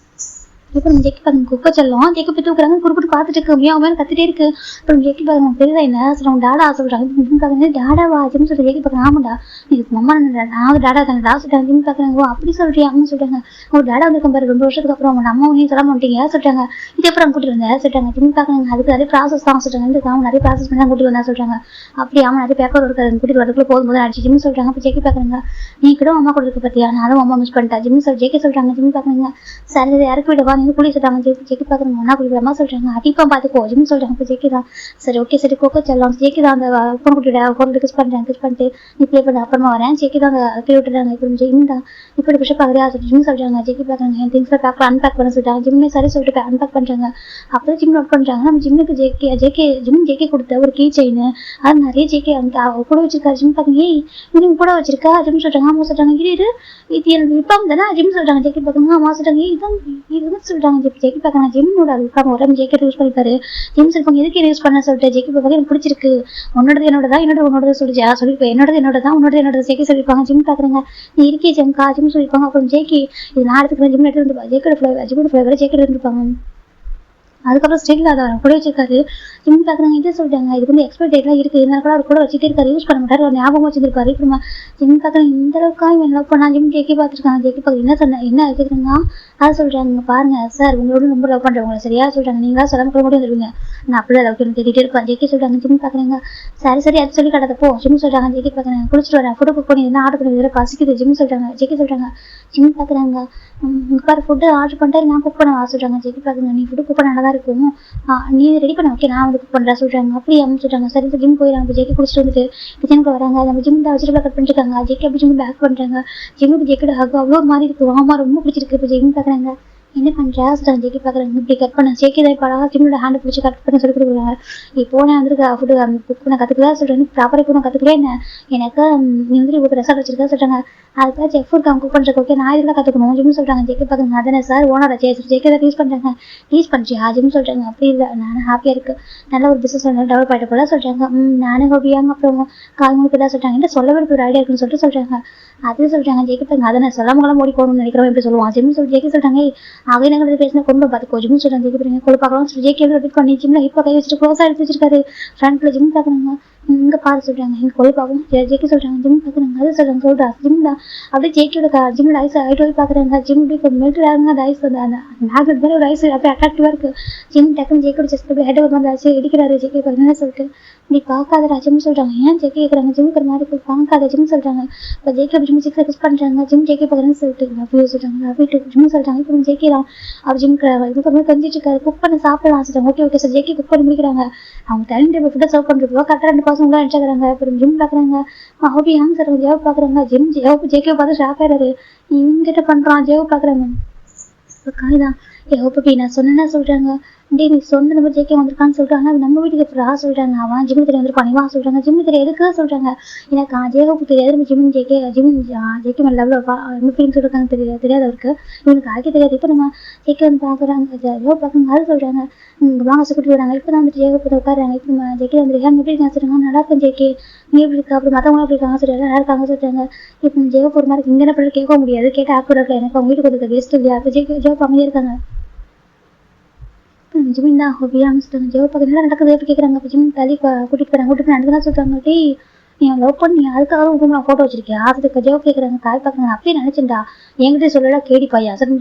அப்புறம் ஜெக்கி பார்க்க குப்பை செல்லும் ஜெக்கி போய் தூக்குறாங்க. குறுக்கிட்டு பார்த்துட்டு இருக்கு அவன் மேலே கத்திட்டே இருக்கு. அப்புறம் ஜெக்கி பார்க்க பெரிதா என்ன சொல்லுவாங்க டாடா சொல்கிறாங்க. ஜிம் பார்க்குறாங்க டாடாவா ஜிம் சொல்லிட்டு ஜெக்கி பார்க்க ஆமாண்டா இதுக்கு அம்மா நான் டாடா தானே சொல்கிறாங்க. ஜிம் பார்க்குறாங்க ஓ அப்படி சொல்றியா அவங்க சொல்கிறாங்க. ஒரு டாடா வந்திருக்கேன் பாரு 2 வருஷத்துக்கு அப்புறம் அவங்க அம்மா நீ சொல்ல மாட்டீங்க சொல்கிறாங்க. இது அப்புறம் கூட்டிட்டு வந்தேன் சொல்கிறாங்க. ஜிம் பார்க்குறாங்க அதுக்கு நிறைய ப்ராசஸ் தான் சொல்கிறாங்க. இந்த அவன் நிறைய ப்ராசஸ் பண்ணி தான் கூட்டிட்டு வந்தா சொல்கிறாங்க. அப்படி அவன் நிறைய பேப்பர் இருக்காது கூட்டிட்டு வரதுக்குள்ள போகும்போது அடிச்சு ஜிம் சொல்கிறாங்க. அப்போ ஜெக்கி பார்க்குறாங்க நீ கூட அம்மா கூட இருக்க பார்த்தியா நானும் அம்மா மிஸ் பண்ணிட்டா ஜிம் ஜெக்கி சொல்கிறாங்க. ஜிம் பார்க்குறாங்க சரி இறக்கி விடவா நீ வந்து குடி சொல்றாங்க. ஜெக்கி பாக்குறாங்க ஒன்னா குடிக்கிறமா சொல்றாங்க. அடிப்பா பாத்துக்கோ ஜிம் சொல்றாங்க. இப்போ ஜெக்கி தான் சரி ஓகே சரி கோகோ செல்லம் ஜெக்கி தான் அந்த பொண்ணு குட்டியோட பொண்ணு கிஸ் பண்ணிட்டு நீ ப்ளே பண்ண அப்புறமா வரேன். ஜெக்கி தான் அந்த கீழே விட்டுறாங்க. இப்போ ஜிம் தான் இப்படி பிஷப் பாக்குறியா ஜிம் சொல்றாங்க. ஜெக்கி பாக்குறாங்க என் திங்ஸ் பேக் அன்பேக் பண்ண சொல்றாங்க. ஜிம்மே சரி சொல்லிட்டு அன்பேக் பண்றாங்க. அப்போ ஜிம் நோட் பண்றாங்க நம்ம ஜிம்முக்கு ஜெக்கி கொடுத்த ஒரு கீ செயின் அது நிறைய ஜெக்கி அங்க கூட வச்சிருக்காரு. ஜிம் பாக்குங்க ஏய் இன்னும் கூட வச்சிருக்கா ஜிம் சொல்றாங்க. ஆமா சொல்றாங்க இது எனக்கு விப்பாம் தானே ஜிம் சொல்றாங்க. ஜெக்கி பாக்குங்க ஆமா சொல்றாங்க இதுதான் சொல்றாங்க. ஜெக்கி பாக்குறாங்க ஜிம்மோட விப்பாம் உடம்பு ஜெக்கி யூஸ் பண்ணிப்பாரு. ஜிம் சொல்றாங்க எதுக்கு யூஸ் பண்ண சொல்லிட்டு ஜெக்கி பாக்க எனக்கு பிடிச்சிருக்கு உன்னோடது என்னோடதான் சொல்லிச்சா சொல்லிப்பேன் என்னோடது ஜெக்கி சொல்லிருப்பாங்க. ஜிம் பாக்குறாங்க நீ இருக்கே ஜிம்கா ஜிம் சொல்லிருப்பாங்க. அப்புறம் ஜெக்கி இது நான் எடுத்துக்கிறேன் ஜிம் எடுத்து ஜெக்கோட ஃபிளேவர் ஜெக்கி எடுத்துருப்பாங்க. அதுக்கப்புறம் ஸ்டேட்ல அதை கூட வச்சிருக்காரு. ஜிம் பாக்குறாங்க இதை சொல்றாங்க இதுக்கு வந்து எக்ஸ்பைரி டேட்லாம் இருக்கு இருந்தாலும் கூட அவர் கூட வச்சுட்டே இருக்காரு யூஸ் பண்ண மாட்டாரு ஒரு ஞாபகம் வச்சிருக்காரு. இப்போ ஜிம் பாக்குறாங்க இந்த அளவுக்கா இவன் லவ் பண்ணா ஜிம் ஜெக்கி பார்த்துருக்காங்க. ஜெக்கி பாக்க என்ன கேக்குறாங்க அதை சொல்றாங்க. பாருங்க சார் உங்களோட ரொம்ப லவ் பண்றவங்க சரியா சொல்றாங்க. நீங்களா சொல்லாம கூட வந்துருவீங்க நான் அப்படியே லவ் பண்ணி தேடிட்டே இருப்பேன். ஜெக்கி சொல்றாங்க. ஜிம் பாக்குறாங்க சரி அது சொல்லி காட்டாதப்போ ஜிம் சொல்றாங்க. ஜெக்கி பாக்குறாங்க குளிச்சுட்டு வரேன் ஃபுட்டு குக் பண்ணி என்ன ஆர்டர் பண்ணி பசிக்குது ஜிம் சொல்றாங்க. ஜெக்கி சொல்றாங்க ஜிம் பாக்குறாங்க பாரு ஃபுட்டு ஆர்டர் பண்ணிட்டு நான் குக் பண்ண சொல்றாங்க. ஜெக்கி பாக்குறாங்க நீ ஃபுட்டு குக் பண்ண நல்லா தான் இருக்கும் நீ ரெடி பண்ண ஓகே நான் வந்து குக் பண்றேன் சொல்றாங்க. அப்படி அம்மா சொல்றாங்க. சரி ஜிம் போயிடறாங்க. ஜெக்கி குடிச்சிட்டு வந்துட்டு கிச்சனுக்கு வராங்க. நம்ம ஜிம் வெஜிடபிள் கட் பண்ணிருக்காங்க. ஜெக்கி அப்படி ஜிம் பேக் பண்றாங்க. ஜிம்முக்கு ஜெக்கோட ஹக் அவ்வளோ மாதிரி இருக்கு. ஆமா ரொம்ப பிடிச்சிருக்கு. இப்போ ஜிம் பாக்குறாங்க என்ன பண்றா சொல்றாங்க. ஜெக்கி பாக்குறாங்க இப்படி கட் பண்ண ஜெக்கி தான் இப்போ ஜிம்மோட ஹேண்ட் பிடிச்சி கட் பண்ண சொல்லி கொடுக்குறாங்க. இப்போ நான் வந்து ஃபுட்டு குக் பண்ண கத்துக்கலாம் சொல்றேன். ப்ராப்பராக இப்போ நான் கத்துக்கிறேன் என்ன எனக்கு நீ வந்து இப்போ ரெசார்ட் வச்சிருக்கா சொல்றாங்க. அதுக்காக செஃப் இருக்காங்க குக் பண்றதுக்கு ஓகே நான் இதெல்லாம் கத்துக்கணும் ஜிம் சொல்றாங்க. ஜெக்கி பாக்குறாங்க அதானே சார் ஓனரா ஜெக்கி தான் யூஸ் பண்றாங்க யூஸ் பண்ணிச்சியா ஜிம் சொல்றாங்க. அப்படி இல்லை நானும் ஹாப்பியா இருக்கு நல்ல ஒரு பிசினஸ் டெவலப் ஆகிட்ட போல சொல்றாங்க. நானும் ஹாப்பியாங்க அப்புறம் கால்முழுக்கு தான் சொல்றாங்க. என்ன சொல்ல வேண்டிய ஒரு ஐடியா இருக்குன்னு சொல்லிட்டு சொல்றாங்க. அது சொல்றாங்க. ஜெக்கி பாருங்க அதை நான் சொல்லாமலாம் ஓடி போகணும்னு நினைக்கிறோம் எப்படி சொல்லுவான் ஜிம் சொல்லி ஜெக்கி சொல்றாங்க. அங்கே நாங்கள் பேசினா கொண்டு பார்த்துக்கோ ஜிம் சொல்றாங்க. ஜெக்கி பாருங்க கொண்டு பார்க்கலாம் சொல்லி ஜெக்கி எவ்வளோ பண்ணி ஜிம்ல இப்போ கை வச்சுட்டு க்ளோஸாக எடுத்து வச்சிருக்காரு ஃப்ரண்ட்ல ஜிம் பாக்குறாங்க. இங்க பாரு சொல்றாங்க இங்க கொலை பார்க்கும் ஜெக்கி சொல்றாங்க. ஜிம் பாக்குறாங்க அது சொல்றாங்க சொல்றா ஜிம் தான் அப்படியே ஜெக்கியோட ஜிம்ல ஐஸ் ஆயிட்டு போய் பாக்குறாங்க. ஜிம் மெல்ட் ஆகுங்க அந்த ஐஸ் வந்து அந்த மேக்னெட் மாதிரி ஒரு ஐஸ் அப்படியே அட்ராக்டிவா இருக்கு. ஜிம் டக்குன்னு ஜெக்கியோட செஸ்ட் அப்படியே ஹெட் ஒரு மாதிரி ஆச்சு இடிக்கிறாரு. ஜெக்கி பாருங்க சொல்லிட்டு நீ பார்க்காதடா ஜிம் சொல்றாங்க. ஏன் ஜெக்கி கேட்குறாங்க. ஜிம்க்கு மாதிரி போய் பார்க்காத ஜிம் சொல்றாங்க. இப்போ ஜெக்கி அப்படி ஜிம் சிக்ஸ் கிஸ் பண்றாங்க. ஜிம் ஜெக்கி பாக்குறேன்னு சொல்லிட்டு லவ் சொல்றாங்க. லவ் ஜிம் சொல்றாங்க. இப்போ ஜெக்கி தான் அவர் ஜிம்க்கு இது பண்ணி கஞ்சிட்டு இருக்காரு. குக் பண்ணி சாப்பிடலாம் சொல்றாங்க. ஓகே சார் ஜெக்கி குக் பண்ணி முடிக்கிறாங்க. அவங்க டைனிங் டேபிள் ஃபுட்டை சர்வ் பண்றப்போ கரெக்டாக 2 பசங்க நினைச்சாங்க. அப்புறம் ஜிம் பாக்குறாங்க. ஹாபி ஹாங் சார் ஜெவ் பாக்குறாங்க. ஜிம் ஜெக்கி பார்த்து ஷாக் ஆயிடுறாரு. இவங்கிட்ட பண்றான் ஜெவ் பாக்குறாங்க. இப்போ காய்தான் ஹோப்பி நான் சொன்னேன்னா சொல்றாங்க. டே நீ சொன்ன மாதிரி ஜெக்கி வந்திருக்கான்னு சொல்றாங்க. அது நம்ம வீட்டுக்கு எப்படா சொல்றாங்க. அவன் ஜிம்மு தெரிய வந்துருப்பான் வா சொல்றாங்க. ஜிம்மு தெரிய எதுக்கு சொல்றாங்க. எனக்கு ஜெயஹோப்பு தெரியாது ஜிம் ஜெக்கி மேல லெவலில் ஃபீலிங்ஸ் இருக்காங்க தெரியாது அவருக்கு இவனுக்கு ஆக்கி தெரியாது. இப்போ நம்ம ஜெக்கி வந்து பாக்குறாங்க ஜெயஹோப் பார்க்குறாங்க. அது சொல்றாங்க வாங்க சுக்கிட்டு வராங்க. இப்போ தான் வந்துட்டு ஜெயஹோப் உட்காடுறாங்க. இப்போ நம்ம ஜெக்கி வந்துருக்காங்க. எப்படி இருக்காங்க சொல்றாங்க. நல்லா இருக்கும் ஜெக்கி நீ எப்படி இருக்கா அப்படி மற்றவங்க எப்படி இருக்காங்க சொல்றாங்க. நல்லா இருக்காங்க சொல்றாங்க. இப்போ ஜெயஹோப் ஒரு மாதிரி இங்கே என்ன பண்ணி கேட்க முடியாது கேட்ட ஆக்குறாங்க. எனக்கு அவங்க வீட்டுக்கு வந்து கெஸ்ட் இல்லையா இப்போ ஜெயஹோப் அமைதியாக இருக்காங்க. ஜிமின் தான் ஹோபியா சொல்றாங்க. ஜெவ் பார்க்க என்ன நடக்குது எப்படி கேட்குறாங்க. இப்போ ஜிம் தள்ளி கூட்டிட்டு போறாங்க. கூட்டிட்டு நடந்துதான் சொல்றாங்க. டே நீ லவ் பண்ணி அதுக்காக உங்க நான் ஃபோட்டோ வச்சிருக்கேன். அதுக்கு ஜெவ் கேட்குறாங்க. காய் பார்க்குறாங்க. அப்படியே நினைச்சேன்டா என்கிட்ட சொல்லல கேடி பையா சார்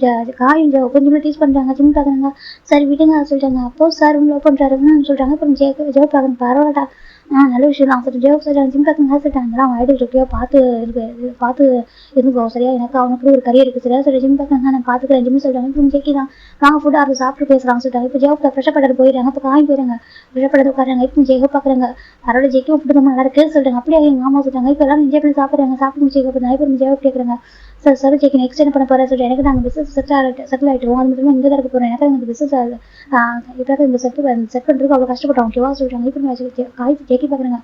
காயும் கொஞ்சம் டீஸ் பண்றாங்க. ஜிம் பார்க்குறாங்க. சரி விடுங்க சொல்றாங்க. அப்போ சார் உங்க லவ் பண்றாருன்னு சொல்றாங்க. அப்புறம் ஜெவ் பார்க்குறாங்க. பரவாயில்லடா நல்ல விஷயம் தான் சொல்லிட்டு ஜெவ் சொல்றாங்க. ஜிம் பார்க்குறாங்க சொல்லிட்டாங்க. அவன் ஐடி எப்படியோ பார்த்து இருந்துக்கோ சரியா எனக்கு அவனுக்கு ஒரு கரியர் இருக்கு சரியா சொல்லி ஜிம் பார்க்குறாங்க. நான் பார்த்துக்கிறேன் ஜிம் சொல்றாங்க. இப்போ ஜெக்கி தான் நாங்கள் ஃபுட் ஆர்டர் சாப்பிட்டு பேசுறாங்க சொல்லிட்டாங்க. இப்போ ஜெவ் ஃப்ரெஷ்ஷப் பட்டர் போயிடுறாங்க. இப்போ காயும் போயிடுறாங்க. ஃப்ரெஷ்ஷப் பட்டர் உட்காராங்க. இப்போ ஜெயோ பார்க்குறாங்க. பரவாயில்ல ஜெக்கியும் ஃபுட்டு ரொம்ப நல்லா இருக்குன்னு சொல்றாங்க. அப்படியே எங்கள் மாமா சொல்றாங்க. இப்போ எல்லாரும் என்ஜாய் பண்ணி சாப்பிட்றாங்க. சாப்பிட்டு முடிச்சு இப்போ ஜெயோ கேட்குறாங்க. சார் ஜெக்கி நெக்ஸ்ட் என்ன பண்ண போகிறேன் சொல்லிட்டு எனக்கு நாங்கள் பிஸ்னஸ் செட்டில் ஆகிட்டோம். அது மட்டும் இங்கே தான் இருக்க போகிறோம். எனக்கு இந்த பிஸ்னஸ் இப்போ இந்த செட் பண்ணுறதுக்கு அவ்வளோ கஷ்டப்பட்டோம் ஓகேவா சொல்றாங்க. இப்போ காய் ஜெக்கி பார்க்குறாங்க.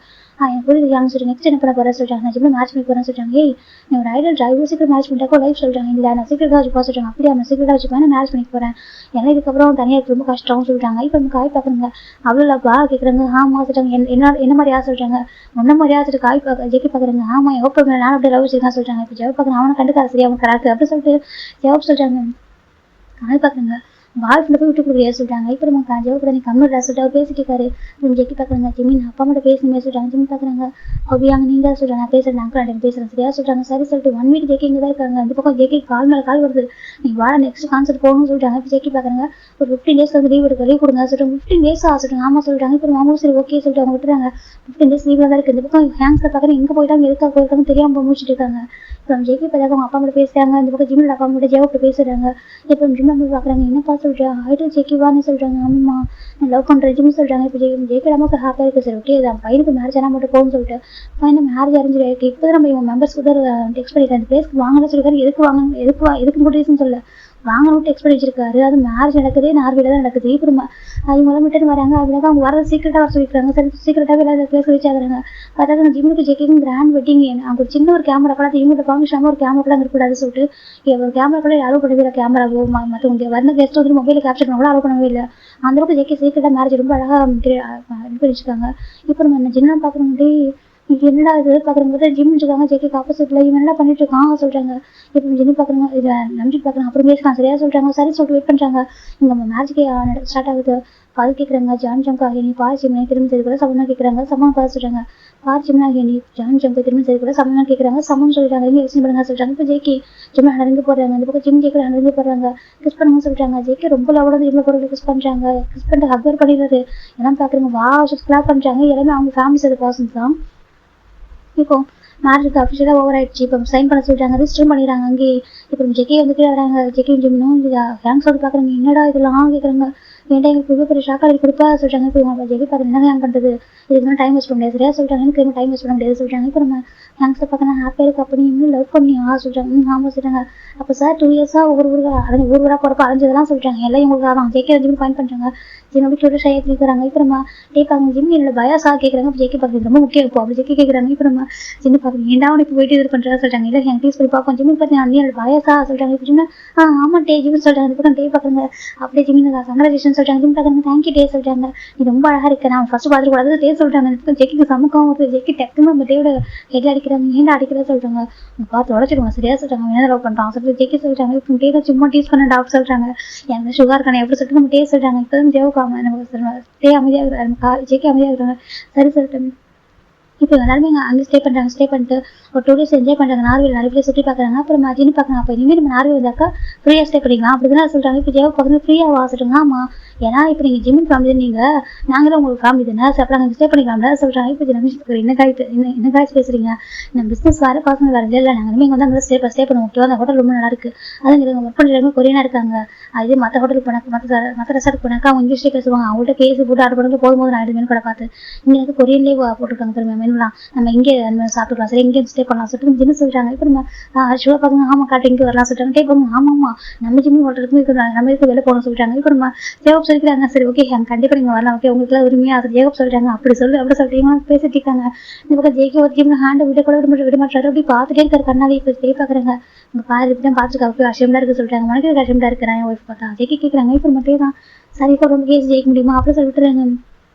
என் புரியுது யாங்க சொல்லிட்டு நெக்ஸ்ட் என்ன பண்ண போகிறேன் சொல்றாங்க. நான் ஜிம்ல மேட்ச் பண்ணி போகிறேன் சொல்றாங்க. ஏய் நீ ஒரு ஐடியல் டிரைவர் சீக்கிரம் மேட்ச் பண்ணிட்டாக்கோ லைஃப் சொல்றாங்க. இல்லை நான் சீக்கிரட்டாக வச்சுப்பா சொல்றாங்க. அப்படியே நான் சீக்கிரட்டாக வச்சுப்பேன் நான் மேட்ச் பண்ணிக்க போகிறேன். ஏன்னா இதுக்கப்புறம் தனியாக ரொம்ப கஷ்டம்னு சொல்றாங்க. இப்போ நம்ம காய் பார்க்குறாங்க. அவ்வளோப்பா கேட்குறாங்க. ஆமா சொல்றாங்க. என்ன மாதிரி யார் சொல்றாங்க. ஒன்ன மாதிரி யார் சொல்லிட்டு காய் ஜெக்கி பார்க்குறாங்க. ஆமா என் ஹோப் நான் அப்படியே லவ் வச்சுதான் சொல்றாங்க. இப்போ ஜெவ் பார்க்குறேன். அவனை கண்டுக்காது சரியா அவன் கராக்கு அப்படி சொல்லிட்டு ஜெவ் சொல்றாங்க. காய் பார்க்குறாங்க. பாய் ஃப்ரெண்ட் போய் விட்டு கொடுக்குறியா சொல்றாங்க. இப்போ நம்ம ஜெவ் கூட நீ கம்மிடா சொல்லிட்டு பேசிட்டு இருக்காரு. ஜெக்கி பார்க்குறாங்க. ஜிமின் அப்பா மட்டும் பேசணுமே சொல்றாங்க. ஜிம் பார்க்குறாங்க. அப்படியாங்க நீங்க சொல்றாங்க. நான் பேசுறேன் அங்கிள் பேசுறேன் சரியா சொல்றாங்க. சரி சொல்லிட்டு 1 வீக் ஜெக்கி இங்கே தான் இருக்காங்க. இந்த பக்கம் ஜெக்கி கால் மேலே கால் வருது. நீ வாட நெக்ஸ்ட் கான்சர்ட் போகணும்னு சொல்றாங்க. இப்போ ஜெக்கி பார்க்குறாங்க. ஒரு 15 days வந்து லீவ் கொடுங்க சொல்றாங்க. 15 days சொல்றாங்க. ஆமா சொல்றாங்க. இப்போ மாமூலும் சரி ஓகே சொல்லிட்டு அவங்க விட்டுறாங்க. 15 days லீவ்ல தான் இருக்கு. இந்த பக்கம் ஹேங்ஸ்ல பார்க்குறேன் எங்கே போயிட்டாங்க எதுக்காக போயிருக்காங்க தெரியாம முடிச்சுட்டு இருக்காங்க. அப்புறம் ஜேகே பார்த்தாக்க அவங்க அப்பா கூட பேசுறாங்க, இந்த பக்கம் ஜிம்மோட அப்பா கூட ஜேவ் கூட பேசுறாங்க. இப்போ ஜிம் போய் பார்க்குறாங்க, என்னப்பா சொல்கிறேன் ஆயிட்டு ஜேகேவான்னு சொல்கிறாங்க. ஆமாம்மா நான் லவ் பண்ணுறேன் ஜிம் சொல்கிறாங்க. இப்போ ஜேகே நமக்கு ஹாப்பியாக இருக்குது. சரி ஓகே அது பையனுக்கு மேரேஜ் ஆனால் மட்டும் போகும்னு சொல்லிட்டு பையனை மேரேஜ் அரேஞ்ச் இப்போ நம்ம இவங்க மெம்பர்ஸ் கூட டெக்ஸ்ட் பண்ணியிருக்காரு. அந்த பிளேஸ்க்கு வாங்கன்னு சொல்லியிருக்காரு. எதுக்கு கூட ரீசன் சொல்ல வாங்கணும் டெக்ஸ்ட் பண்ணி வச்சிருக்காரு. அது மேரேஜ் நடக்குது நார்வேல தான் நடக்குது. இப்போ இவங்க ரிட்டர்ன் வராங்க அப்படின்னா அவங்க வரது சீக்கிரட்டாக வர சொல்லியிருக்காங்க. சரி சீக்கிரட்டாக எல்லாரும் பிளேஸ் ரீச் ஆகுறாங்க. பார்த்தா அந்த ஜிம்முக்கு ஜேகேக்கும் கிராண்ட் வெட்டிங் அவங்க ஒரு சின்ன ஒரு கேமரா கூட இவங்களோட பர்மிஷன் ஒரு கேமரா கூட இருக்கக்கூடாது சொல்லிட்டு ஒரு கேமரா கூட அலோவ் பண்ணவே இல்லை. கேமராவோ மற்றவங்க வரணும் கெஸ்ட் வந்து மொபைலில் கேப்சர் பண்ண கூட அலோவ் பண்ணவே இல்லை. அந்த அளவுக்கு ஜேகே சீக்கிரட்டாக மேரேஜ் ரொம்ப அழகாக இது பண்ணி வச்சுருக்காங்க. இப்போ நம்ம என்ன ஜின்னா பார்க்குறோம் இது என்னடா இது பார்க்குறவங்க ஜிம் வச்சுருக்காங்க. ஜேகேக்கு ஆப்போசிட்டில் இவன் என்ன பண்ணிட்டு இருக்காங்க சொல்கிறாங்க. இப்போ ஜிம்மி பார்க்குறவங்க இதை நம்பிட்டு பார்க்குறாங்க. அப்புறம் பேசுகிறான் சரியா சொல்கிறாங்க. சரி சொல்லிட்டு வெயிட் பண்ணுறாங்க. இங்கே நம்ம மேரேஜ்க்கே ஸ்டார்ட் ஆகுது. பால் கேட்குறாங்க. ஜான் ஜம்காக நீ பால் ஜிம்னை திரும்ப செய்து கூட சமமாக கேட்குறாங்க. சமம் பார்த்து சொல்கிறாங்க. பால் ஜிம்னாக நீ ஜான் ஜம்க்கு திரும்ப செய்து கூட சமமாக கேட்குறாங்க. சமம் சொல்லிட்டாங்க. இங்கே யோசனை பண்ணுங்க சொல்கிறாங்க. இப்போ ஜேகே ஜிம் நடந்து போடுறாங்க. இந்த பக்கம் ஜிம் ஜேக்கே நடந்து போடுறாங்க. கிஸ் பண்ணுங்க சொல்கிறாங்க. ஜேகே ரொம்ப லவோட ஜிம்மில் போடுறது கிஸ் பண்ணுறாங்க. கிஸ் பண்ணிட்டு ஹக்கர் பண்ணிடுறது எல்லாம் பார்க்குறாங்க. கிளாப் பண்ணுறாங்க. எல்லாமே அவங்க ஃபேமிலி சைடு பர்சன்ஸ் தான். இப்போ மேரேஜுக்கு அஃபிஷியலாக ஓவர் ஆயிடுச்சு. இப்போ சைன் பண்ண சொல்லிட்டாங்க. ரிஜிஸ்டர் பண்ணிடுறாங்க. அங்கேயே இப்போ ஜெகே வந்துட்டு வராங்க. ஜெகே ஜிம்னும் ஹேங்ஸோடு பார்க்குறாங்க. என்னடா இதெல்லாம் கேட்குறாங்க. ஏன்டா எங்களுக்கு ரொம்ப பெரிய ஷாக்காக கொடுப்பா சொல்லிட்டாங்க. இப்போ நம்ம ஜெகே பார்க்குறது என்ன ஹேங் பண்ணுறது இதுக்கு டைம் வேஸ்ட் பண்ண முடியாது சரியா சொல்லிட்டாங்க. எனக்கு டைம் வேஸ்ட் பண்ண முடியாது சொல்லிட்டாங்க. இப்போ நம்ம ஹேங்ஸை பார்க்கணும் ஹாப்பியாக இருக்குது அப்படி இன்னும் லவ் பண்ணியா சொல்லிட்டாங்க. ஆமாம் சொல்லிட்டாங்க. அப்போ சார் 2 இயர்ஸாக ஒவ்வொரு ஊராக போகிறப்ப அலைஞ்சதெல்லாம் சொல்லிட்டாங்க. எல்லாம் இவங்களுக்கு தான் ஜேகே ஜிம் ஃபைன் பண்ணுறாங்க. ஜிம் சொல்லிட்டு ஷையாக கேட்குறாங்க. இப்போ நம்ம பார்க்குங்க ஜிம் என்னோட பயாஸாக கேட்குறாங்க. இப்போ ஜேகே பார்க்குறது ரொம்ப முக்கியம். இப்போ அப்படி ஜேகே கேட்குறாங்க. இப்போ நம்ம ஜிம் பார்க்குறேன் ஏன்டா உனக்கு போயிட்டு இது பண்ணுறா சொல்லிட்டாங்க. இல்லை என் டீஸ் போய் பார்ப்போம் ஜிம் பார்த்து நான் என்னோட பயாஸாக சொல்லிட்டாங்க. இப்போ ஜிம் ஆமாம் ஜிம் சொல்லிட்டாங்க. இப்போ டே பார்க்குறாங்க. அப்படியே ஜிம் கங்க்ராச்சுலேஷன் சொல்லிட்டாங்க. ஜிம் பார்க்குறாங்க தேங்க்யூ டே சொல்லிட்டாங்க. நீ ரொம்ப அழகாக இருக்கு. நான் ஃபர்ஸ்ட் பார்த்துட்டு கூடாது டே சொல்லிட்டாங்க. ஜெக்கிக்கு சமக்கம் வருது. ஜெக்கி டக்குன்னு நம்ம டேயோட ஹெட் அடிக்கிறாங்க. ஏன்டா அடிக்கிறதா சொல்லிட்டாங்க. பார்த்து உடச்சிடுவாங்க சரியா சொல்லிட்டாங்க. என்ன லவ் பண்ணுறான் சொல்லிட்டு ஜெக்கி சொல்லிட்டாங்க. இப்போ டே தான் சும்மா டீஸ் பண்ண டாக்டர் சொல்லிட்டாங்க. எனக்கு சுகர் கான எப்படி சொல்லிட்டு நம்ம டே சொல்லிட்டாங்க. இப்போ தான் ஜெவக்காம நமக்கு டே அமைதியாக ஜெக்கி அமைதியாக இருக்கிறாங்க. சரி சொல்லிட்டாங்க. இப்போ எல்லாருமே அங்கே ஸ்டே பண்ணுறாங்க. ஸ்டே பண்ணிட்டு ஒரு 2 days என்ஜாய் பண்ணுறாங்க. நார்வேல நிறைய பேர் சுற்றி பார்க்குறாங்க. அப்புறம் ஜின்னு பார்க்குறாங்க. அப்போ இனிமேல் நம்ம நார்வே வந்தாக்கா ஃப்ரீயாக ஸ்டே பண்ணிக்கலாம் அப்படி தான் சொல்லிட்டாங்க. இப்போ ஜெவ் பார்க்குறது ஃப்ரீயாக வாசிட்டுங்க. ஆமாம் ஏன்னா இப்போ நீங்கள் ஜிம்மின் ஃபேமிலி நீங்கள் நாங்களும் உங்களுக்கு ஃபேமிலி தானே சார் அப்புறம் நாங்கள் ஸ்டே பண்ணிக்கலாம்ல சொல்கிறாங்க. இப்போ என்ன காய்ச்சி பேசுகிறீங்க. இந்த பிஸ்னஸ் வேறு பர்சனல் வேறு இல்லை நாங்கள் இனிமேல் வந்து அங்கே ஸ்டே பண்ணுவோம் ஓகேவா. அந்த ஹோட்டல் ரொம்ப நல்லா இருக்குது. அதுவும் எங்கள் ஒர்க் பண்ணுறவங்க கொரியனாக இருக்காங்க. அதே மற்ற ஹோட்டலுக்கு போனாக்க மற்ற ரெசார்ட் போனாக்கா அவங்க இங்கிலீஷ்லேயே பேசுவாங்க. அவங்கள்ட்ட பேசி போட்டு ஆர்டர் பண்ணுறது போதும் நான் மெனு கூட பார்த்து இங்கே வந்து கொரியன்லேயே போட்டிருக்காங்க திரும்ப மெனுலாம் நம்ம இங்கே சாப்பிட்டுக்கலாம் சரி இங்கே ஸ்டே பண்ணலாம் சொல்லிட்டு ஜின்னு சொல்லிட்டாங்க. இப்போ நம்ம ஷுவா பார்க்குங்க ஆமாம் காட்டு இங்கே வரலாம் சொல்லிட்டாங்க. டே பாருங்க ஆமாம்மா நம்ம ஜிம்மி ஹோட்டலுக்கு இருக்கிறாங்க நம்ம இதுக்கு வெளில போகணும்னு சொல்லிட்டாங்க. இப்போ நம்ம ஜேகப் சொல்லிக்கிறாங்க. சரி ஓகே கண்டிப்பாக நீங்கள் வரலாம் ஓகே உங்களுக்கு உரிமையாக அது ஜேகப் சொல்லிட்டாங்க. அப்படி சொல்லிட்டு பேசிட்டு இருக்காங்க. இந்த பக்கம் ஜேகே ஒரு ஜிம்ல ஹேண்டை விட கூட விட மாட்டாரு. அப்படி பார்த்துட்டே இருக்காரு கண்ணாடி. இப்போ ஸ்டே பார்க்குறாங்க. உங்க பாரு இப்படி தான் பார்த்துருக்கா ஓகே அஷியம்லாம் இருக்கு சொல்லிட்டாங்க. மனக்கு அஷியம்லாம் இருக்கிறேன் ஒய்ஃப் பார்த்தா ஜேகே கேட்குறாங்க. இப்போ மட்டும் தான் சரி இப்போ ரொம்ப கேஸ் ஜெயிக்க முடியுமா அப்படி சொல்லி விட்டுறாங்க.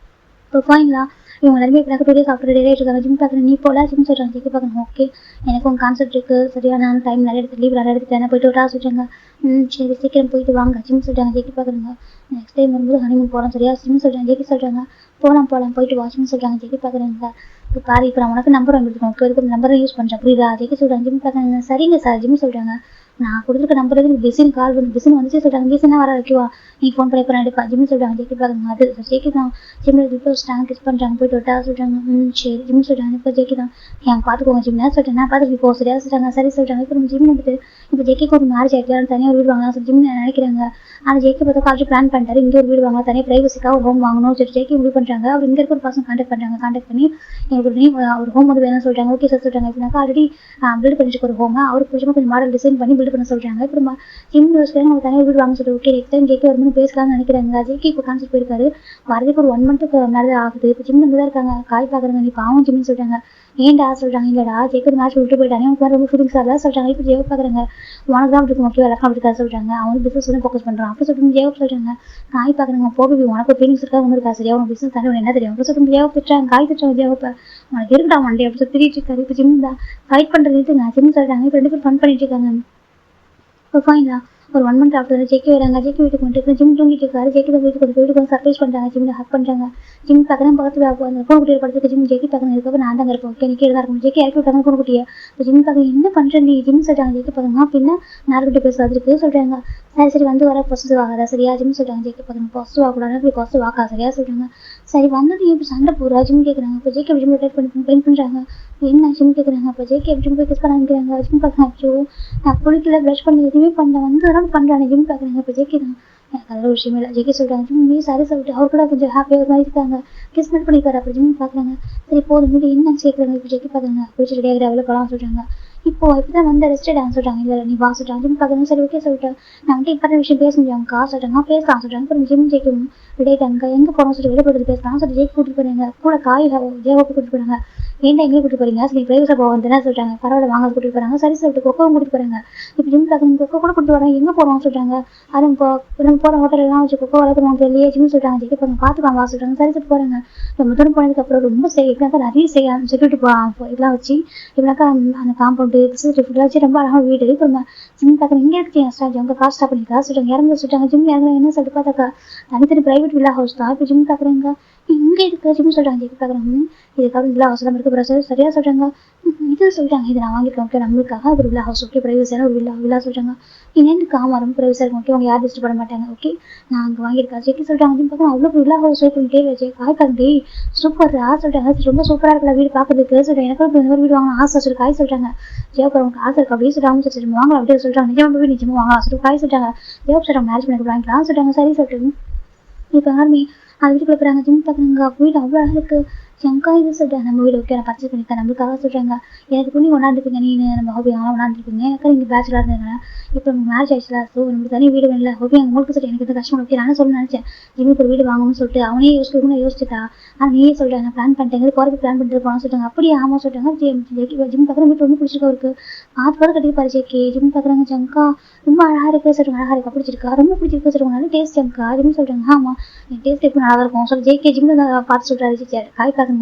இப்போ பாயிங்களா இவங்க எல்லாருமே இப்போ 2 days ஆஃப்டர் டே இருக்காங்க. ஜிம் பார்க்குறேன் நீ போல ஜிம் சொல்கிறாங்க. ஜெயிக்க பார்க்கணும் ஓகே எனக்கு உங்கள் கான்செப்ட் இருக்குது சரியான டைம் நிறைய எடுத்து லீவ் நிறைய எடுத்துட்டேன் போயிட்டு விட்டா சொல்லிட்டாங்க. சரி சீக்கிரம் போயிட்டு வாங்க ஜிம் சொல்லிட்டாங்க. ஜெயிக்க பார்க்குறாங்க. நெக்ஸ்ட் டைம் வரும்போது ஹனிமூன் போகிறோம் சரியா ஜிம் சொல்கிறாங்க. ஜெயிக்க சொல்கிறாங்க. போகலாம் போயிட்டு வாட்ச்னு சொல்கிறாங்க. ஜெயிக்க பார்க்குறாங்க. இப்போ பாரு இப்போ நான் உனக்கு நம்பர் வாங்கிட்டு ஓகே இதுக்கு நம்பரை யூஸ் பண்ணுறேன் புரியுதா. ஜெயிக்க சொல்கிறாங்க. ஜிம் பார்க்குறாங்க. சரிங்க சார் ஜிம் சொல்கிறாங்க. நான் கொடுத்துருக்க நம்பர் எதுக்கு பிஸின்னு கால் பண்ணி பிஸின்னு வந்துச்சு சொல்கிறாங்க. பிஸினா வர வைக்குவா நீ ஃபோன் பண்ணி இப்போ எடுப்பா ஜிம் சொல்கிறாங்க. ஜெயிக்க பார்க்குறாங்க. அது ஜெயிக்க தான் ஜிம்மில் இப்போ ஸ்டாங் கிஸ் பண்ணுறாங்க போயிட்டு விட்டா சொல்கிறாங்க. சரி ஜிம் சொல்கிறாங்க. இப்போ ஜெயிக்க தான் என் பார்த்துக்கோங்க ஜிம்னா சொல்லிட்டேன் நான் பார்த்துட்டு இப்போ சரியா சொல்கிறாங்க. சரி சொல்கிறாங்க. இப்போ நம்ம ஜிம் வந்துட்டு இப்போ ஜெயிக்கு ஒரு மேரேஜ் ஆகிட்டு தனியாக ஒரு வீடு வாங்கலாம் சொல்லி ஜிம் நினைக்கிறாங்க. ஆனால் ஜெயிக்க பார்த்தா காலேஜ் பிளான் பண்ணிட்டாரு இங்கே ஒரு வீடு வாங்கலாம் தனியாக ப்ரைவசிக்காக ஒரு ஹோம் வாங்கணும்னு சொல்லி ஜெயிக்க முடிவு பண்ணுறாங்க. அவர் இங்கே இருக்க ஒரு பர்சன் கான்டாக்ட் பண்ணி எங்களுக்கு ஒரு ஹோம் வந்து வேணும்னு சொல்கிறாங்க. ஓகே சார் சொல்கிறாங்க. இப்போனாக்கா ஆல்ரெடி பில்ட் பண்ணிட்டு ஒரு ஹோம் அவருக்கு பிடிச்சமா கொஞ்சம் மாடல் டிசைன் பண்ணி பில்ட் பண்ண சொல்கிறாங்க. இப்போ நம்ம ஜிம் யோசிக்கிறாங்க நம்ம தனியாக வீடு வாங்க சொல்லி ஓகே நெக்ஸ்ட் டைம் ஜெயிக்க வரும்போது பேசலாம்னு நினைக்கிறாங்க. ஜெயிக்கு இப்போ கான்செப்ட் போயிருக்காரு வரதுக்கு ஒரு 1 month மேலே ஆகுது. இப்போ ஜிம் இங்கே தான் இருக்காங்க காய் பார்க்குறாங்க. நீ பாவம் ஜிம்னு சொல்கிறாங்க. ஏன்டா சொல்கிறாங்க. இல்லைடா ஜெயிக்க மேட்ச் விட்டு போயிட்டானே உனக்கு ரொம்ப ஃபீலிங்ஸ் ஆகலாம் சொல்கிறாங்க. இப்போ ஜெயிக்க பார்க்குறாங்க. உனக்கு தான் அப்படி முக்கியம் விளக்கம் அப்படி இருக்காது சொல்கிறாங்க. அவங்க பிஸ்னஸ் வந்து ஃபோக்கஸ் பண்ணுறான் அப்படி சொல்லிட்டு ஜெயிக்க சொல்கிறாங்க. காய் பார்க்குறாங்க போக உனக்கு ஃபீலிங்ஸ் இருக்கா ஒன்று இருக்கா சரியா உனக்கு பிஸ்னஸ் தானே என்ன தெரியும் அப்படி சொல்லிட்டு ஜெயிக்க திட்டுறாங்க. காய் திட்டுறாங்க. ஜெயிக்க உனக்கு இருக்கா மண்டே அப்படி சொல்லி திரிட்டு இருக்காரு. இப்போ ஜிம் தான் ஃபைட் பண்ணுறது நான் ஜிம் சொல்கிறாங்க. இப்போ 2 பேர் ஃபன் பண்ணிட்டு இருக்காங்க. இப்போ ஃபைனா ஒரு 1 month ஆஃப்டர் ஜெயிக்க வராங்க. ஜெயிக்க வீட்டுக்கு வந்துட்டு ஜிம் தூங்கிட்டு இருக்காரு. ஜெயிக்க வீட்டுக்கு வந்து சர்ப்ரைஸ் பண்ணுறாங்க. ஜிம்மில் ஹக் பண்ணுறாங்க. ஜிம் பார்க்குறேன் பக்கத்தில் அந்த ஃபோன் குட்டியை படுத்துக்கு ஜிம் ஜெயிக்க பார்க்கணும் இதுக்கப்புறம் நான் தான் இருப்பேன் ஓகே நீ கீழே தான் இருக்கும். ஜெயிக்க இறக்கி விட்டாங்க ஃபோன் குட்டியை. இப்போ ஜிம் பார்க்க என்ன பண்ணுறேன் நீ ஜிம் சொல்கிறாங்க. ஜெயிக்க பார்க்கணும் அப்படின்னா நார்கிட்ட பேசுறதுக்கு சொல்கிறாங்க. சரி வந்து வர பாசிட்டிவ் ஆகாதா சரியா ஜிம் சொல்கிறாங்க. ஜெயிக்க பார்க்கணும் பாசிட்டிவ் ஆகக்கூடாது அப்படி பாசிட்டிவ் ஆகா சரியா சொல்கிறாங்க. சரி வந்தது இப்போ சண்டை போகிறா ஜிம் கேட்குறாங்க. இப்போ ஜெயிக்க ஜிம் ரிலேட் பண்ணி பெயின் பண்ணுறாங்க. என்ன ஜிம் கேட்குறாங்க. அப்போ ஜேகே ஜிம் போய் கிஸ் பண்ண ஆரம்பிக்கிறாங்க. ஜிம் பார்க்குறேன், அச்சோ நான் குளிக்கல, ப்ரஷ் பண்ணி எதுவுமே பண்ணல, வந்து அதனால பண்ணுறாங்க ஜிம் பார்க்குறாங்க. இப்போ ஜேகே தான் எனக்கு அதெல்லாம் ஒரு விஷயமே இல்லை. ஜேகே சொல்கிறாங்க ஜிம் நீ சாரி சொல்லிட்டு அவர் கூட கொஞ்சம் ஹாப்பியாக ஒரு மாதிரி இருக்காங்க. கிஸ் மட்டும் பண்ணிப்பாரு. அப்போ ஜிம் பார்க்குறாங்க. சரி போதும் வீடு என்னன்னு கேட்குறாங்க. இப்போ ஜேகே பார்க்குறாங்க. குளிச்சு ரெடி ஆகிற அவ்வளோ போகலாம் சொல்கிறாங்க. இப்போ இப்பதான் வந்து ரெஸ்ட் டான்ஸ் சொல்றாங்க. இல்லை நீ வா சொல்றாங்க. ஜிம் பார்க்குறாங்க. சரி ஓகே சொல்லிட்டேன். நான் வந்துட்டு இப்போ விஷயம் பேச முடியாங்கக்கா சொல்றாங்க. பேசலாம் சொல்றாங்க. அப்புறம் ஜிம் ஜேக்கும் ரெடி ஆகிட்டாங்க. எங்கே போகணும் சொல்லிட்டு வெளியே போட்டு பேசலாம் சொல்லிட்டு ஜேக்கு கூட்டிட்டு போறாங்க. கூட காய் ஜேவாக்கு கூட்டிட்டு போறாங்க. ஏன்டா எங்கே கூட்டிட்டு போறீங்க சரி பிரைவேஸாக போக வந்துன்னா சொல்றாங்க. பரவாயில்ல வாங்க கூட்டிட்டு போறாங்க. சரி சொல்லிட்டு கொக்கோவும் கூட்டிட்டு போறாங்க. இப்போ ஜிம் பார்க்குறாங்க. கொக்கோ கூட கூட்டிட்டு வராங்க. எங்கே போகிறோம் சொல்றாங்க. அது இப்போ நம்ம போகிற ஹோட்டல்லாம் வச்சு கொக்கோ வளர்க்குறோம் தெரியலையே ஜிம் சொல்றாங்க. ஜெயிக்க போங்க பார்த்துக்கலாம் வா சொல்றாங்க. சரி சொல்லிட்டு போறாங்க. ரொம்ப தூரம் போனதுக்கப்புறம் ரொம்ப எப்படினாக்கா நிறைய செக்யூரிட்டி இதெல்லாம் வச்சு இப்படினாக்கா அந்த காம்பவுண்டு ஃபுல்லாக வச்சு ரொம்ப அழகாக வீடு. இப்போ நம்ம ஜிம் பார்க்குறேன். இங்கே இருக்கு ஸ்டார்ட் அவங்க காசு ஸ்டாப் பண்ணிக்கா சொல்றாங்க. இறங்க சொல்றாங்க. ஜிம் இறங்க என்ன சொல்லிட்டு பார்த்தாக்கா தனித்தனி பிரைவேட் வில்லா ஹவுஸ் தான். இப்போ ஜிம் பார்க்குறாங்க. இங்கே இருக்கு ஜிம் சொல்றாங்க. ஜெயிக்க பார்க்குறாங்க. இதுக்காக வில்லா ஹவுஸ் எல்லாம் இருக்கு சரியா சொல்றாங்க. இது சொல்லிட்டாங்க. இது நான் வாங்கியிருக்கேன் ஓகே நம்மளுக்காக ஒரு வில்லா ஹவுஸ் ஓகே பிரைவேஸான ஒரு வில்லா சொல்றாங்க. இன்னும் காமா ரொம்ப பிரைவேஸாக இருக்கும் ஓகே அவங்க யாரும் டிஸ்டர்ப் பண்ண மாட்டாங்க ஓகே நான் அங்கே வாங்கியிருக்கேன். ஜெயிக்க சொல்லிட்டாங்க. ஜிம் பார்க்க அவ்வளோ வில்லா ஹவுஸ் ஓகே கேள்வி காய்க்காங்க சூப்பர் சொல்றாங்க. ரொம்ப சூப்பராக இருக்கல வீடு பார்க்கறதுக்கு சொல்றேன். எனக்கு இந்த மாதிரி வீடு வாங்க ஆசை சொல்லி காய் சொல்றாங்க. ஜேவ் அவங்க ஆசை இருக்கு அப்படியே சொல்றாங்க. சரி வாங்க அப்படியே சொல்றாங்க. நிஜமா போய் நிஜமா வாங்க சொல்லிட்டு காய் சொல்றாங்க. ஜேவ் சொல்றாங்க மேரேஜ் பண்ணி வாங்கிக்கலாம் சொல்றாங்க. சரி சொல்லிட்டு இப்போ யாருமே அது வீட்டுக்குள்ள போறாங்க. ஜிம் பார்க்குறாங்க. வீடு அவ்வளோ அழகாக இருக்கு. சங்கா இது சொல்றாங்க. நம்ம வீடு ஓகே நான் பர்ச்சேஸ் பண்ணிருக்கேன் நம்மளுக்காக சொல்றாங்க. எனக்கு துணி ஒன்றாந்துருப்பீங்க நீ நம்ம ஹோபி அவங்க ஒன்றாந்துருப்பீங்க எனக்கு நீங்கள் பேச்சுலராக இருந்தாங்க. இப்போ நம்ம மேரேஜ் ஆயிடுச்சுல ஸோ நமக்கு தனி வீடு வேணும்ல ஹோபி அங்கே உங்களுக்கு சொல்லி எனக்கு எந்த கஷ்டம் ஓகே நான் சொல்ல நினச்சேன். ஜிம்முக்கு ஒரு வீடு வாங்கணும்னு சொல்லிட்டு அவனே யோசிச்சுட்டா. ஆனால் நீயே சொல்றாங்க பிளான் பண்ணிட்டேங்க போகிறதுக்கு பிளான் பண்ணிட்டு போகணும்னு சொல்லிட்டாங்க. அப்படியே ஆமாம் சொல்றாங்க. ஜிம் பார்க்குற வீட்டு ரொம்ப பிடிச்சிருக்கா இருக்கு. பார்த்து கட்டி பறிச்சேக்கே ஜிம் பார்க்குறாங்க. சங்கா ரொம்ப அழகாக இருக்கு சொல்றாங்க. அழகாக இருக்கா பிடிச்சிருக்கா ரொம்ப பிடிச்சிருக்கு சொல்றாங்க. நல்ல டேஸ்ட் சங்கா ஜிம் சொல்றாங்க. ஆமாம் என் டேஸ்ட் எப்படி நல்லா இருக்கும் சொல்லி ஜேகே ஜிம் பார்த்து சொல்றாரு. காய் பார்க்குங்க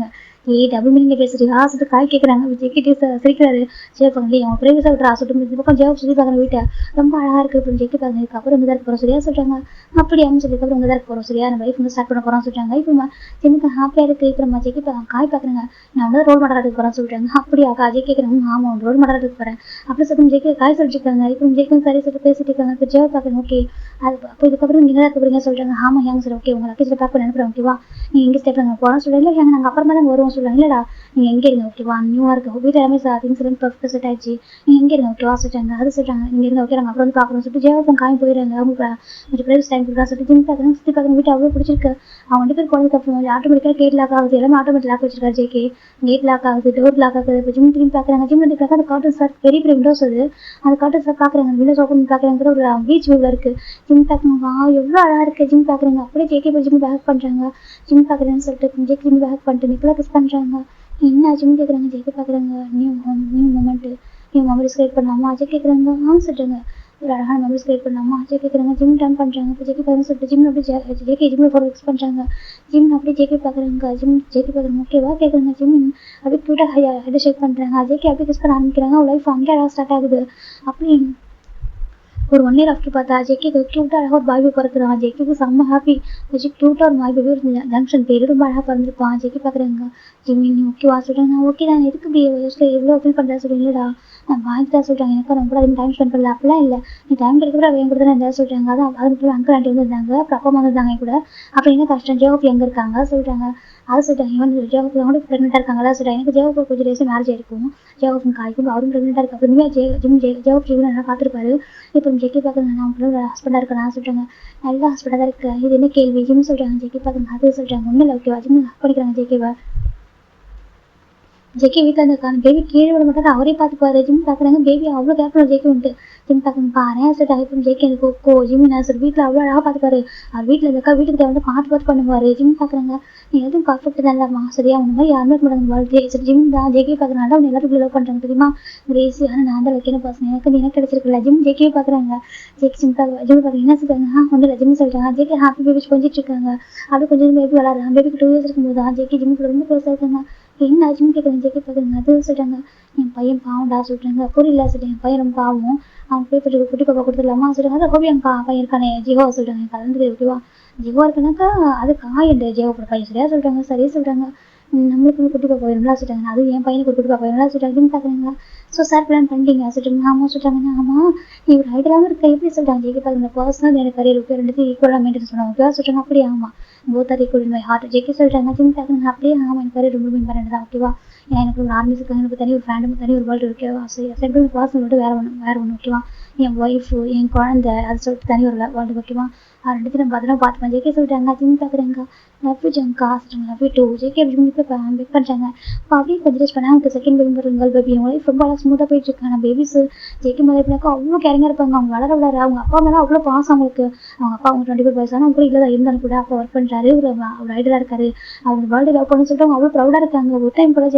டபுள் மீனிங் பேசுறீங்க சொல்லிட்டு காய் கேட்குறாங்க. ஜேகே சிரிக்கிறாரு. ஜேப்பாங்க அவங்க பிரைவேஸாக விட்டுறா சொல்லிட்டு இந்த பக்கம் ஜேவ் சொல்லி பார்க்குற வீட்டை ரொம்ப அழகாக இருக்குது அப்படின்னு ஜேகே பார்க்குங்க. இதுக்கப்புறம் இங்கே தான் இருக்க போகிறோம் சரியா சொல்கிறாங்க. அப்படி அவங்க சொல்லிக்கப்புறம் இங்கே தான் இருக்க போகிறோம் சரியா நம்ம லைஃப் வந்து ஸ்டார்ட் பண்ண போகிறோம் சொல்கிறாங்க. இப்போ ஜிம்முக்கு ஹாப்பியாக இருக்குது. இப்போ நம்ம ஜேகே காய் பார்க்குறாங்க. நான் வந்து ரோல் மாடல் எடுக்க போகிறேன் சொல்கிறாங்க. அப்படியா ஜே கேட்குறாங்க. ஆமாம் ரோல் மாடல் எடுக்க போகிறேன் அப்படி சொல்லிட்டு ஜேகே காய் சொல்லிட்டுருக்காங்க. இப்போ ஜேகே சரி சொல்லிட்டு பேசிட்டு இருக்காங்க. இப்போ ஜேவ் பார்க்குறேன் ஓகே அது அப்போ இதுக்கப்புறம் நீங்கள் தான் இருக்க போகிறீங்க சொல்கிறாங்க. ஆமாம் ஏங்க சார் ஓகே உங்கள் லக்கேஜில் பேக் பண்ணி அனுப்புகிறேன் ஓகேவா நீங்கள் எங்கே ஸ்டே பண்ணுங்க போகிறோம் சொல்கிறாங்க. இல்லை நாங்கள் அப்புறமா தான் வருவோம் சொல்கிறாங்க. இல்லைடா நீங்கள் எங்கே இருங்க ஓகேவா நியூவாக இருக்குது வீட்டில் எல்லாமே திங்ஸ் எல்லாம் பர்ஃபெக்டாக செட் ஆயிடுச்சு நீங்கள் எங்கே இருங்க ஓகேவா சொல்லிட்டாங்க. அது சொல்கிறாங்க நீங்கள் இருங்க ஓகே நாங்கள் அப்புறம் வந்து பார்க்குறோம் சொல்லிட்டு ஜேவப்பன் காய் போயிடுறாங்க. அவங்க கொஞ்சம் ப்ரைஸ் டைம் கொடுக்குறா சொல்லிட்டு ஜிம் பார்க்குறாங்க. சுற்றி பார்க்குற வீட்டு அவ்வளோ பிடிச்சிருக்கு. அவங்க 2 பேர் போனதுக்கு அப்புறம் ஆட்டோமேட்டிக்காக கேட் லாக் ஆகுது. எல்லாமே ஆட்டோமேட்டிக் லாக் வச்சிருக்காரு ஜேகே. கேட் லாக் ஆகுது டோர் லாக் ஆகுது. இப்போ ஜிம் திரும்பி பார்க்குறாங்க. ஜிம் வந்து பார்க்க அந்த கார்டன் சார் பெரிய பெரிய விண்டோஸ் அது அந்த கார்டன் சார் பார்க்குறாங்க. விண்டோஸ் ஓப்பன் பார்க்குறாங்க. ஒரு பீச் வியூவில் இருக்குது. ஜிம் பார்க்குறாங்க. எவ்வளோ அழகாக இருக்குது. ஜிம் பார்க்குறாங்க. அப்படியே ஜேகே போய் ஜிம் பேக் பண்ணுறாங்க. ஜிம் பார்க்குறேன்னு சொல்லிட்டு ஜேகே ஜிம் பேக் பண்ணிட்டு நிக்கலா கிஸ் பண்ணுறாங்க. என்ன ஜிம் கேட்குறாங்க. ஜேகே பார்க்குறாங்க. New moment new memories create பண்ணலாமா ஜே கேட்குறாங்க. சொல்லிட்டாங்க ஒரு அழகான மெமரிஸ் கிரியேட் பண்ணலாமா ஜே கேட்குறாங்க. ஜிம் டர்ன் பண்ணுறாங்க. இப்போ ஜேகே பார்க்குறேன்னு சொல்லிட்டு ஜிம் அப்படியே ஜேகே ஜிம்மில் ஃபோர் ஃபிக்ஸ் பண்ணுறாங்க. ஜிம் அப்படியே ஜேகே பார்க்குறாங்க. ஜேகே பார்க்குறாங்க ஓகேவா கேட்குறாங்க. ஜிம் அப்படியே க்யூட்டாக ஹெட் ஷேக் பண்ணுறாங்க. ஜேகே அப்படியே கிஸ் பண்ண ஆரம்பிக்கிறாங்க. அவங்க லைஃப் அங்கே அழகாக ஸ்டார்ட் ஆகுது. அப்படி ஒரு 1 இயர் ஆஃப்டர் பார்த்தா ஜேகேக்கு க்யூட்டாக அழகாக ஒரு பாய் பிறக்கிறான். ஜேகேக்கு செம்ம ஹாப்பி. க்யூட்டாக ஒரு பாய் பேபி ஒரு ஜங்ஷன் பேர் ரொம்ப அழகாக பிறந்திருப்பான். ஜேகே பார்க்குறாங்க. ஜிம்மி நீ ஓகேவா சொல்கிறாங்க. நான் ஓகே தான் எதுக்கு இப்படி யோசிச்சு எவ்வளோ ஃபீல் பண்ணுறா சொல்லுங்களா நான் வாங்கி தான் சொல்கிறாங்க. எனக்கு ரொம்ப அதிகம் டைம் ஸ்பெண்ட் பண்ணல அப்படிலாம் இல்லை. நீ டைம் கிடைக்கிற அவன் கூட தான் இருந்தால் சொல்கிறாங்க. அதான் அது மட்டும் அங்கிள் ஆண்டி வந்துருந்தாங்க. அப்புறம் அப்பா வந்திருந்தாங்க கூட. அப்புறம் என்ன கஷ்டம் ஜேவப் எங்கே இருக்காங்க சொல்கிறாங்க. அது சொல்லிட்டாங்க இவன் ஜேவப் கூட ப்ரெக்னெண்ட்டாக இருக்காங்களா சொல்கிறாங்க. எனக்கு ஜேவப் கொஞ்சம் டேஸ் மேரேஜ் ஆயிருக்கும். ஜேவப்பும் காய்க்கும் அவரும் ப்ரெக்னெண்ட்டாக இருக்கு. அப்புறமே ஜேவப் ஜீவன் நல்லா பார்த்துருப்பாரு. இப்போ ஜேகே பார்க்குறாங்க. நான் உங்களோட ஹஸ்பண்டாக இருக்கேன் சொல்கிறாங்க. நல்ல ஹஸ்பண்டாக தான் இருக்கு. இது என்ன கேள்வி ஜிம் சொல்கிறாங்க. ஜேகே பார்க்குறாங்க. அது சொல்கிறாங்க ஒன்றும் இல்லை ஓகேவா ஜிம் பண்ணிக்கிறாங்க ஜேகேவா. ஜேகே வீட்டில் இருந்திருக்காங்க. பேபி கீழே விட மாட்டாரு அவரே பார்த்துப்பாரு. ஜிம் பார்க்குறாங்க. பேபி அவ்வளோ கேப்டன் ஜேகே வந்துட்டு ஜிம் பார்க்குறாங்க. பாரு சார் இப்போ ஜேகே எனக்கு கொக்கோ ஜிம் சார் வீட்டில் அவ்வளோ அழகாக பார்த்துப்பாரு. அவர் வீட்டில் இருக்கா வீட்டுக்கு வந்து பார்த்து பண்ணுவார். ஜிம் பார்க்குறாங்க. நீ எதுவும் பர்ஃபெக்ட் தான்மா சரியா உங்க மாதிரி யாருமே மாட்டாங்க வாழ்க்கை சரி ஜிம் தான் ஜேகே பார்க்குறனால அவங்க எல்லாரும் லவ் பண்ணுறாங்க தெரியுமா கிரேசி. ஆனால் நான் தான் வைக்கணும் பர்சன் எனக்கு கிடைச்சிருக்கல. ஜிம் ஜேகே பார்க்குறாங்க. ஜிம் பார்க்குறேன் என்ன சொல்கிறாங்க. ஒன்றும் இல்லை ஜிம் சொல்கிறாங்க. ஜேகே ஹாப்பி பேபி கொஞ்சிட்டு இருக்காங்க. அப்படியே கொஞ்சம் பேபி விளாட்றாங்க. பேபிக்கு 2 இயர்ஸ் இருக்கும்போது தான் ஜேகே ஜிம்முக்கு ரொம்ப க்ளோஸாக இருக்காங்க. என்ன ஜிம் கேட்குறேன். ஜேகே பார்க்குறாங்க. அது சொல்கிறாங்க என் பையன் பாவம்டா சொல்கிறாங்க. புரியல சொல்லிட்டு என் பையன் ரொம்ப பாவம் அவன் போய் போட்டு குட்டி பாப்பா கொடுத்துடலாமா சொல்கிறாங்க. அதை ஹோபி என் பையன் இருக்கானே ஜிஹோ சொல்கிறாங்க. கலந்து ஓகேவா ஜிஹோ இருக்குனாக்கா அது காயண்டு ஜிஹோட பையன் சரியா சொல்கிறாங்க. சரியா சொல்கிறாங்க. நம்மளுக்கு வந்து குட்டி பாப்பா வேணும்லாம் சொல்லிட்டாங்க. அது என் பையனுக்கு ஒரு குட்டி பாப்பா வேணும்லாம் சொல்லிட்டாங்க. ஜிம் பார்க்குறாங்க. ஸோ சார் பிளான் பண்ணிட்டீங்க சொல்லிட்டு ஆமாம் சொல்லிட்டாங்கன்னா ஆமாம் நீ ஒரு ஐடியாவும் இருக்க எப்படி சொல்லிட்டாங்க ஜேகே பார்க்க இந்த பர்சனல் எனக்கு கரியர் ஓகே ரெண்டுத்தையும் ஈக்குவலாக மெயின்டைன் பண்ணுவாங்க ஓகேவா சொல்லிட்டாங்க அப்படியே ஆமாம் both are equal my heart JK சொல்லிட்டாங்க ஜிம் பார்க்கணும் அப்படியே ஆமாம் எனக்கு கரியர் ரொம்ப இம்பார்ட்டன்ட் தான் ஓகேவா எனக்கு ஒரு ஆர்மிஸ் இருக்காங்க எனக்கு தனி ஒரு ஃபேண்டும் தனி ஒரு வேர்ல்டு ஓகேவா ஸோ எப்படி பர்சனல் விட்டு வேறு ஒன்று ஓகேவா என் ஒய்ஃபு என் குழந்தை அது சொல்லிட்டு தனி ஒரு வேர்ல்டு ஓகேவா அது ரெண்டுத்தையும் நம்ம பத்திரமா பார்த்துப்பேன் ஜேகே சொல்லிட்டாங்க ஜிம் பார்க்குறாங்க லவ் யூ ஜங்கா சொல்லிட்டாங்க லவ் யூ டூ ஜேகே அப்படி இப்போ பேக் பண்ணுறாங்க இப்போ அப்படியே கொஞ்சம் டேஸ் பண்ணால் அவங்க செகண்ட் பேபி கேர்ள் பேபி என் லைஃப் ரொம்ப ஸ்மூத்தாக போயிட்டு இருக்காங்க பேபிஸ் ஜேகே மேலே எப்படினாக்கா அவ்வளோ கேரிங்காக இருப்பாங்க அவங்க வளர அவங்க அப்பா மேலே அவ்வளோ பாசம் அவங்களுக்கு அவங்க அப்பா அவங்க 24 வயசான அவங்க கூட இல்லை இருந்தாலும் கூட அப்போ ஒர்க் பண்ணுறாரு ஒரு ஐடலாக இருக்காரு அவங்க வேர்ல்டு லவ் பண்ணு சொல்லிட்டு அவங்க அவ்வளோ ப்ரௌடாக இருக்காங்க ஒரு டைம் கூட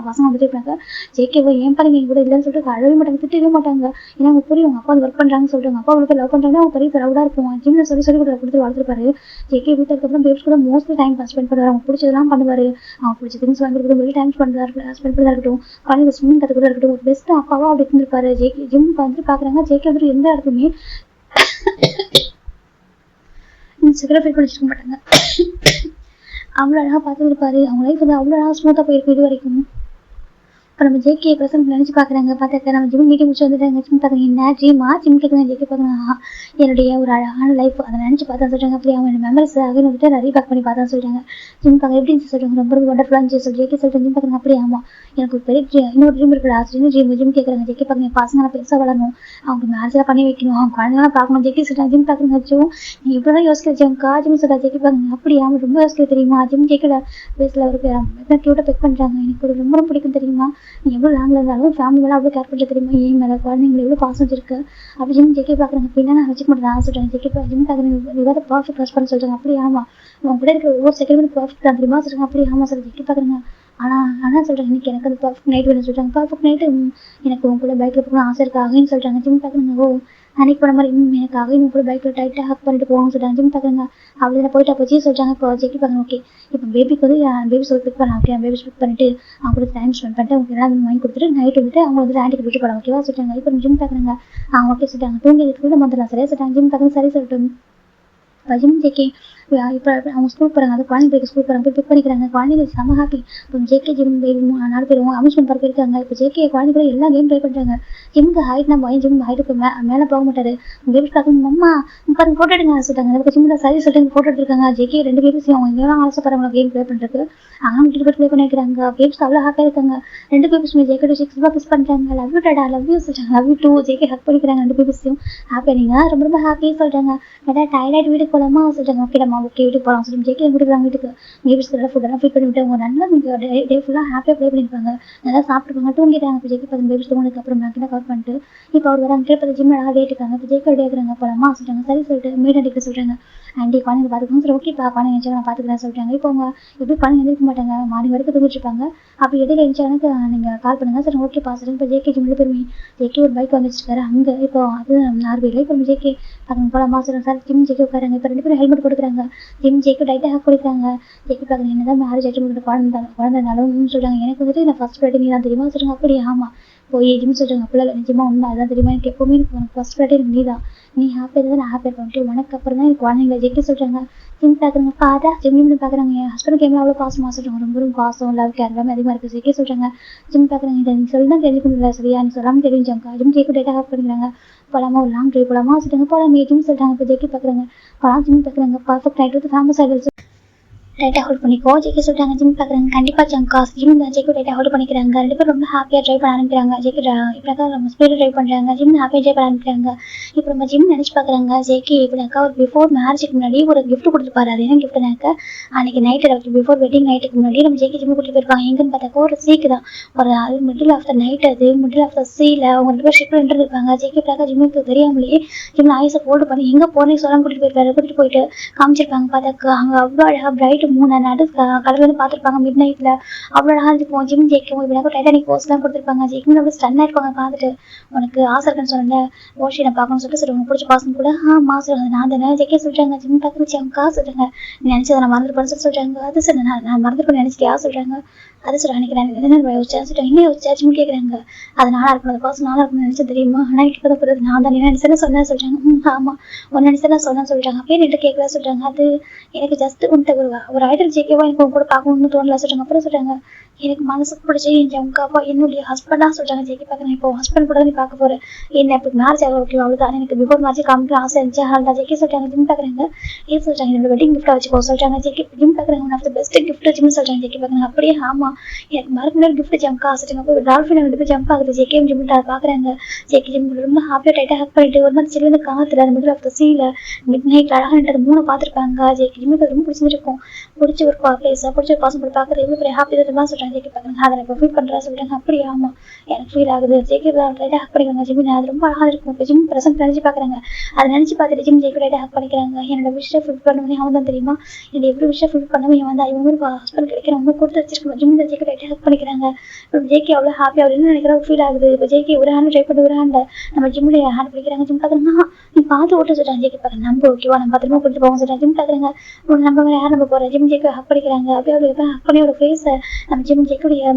பசங்க வந்துட்டு இருப்பாங்க ஜேகேவை ஏன் பாருங்க எங்க கூட இல்லைன்னு சொல்லிட்டு அழவே மாட்டாங்க திட்டவே மாட்டாங்க ஏன்னா அவங்க புரியும் அவங்க அப்பா வந்து ஒர்க் பண்ணுறாங்கன்னு சொல்லிட்டு அவங்க அப்பா அவ்வளோ லவ் பண்ணுறாங்க அவங்க பெரிய ப்ரௌடாக இருக்கும் ஜிம்ல சொல்லி கொடுத்து வளர்த்துருப்பாரு ஜேகே வீட்டுக்கு அப்புறம் பேபிஸ் கூட மோஸ்ட்லி டைம் ஸ்பெண்ட் பண்ணுவார் அவங்க பிடிச்சதெல்லாம் பண்ணுவார் அவங்க பிடிச்ச திங்ஸ் வாங்கி கொடுக்கணும் வெளியே டைம் ஸ்பெண்ட் பண்ணுறதா இருக்கட்டும் குழந்தைங்க ஸ்விம்மிங் கற்றுக்கூட இருக்கட்டும் ஒரு பெஸ்ட் அப்பாவா அப்படி இருந்திருப்பாரு ஜேகே ஜிம் வந்துட்டு பார்க்குறாங்க ஜேகே வந்துட்டு எந்த இடத்துலையுமே செக்ரிஃபைஸ் பண்ணிச்சிருக்க மாட்டாங்க அவ்வளோ அழகாக பார்த்துட்டு இருப்பாரு அவங்க லைஃப் வந்து அவ்வளோ அழகாக ஸ்மூத்தாக போயிருக்கும் இது வரைக்கும் இப்போ நம்ம ஜேகே ப்ரெசென்ட் நினச்சி பார்க்குறாங்க பார்த்தாக்க நம்ம ஜிம் மீட்டிங் முடிச்சு வந்துட்டாங்க ஜிம் பார்க்குறீங்க என்ன ட்ரீமா ஜிம் கேட்குறாங்க ஜேகே பார்க்குறாங்க என்னுடைய ஒரு அழகான லைஃப் அதை நினச்சி பார்த்தா சொல்கிறாங்க அப்படி அவங்க மெமரிஸ் ஆகி வந்துட்டு நிறைய பேக் பண்ணி பார்த்தா சொல்கிறாங்க ஜிம் பார்க்க எப்படி சொல்கிறாங்க ரொம்ப ஒண்டர்ஃபுல்லாக இருந்துச்சு சொல்லி ஜேகே சொல்லிட்டு ஜிம் பார்க்குறாங்க அப்படி ஆமாம் எனக்கு ஒரு பெரிய இன்னொரு ட்ரீம் இருக்குது ஆசிரியர் ஜிம் கேட்குறாங்க ஜேகே பார்க்குங்க பசங்களை பெருசாக வளரணும் அவங்க மேரேஜெலாம் பண்ணி வைக்கணும் அவங்க குழந்தைலாம் பார்க்கணும் ஜேகே சொல்கிறாங்க ஜிம் பார்க்குறங்க ஜோ நீ இப்படி தான் யோசிக்கிற ஜிம்க்கா ஜிம் சொல்கிறா ஜேகே பார்க்குங்க அப்படி ஆமாம் ரொம்ப யோசிக்கிற தெரியுமா ஜிம் கேட்கல பேசல அவருக்கு க்யூட்டாக பெக் பண்ணுறாங்க எனக்கு ஒரு ரொம்ப பிடிக்கும் தெரியுமா நீ எவ்வளோ லாங்கில் இருந்தாலும் ஃபேமிலி மேலே அவ்வளோ கேர் பண்ணுற தெரியுமா ஏன் மேலே குழந்தைங்களை எவ்வளோ பாசம் வச்சிருக்கு அப்படி ஜிம் ஜேகே பார்க்குறாங்க அப்படின்னா நான் வச்சுக்க மாட்டேன் நான் சொல்கிறேன் ஜேகே ஜிம் பார்க்குறேன் விவாத பர்ஃபெக்ட் ஹஸ்பண்ட் சொல்கிறாங்க அப்படி ஆமாம் அவங்க கூட இருக்கிற ஒவ்வொரு செகண்ட் பர்ஃபெக்ட் தான் தெரியுமா சொல்கிறாங்க அப்படி ஆமாம் சார் ஜேகே பார்க்குறேங்க ஆனால் சொல்கிறாங்க இன்னைக்கு எனக்கு அந்த பர்ஃபெக்ட் நைட் வேணும்னு சொல்கிறாங்க பர்ஃபெக்ட் நைட்டு எனக்கு உங்க கூட பைக்கில் போகணும் ஆசை இருக்காகன்னு சொல்கிறாங்க ஜிம் பார்க்குறேங்க ஓ அன்னைக்கு போன மாதிரி எனக்காக இவங்க கூட பைக்கில் டைட்டாக ஹக் பண்ணிட்டு போகணும்னு சொல்கிறாங்க ஜிம் பார்க்குறேங்க அப்படி போயிட்டு அப்போ சொல்கிறாங்க இப்போ ஜேகே பார்க்குறேன் ஓகே இப்போ பேபிக்கு வந்து பேபி சொல்லி பிக் பண்ணலாம் ஓகே பேபி பிக் பண்ணிட்டு அவங்க கூட டைம் ஸ்பெண்ட் பண்ணிட்டு அவங்க எல்லாம் வாங்கி கொடுத்துட்டு நைட் வந்துட்டு அவங்க வந்து ஆண்டிக்கு விட்டு போகலாம் ஓகேவா சொல்லிட்டாங்க இப்போ ஜிம் பார்க்குறாங்க அவங்க ஓகே சொல்லிட்டாங்க தூங்கிட்டு வந்துடலாம் சரியா சொல்லிட்டாங்க ஜிம் பார்க்குறது சரி சொல்லிட்டு ஜிம் ஜேகே இப்போ அவங்க ஸ்கூல் போகிறாங்க அது குழந்தைங்க ஸ்கூல் போகிறாங்க போய் பிக் பண்ணிக்கிறாங்க குழந்தைங்க செம்ம ஹாப்பி இப்போ ஜேகே ஜிம் பேபி 4 பேரும் அம்யூஸ்மெண்ட் பார்க் இருக்காங்க இப்போ ஜேகே குழந்தைங்க எல்லா கேம் ட்ரை பண்ணுறாங்க ஜிம்க்கு ஹைட் நம்ம ஜிம் ஹைட்டுக்கு மேலே போக மாட்டாரு பேபி பார்க்கணும் அம்மா பாருங்க ஃபோட்டோ எடுங்க சொல்லிட்டாங்க அதுக்கு ஜிம்ல சரி சொல்லிட்டு ஃபோட்டோ எடுத்துருக்காங்க ஜேகே 2 பேபிஸ் அவங்க எங்கெல்லாம் ஆசைப்படுறாங்க கேம் ப்ளே பண்ணுறதுக்கு அவங்க வீட்டு போய் ப்ளே பண்ணிக்கிறாங்க பேபிஸ் அவ்வளோ ஹாப்பியாக இருக்காங்க 2 பேபிஸுமே ஜேகே 6 கிஸ் பண்ணுறாங்க லவ் யூ டாடா லவ் யூ சொல்லிட்டாங்க love you too J K hug பண்ணிக்கிறாங்க 2 பேபிஸையும் ஹாப்பியாக நீங்கள் ரொம்ப ஹாப்பியாக சொல்லிட்டாங்க டேடா டயர்டாயிட்டு வீட்டுக்கு போகலாமா சொல்லிட்டாங்க ஓகேடா ஓகே வீட்டுக்கு போகலாம் சொல்லி ஜேகே கொடுக்குறாங்க வீட்டுக்கு பேபிஸ்க்கு எல்லாம் ஃபுட்டெல்லாம் ஃபீட் பண்ணி விட்டு அவங்க நல்லா டே ஃபுல்லாக ஹாப்பியாக ப்ளே பண்ணியிருப்பாங்க நல்லா சாப்பிட்டுருப்பாங்க தூங்கிட்டாங்க இப்போ ஜேகே 10 பேபிஸ் தூங்கினதுக்கு அப்புறம் மேக்கிட்ட கவர் பண்ணிட்டு இப்போ அவர் வராங்க கேட்பது ஜிம் அழகாக டேட் இருக்காங்க இப்போ ஜேகே ரெடி ஆகுறாங்க போகலாமா சொல்லிட்டாங்க சரி சொல்லிட்டு மீட் அடிக்க சொல்கிறாங்க ஆண்டி குழந்தைங்க பார்த்துக்கணும் சரி ஓகேப்பா குழந்தைங்க வச்சு நான் பார்த்துக்கிறேன் சொல்லிட்டாங்க இப்போ அவங்க எப்படி குழந்தைங்க எழுந்திருக்க மாட்டாங்க மார்னிங் வரைக்கும் தூங்கிட்டு இருப்பாங்க அப்படி இடையில எழுந்தாங்க நீங்கள் கால் பண்ணுங்க சரி ஓகேப்பா சரி இப்போ ஜேகே ஜிம்ல போயிருவீங்க ஜேகே ஒரு பைக் வந்து வச்சுருக்காரு அங்கே இப்போ அது 4 பேர் இப்போ ஜேகே பார்க்கணும் போகலாமா சொல்லுங்க சார் ஜிம் ஜேகே உட்காராங்க இப்போ 2 பேரும் ஹெல்மெட் கொடுக்குறாங்க ஜிம் ஜேக்கு டைட்டாக ஹக் கொடுக்குறாங்க ஜேகே பார்க்குறேன் என்னதான் மேரேஜ் ஆகிட்டு குழந்தைனாலும் சொல்கிறாங்க எனக்கு வந்துட்டு நான் ஃபர்ஸ்ட் ப்ரையாரிட்டி நீ தான் தெரியுமா சொல்கிறாங்க அப்படி ஆமாம் போய் ஜிம் சொல்கிறாங்க அப்படிலாம் நிஜமாக உண்மை அதான் தெரியுமா எனக்கு எப்போவுமே எனக்கு ஃபர்ஸ்ட் ப்ரையாரிட்டி நீ தான் நீ ஹாப்பியாக இருந்தால் நான் ஹாப்பியாக பண்ணிட்டு உனக்கு அப்புறம் தான் எனக்கு குழந்தைங்கள ஜேகே சொல்கிறாங்க ஜிம் பார்க்குறாங்க பார்த்தா ஜிம்னு பார்க்குறாங்க என் ஹஸ்பண்ட் கேமில் அவ்வளோ பாசமாக சொல்கிறாங்க ரொம்ப பாசம் லவ் கேர் எல்லாமே அதிகமாக இருக்குது ஜேகே சொல்கிறாங்க ஜிம் பார்க்குறாங்க இதை நீ சொல்லி தான் தெரிஞ்சுக்கணும் சரியா நீ சொல்லாமல் தெரிஞ்சாங்க ஜிம் ஜேக்கு டேட்டா ஹாப் பண்ணிக்கிறாங்க போகலாமா ஒரு லாங் ட்ரைவ் போகலாமா சொல்லிட்டாங்க போகலாமே ஜிம் சொல்கிறாங்க இப்போ ஜேகே பார்க்குறாங்க போகலாம் ஜிம் பார்க்குறாங்க பர்ஃபெக்ட் நைட் வந்து ஃபேமஸ் ஆகிடுச்சு டைட்டாக ஹோல்ட் பண்ணிக்கோ ஜேகே சொல்லிட்டாங்க ஜிம் பார்க்குறாங்க கண்டிப்பாக ஜங்கா ஜிம் தான் ஜேக்கு டைட்டாக ஹோல்ட் பண்ணிக்கிறாங்க 2 பேரும் ரொம்ப ஹாப்பியாக ட்ரைவ் பண்ண ஆரம்பிக்கிறாங்க ஜேகே இப்படினாக்கா நம்ம ஸ்பீடாக ட்ரைவ் பண்ணுறாங்க ஜிம் ஹாப்பியாக ட்ரைவ் பண்ண ஆரம்பிக்கிறாங்க இப்போ நம்ம ஜிம் நினச்சி பார்க்குறாங்க ஜேகே இப்படினாக்கா ஒரு பிஃபோர் மேரேஜுக்கு முன்னாடி ஒரு கிஃப்ட் கொடுத்துருப்பாரு அது என்ன கிஃப்ட்னாக்கா அன்றைக்கி நைட்டு பிஃபோர் வெட்டிங் நைட்டுக்கு முன்னாடி நம்ம ஜேகே ஜிம் கூட்டிட்டு போயிருப்பாங்க எங்கன்னு பார்த்தாக்கா ஒரு சீக்கு தான் ஒரு அது மிடில் ஆஃப் த நைட் அது மிடில் ஆஃப் த சீல அவங்க 2 பேர் ஷிப்பில் நின்றுருப்பாங்க ஜேகே பார்க்க ஜிம்முக்கு தெரியாமலேயே ஜிம்ல ஐஸை ஃபோல்டு பண்ணி எங்கே போனேன்னு சொல்ல கூட்டிட்டு போயிட்டு காமிச்சிருப்பாங்க பார்த்தாக்கா அங்கே அவ்வளோ அழகாக பிரைட்டு 3 நடு கடவுள் வந்து பார்த்துருப்பாங்க மிட் நைட்டில் அவ்வளோ அழகாக இருக்கும் ஜிம் ஜேக்கும் இப்படினாக்கா டைட்டானிக் போஸ்ட்லாம் கொடுத்துருப்பாங்க ஜேக்கும் அவ்வளோ ஸ்டன் ஆயிருப்பாங்க பார்த்துட்டு உனக்கு ஆசை இருக்குன்னு சொன்னேன் ஓஷியை பார்க்கணும்னு சொல்லிட்டு சரி உனக்கு பிடிச்ச பாசம் கூட சொல்லுங்க நான் தானே ஜேக்கே சொல்கிறாங்க ஜிம் பார்க்கணும் அவங்க சொல்கிறாங்க நீ நினச்சதை நான் மறந்துருப்பேன்னு சொல்கிறாங்க அது சரி நான் மறந்துருப்பேன் நினச்சிட்டியா சொல்கிறாங்க அது சரி அன்றைக்கி நான் என்ன யோசிச்சேன் சொல்லிட்டு என்ன யோசிச்சா ஜிம் கேட்குறாங்க அது நாளாக இருக்கணும் அந்த பாசம் நாளாக இருக்கணும்னு நினச்சா தெரியுமா ஆனால் எனக்கு இப்போ தான் நான் தான் நினைச்சேன்னு சொன்னேன் சொல்கிறாங்க ஆமாம் ஒரு நினச்சா சொன்னேன்னு சொல்லிட்டாங்க அப்படியே நின்று கேட்கலாம் சொல்கிறாங்க அது எனக்கு ஜஸ்ட் உன்ட்ட ஒரு ஐடல் ஜேகேவா எனக்கு உங்க கூட பார்க்கணும்னு தோணல சொல்றாங்க. அப்புறம் சொல்றாங்க எனக்கு மனசுக்கு பிடிச்ச என் ஜவுக்காவா என்னுடைய ஹஸ்பண்டா சொல்றாங்க. ஜேகே பார்க்குறேன் இப்போ ஹஸ்பண்ட் கூட நீ பார்க்க போற என்ன இப்போ மேரேஜ் ஆக ஓகே அவ்வளவுதான். எனக்கு பிஃபோர் மேரேஜ் காமிக்க ஆசை இருந்துச்சு. அதனால ஜேகே சொல்றாங்க ஜிம் பார்க்குறாங்க. ஏன் சொல்றாங்க என்னோட வெட்டிங் கிஃப்டா வச்சுக்கோ சொல்றாங்க. ஜேகே ஜிம் பார்க்குறாங்க one of the best gift Jim சொல்றாங்க. ஜேகே பார்க்குறாங்க அப்படியே ஆமா எனக்கு மறுபடியும் கிஃப்ட் ஜம்கா ஆசைங்க. அப்போ டால்ஃபின் ரெண்டு பேர் ஜம்ப் ஆகுது. ஜேகே ஜிம் அதை பார்க்குறாங்க. ஜேகே ஜிம் ரொம்ப ஹாப்பியாக டைட்டாக ஹக் பண்ணிட்டு ஒரு மாதிரி சில்லுன்னு காத்துல அந்த மிடில் ஆஃப் த சீல மிட் நைட் அழகாக மூணு பார்த்துருப்பாங்க. ஜேகே ஜிம்முக்கு ரொம்ப பிடிச்சிருக்கும். பிடிச்ச ஒரு பிளேஸாக பிடிச்ச ஒரு பாசம் போட்டு பார்க்குறது எவ்வளோ பெரிய ஹாப்பி தான் சொல்றாங்க. ஜேகே பார்க்குறாங்க அதை இப்போ ஃபீல் பண்ணுறா சொல்லிட்டாங்க. அப்படியே ஆமா எனக்கு ஃபீல் ஆகுது. ஜேகே லைட்டாக ஹக் பண்ணிக்கிறாங்க. ஜிம் அது ரொம்ப அழகாக இருக்கும். இப்போ ஜிம் ப்ரெசென்ட் நினச்சி பார்க்குறாங்க. அதை நினச்சி பார்த்துட்டு ஜிம் ஜேகே லைட்டாக ஹக் பண்ணிக்கிறாங்க. என்னோட விஷயம் ஃபுல் பண்ணவே அவன் தான் தெரியுமா என்னோட எவ்வளோ விஷயம் ஃபுல் பண்ணவே இவன் தான் இவங்க ஒரு ஹஸ்பண்ட் கிடைக்கிறவங்க கொடுத்து வச்சிருக்கணும். ஜிம் ஜேகே லைட்டாக ஹக் பண்ணிக்கிறாங்க. இப்போ ஜேகே அவ்வளோ ஹாப்பி அப்படின்னு நினைக்கிற ஃபீல் ஆகுது. இப்போ ஜேகே ஒரு ஹேண்ட் ட்ரை பண்ணி ஒரு ஹேண்ட் நம்ம ஜிம்ல ஹேண்ட் பிடிக்கிறாங்க. ஜிம் பார்க்குறாங்க நீ பார்த்து ஓட்ட சொல்றாங்க. ஜேகே பார்க்குறேன் நம்ம ஓகேவா நம்ம பத்திரமா கூட்டிட்டு போவோம் சொல்றாங்க. ஜிம் பார்க்குறாங்க நம்ம வேற யார் நம்ம போகிறோம். ஜிம் ஜேகே ஹக் பண்ணிக்கிறாங்க. அப்படியே அவரு ஹக் பண்ணி ஒரு ஃபேஸை நம்ம ஜிம் ஜேக்குடைய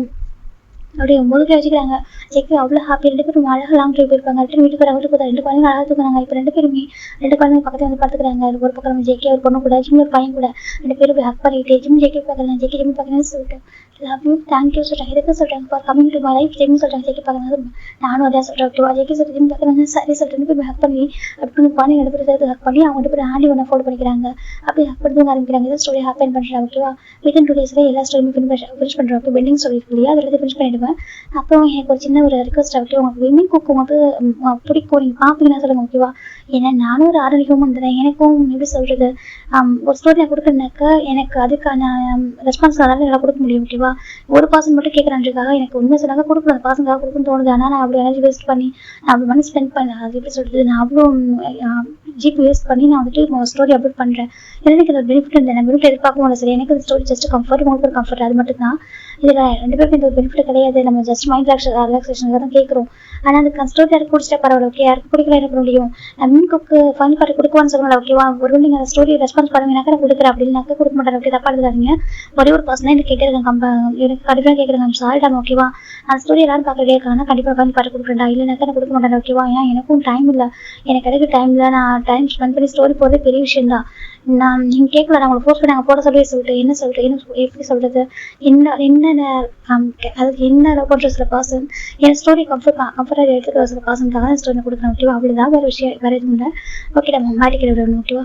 அப்படியே முழுக்க வச்சுக்கிறாங்க. ஜேகே அவ்வளோ ஹாப்பி. ரெண்டு பேரும் அழகாக லாங் ட்ரைவ் போயிருப்பாங்க. ரிட்டன் வீட்டுக்கு வர வீட்டுக்கு போதா ரெண்டு குழந்தைங்க அழகாக தூக்குறாங்க. இப்போ ரெண்டு குழந்தைங்க பக்கத்தில் வந்து பார்த்துக்கிறாங்க. ஒரு பக்கம் ஜேகே ஒரு பொண்ணு கூட ஜிம் ஒரு பையன் கூட ரெண்டு பேரும் போய் ஹக் பண்ணிட்டு ஜிம் ஜேகே பார்க்கலாம். ஜேகே ஜிம் பார்க்கணும்னு சொல்லிட்டு லவ் யூ தேங்க்யூ சொல்றாங்க. எதுக்கு சொல்றாங்க for coming to my life Jim சொல்றாங்க. ஜேகே பார்க்கறாங்க. நானும் அதே சொல்றேன் ஓகேவா. ஜேகே சொல்லிட்டு ஜிம் பார்க்கறாங்க. சரி சொல்லிட்டு ரெண்டு பேரும் ஹக் பண்ணி அப்படி பாணி ரெண்டு பேரும் ஹக் பண்ணி அவங்க ரெண்டு பேரும் ஹேண்டி ஒன்று ஃபோல்ட் பண்ணிக்கிறாங்க. அப்படி ஹக் பண்ணி ஆரம்பிக்கிறாங்க. இதை ஸ்டோரி ஹேப்பன் பண்ணுறாங்க ஓகேவா. வித்தின் 2 days எல்லா ஸ்டோரியுமே ஃபினிஷ் பண்ணுறோம். ஓகே பெண்டிங் ஸ்டோரி இருக்கு இல்லையா அதில் ஃபினிஷ் பண்ணிடுவேன். அப்புறம் எனக்கு ஒரு சின்ன ஒரு ரிக்வஸ்ட் ஓகே உங்களுக்கு விமன் குக் வந்து பிடிக்கும் நீங்கள் பார்ப்பீங்கன்னா சொல்லுங்க ஓகேவா. ஏன்னா நானும் ஒரு ஆர்டர் ஹியூமன் தரேன். எனக்கும் எப்படி சொல்றது ஒரு ஸ்டோரி நான் கொடுக்குறேன்னாக்கா எனக்கு அதுக்கான ரெஸ்பான்ஸ் நல்லா கொடுக்க முடியும் ஓகேவா. ஒரு பர்சன் மட்டும் கேட்குறான்றதுக்காக எனக்கு உண்மை சொன்னாங்க கொடுக்கணும் அந்த பர்சனுக்காக கொடுக்குன்னு தோணுது. ஆனால் நான் அவ்வளோ எனர்ஜி வேஸ்ட் பண்ணி நான் அவ்வளோ மணி ஸ்பெண்ட் பண்ணேன். அது எப்படி சொல்கிறது நான் அவ்வளோ ஜிபி வேஸ்ட் பண்ணி நான் வந்துட்டு ஸ்டோரி அப்லோட் பண்ணுறேன். எனக்கு அது பெனிஃபிட் இல்லை. நான் பெனிஃபிட் எதிர்பார்க்கவும் இல்லை. சரி எனக்கு அந்த ஸ்டோரி ஜஸ்ட் கம்ஃபர்ட் உங்களுக்கு ஒரு கம்ஃபர்ட் அது மட்டும் தான். இதில் ரெண்டு பேருக்கு இந்த ஒரு பெனிஃபிட் கிடையாது. நம்ம ஜஸ்ட் மைண்ட் ரிலாக்ஸேஷனுக்காக தான் கேட்குறோம். ஆனால் அதுக்கு ஸ்டோரி யாருக்கு பிடிச்சிட்டா பரவாயில்ல ஓகே. யாருக்கு பிடிக்கல எனக்கு முடியும். நான் மீன் குக்கு ஃபைன் பார்ட்டி கொடுக்குவான்னு சொல்லலாம் ஓகேவா. ஒரு நீங்கள் அந்த ஸ்டோரி ரெஸ்பான்ஸ் பண்ணுவீங்கனாக்கா நான் கொடுக்குறேன் அப்படின்னாக்கா கொடுக்க மாட்டேன் ஓகே. தப்பா எடுத்துக்காதீங்க. ஒரே ஒரு பர்சனாக எனக்கு கேட்குறாங்க எனக்கு கண்டிப்பாக கேட்குறாங்க சாரிடாம ஓகேவா. அந்த ஸ்டோரி எல்லாரும் பார்க்கறதே இருக்காங்கன்னா கண்டிப்பாக ஃபைன் பார்ட்டி கொடுக்குறேன்டா இல்லைனாக்கா நான் கொடுக்க மாட்டேன் ஓகேவா. ஏன் எனக்கும் டைம் இல்லை. எனக்கு கிடைக்க டைமில் நான் டைம் ஸ்பெண்ட் பண்ணி ஸ்டோரி போகிறதே பெரிய விஷயம் தான். நான் நீங்கள் கேட்கல நான் உங்களை ஃபோர்ஸ் பண்ணி நாங்கள் போட சொல்லிட்டு என்ன எப்படி சொல்கிறது என்னென்ன அதுக்கு என்ன லவ் பண்ணுற சில பர்சன் என் ஸ்டோரி கம்ஃபர்டாக எடுத்துக்கிற சில பர்சனுக்காக தான் ஸ்டோரி கொடுக்குறேன் ஓகேவா. அவ்வளோதான் வேறு விஷயம் வேறு எதுவும் இல்லை ஓகே. நம்ம மாட்டிக்கிற ஓகேவா.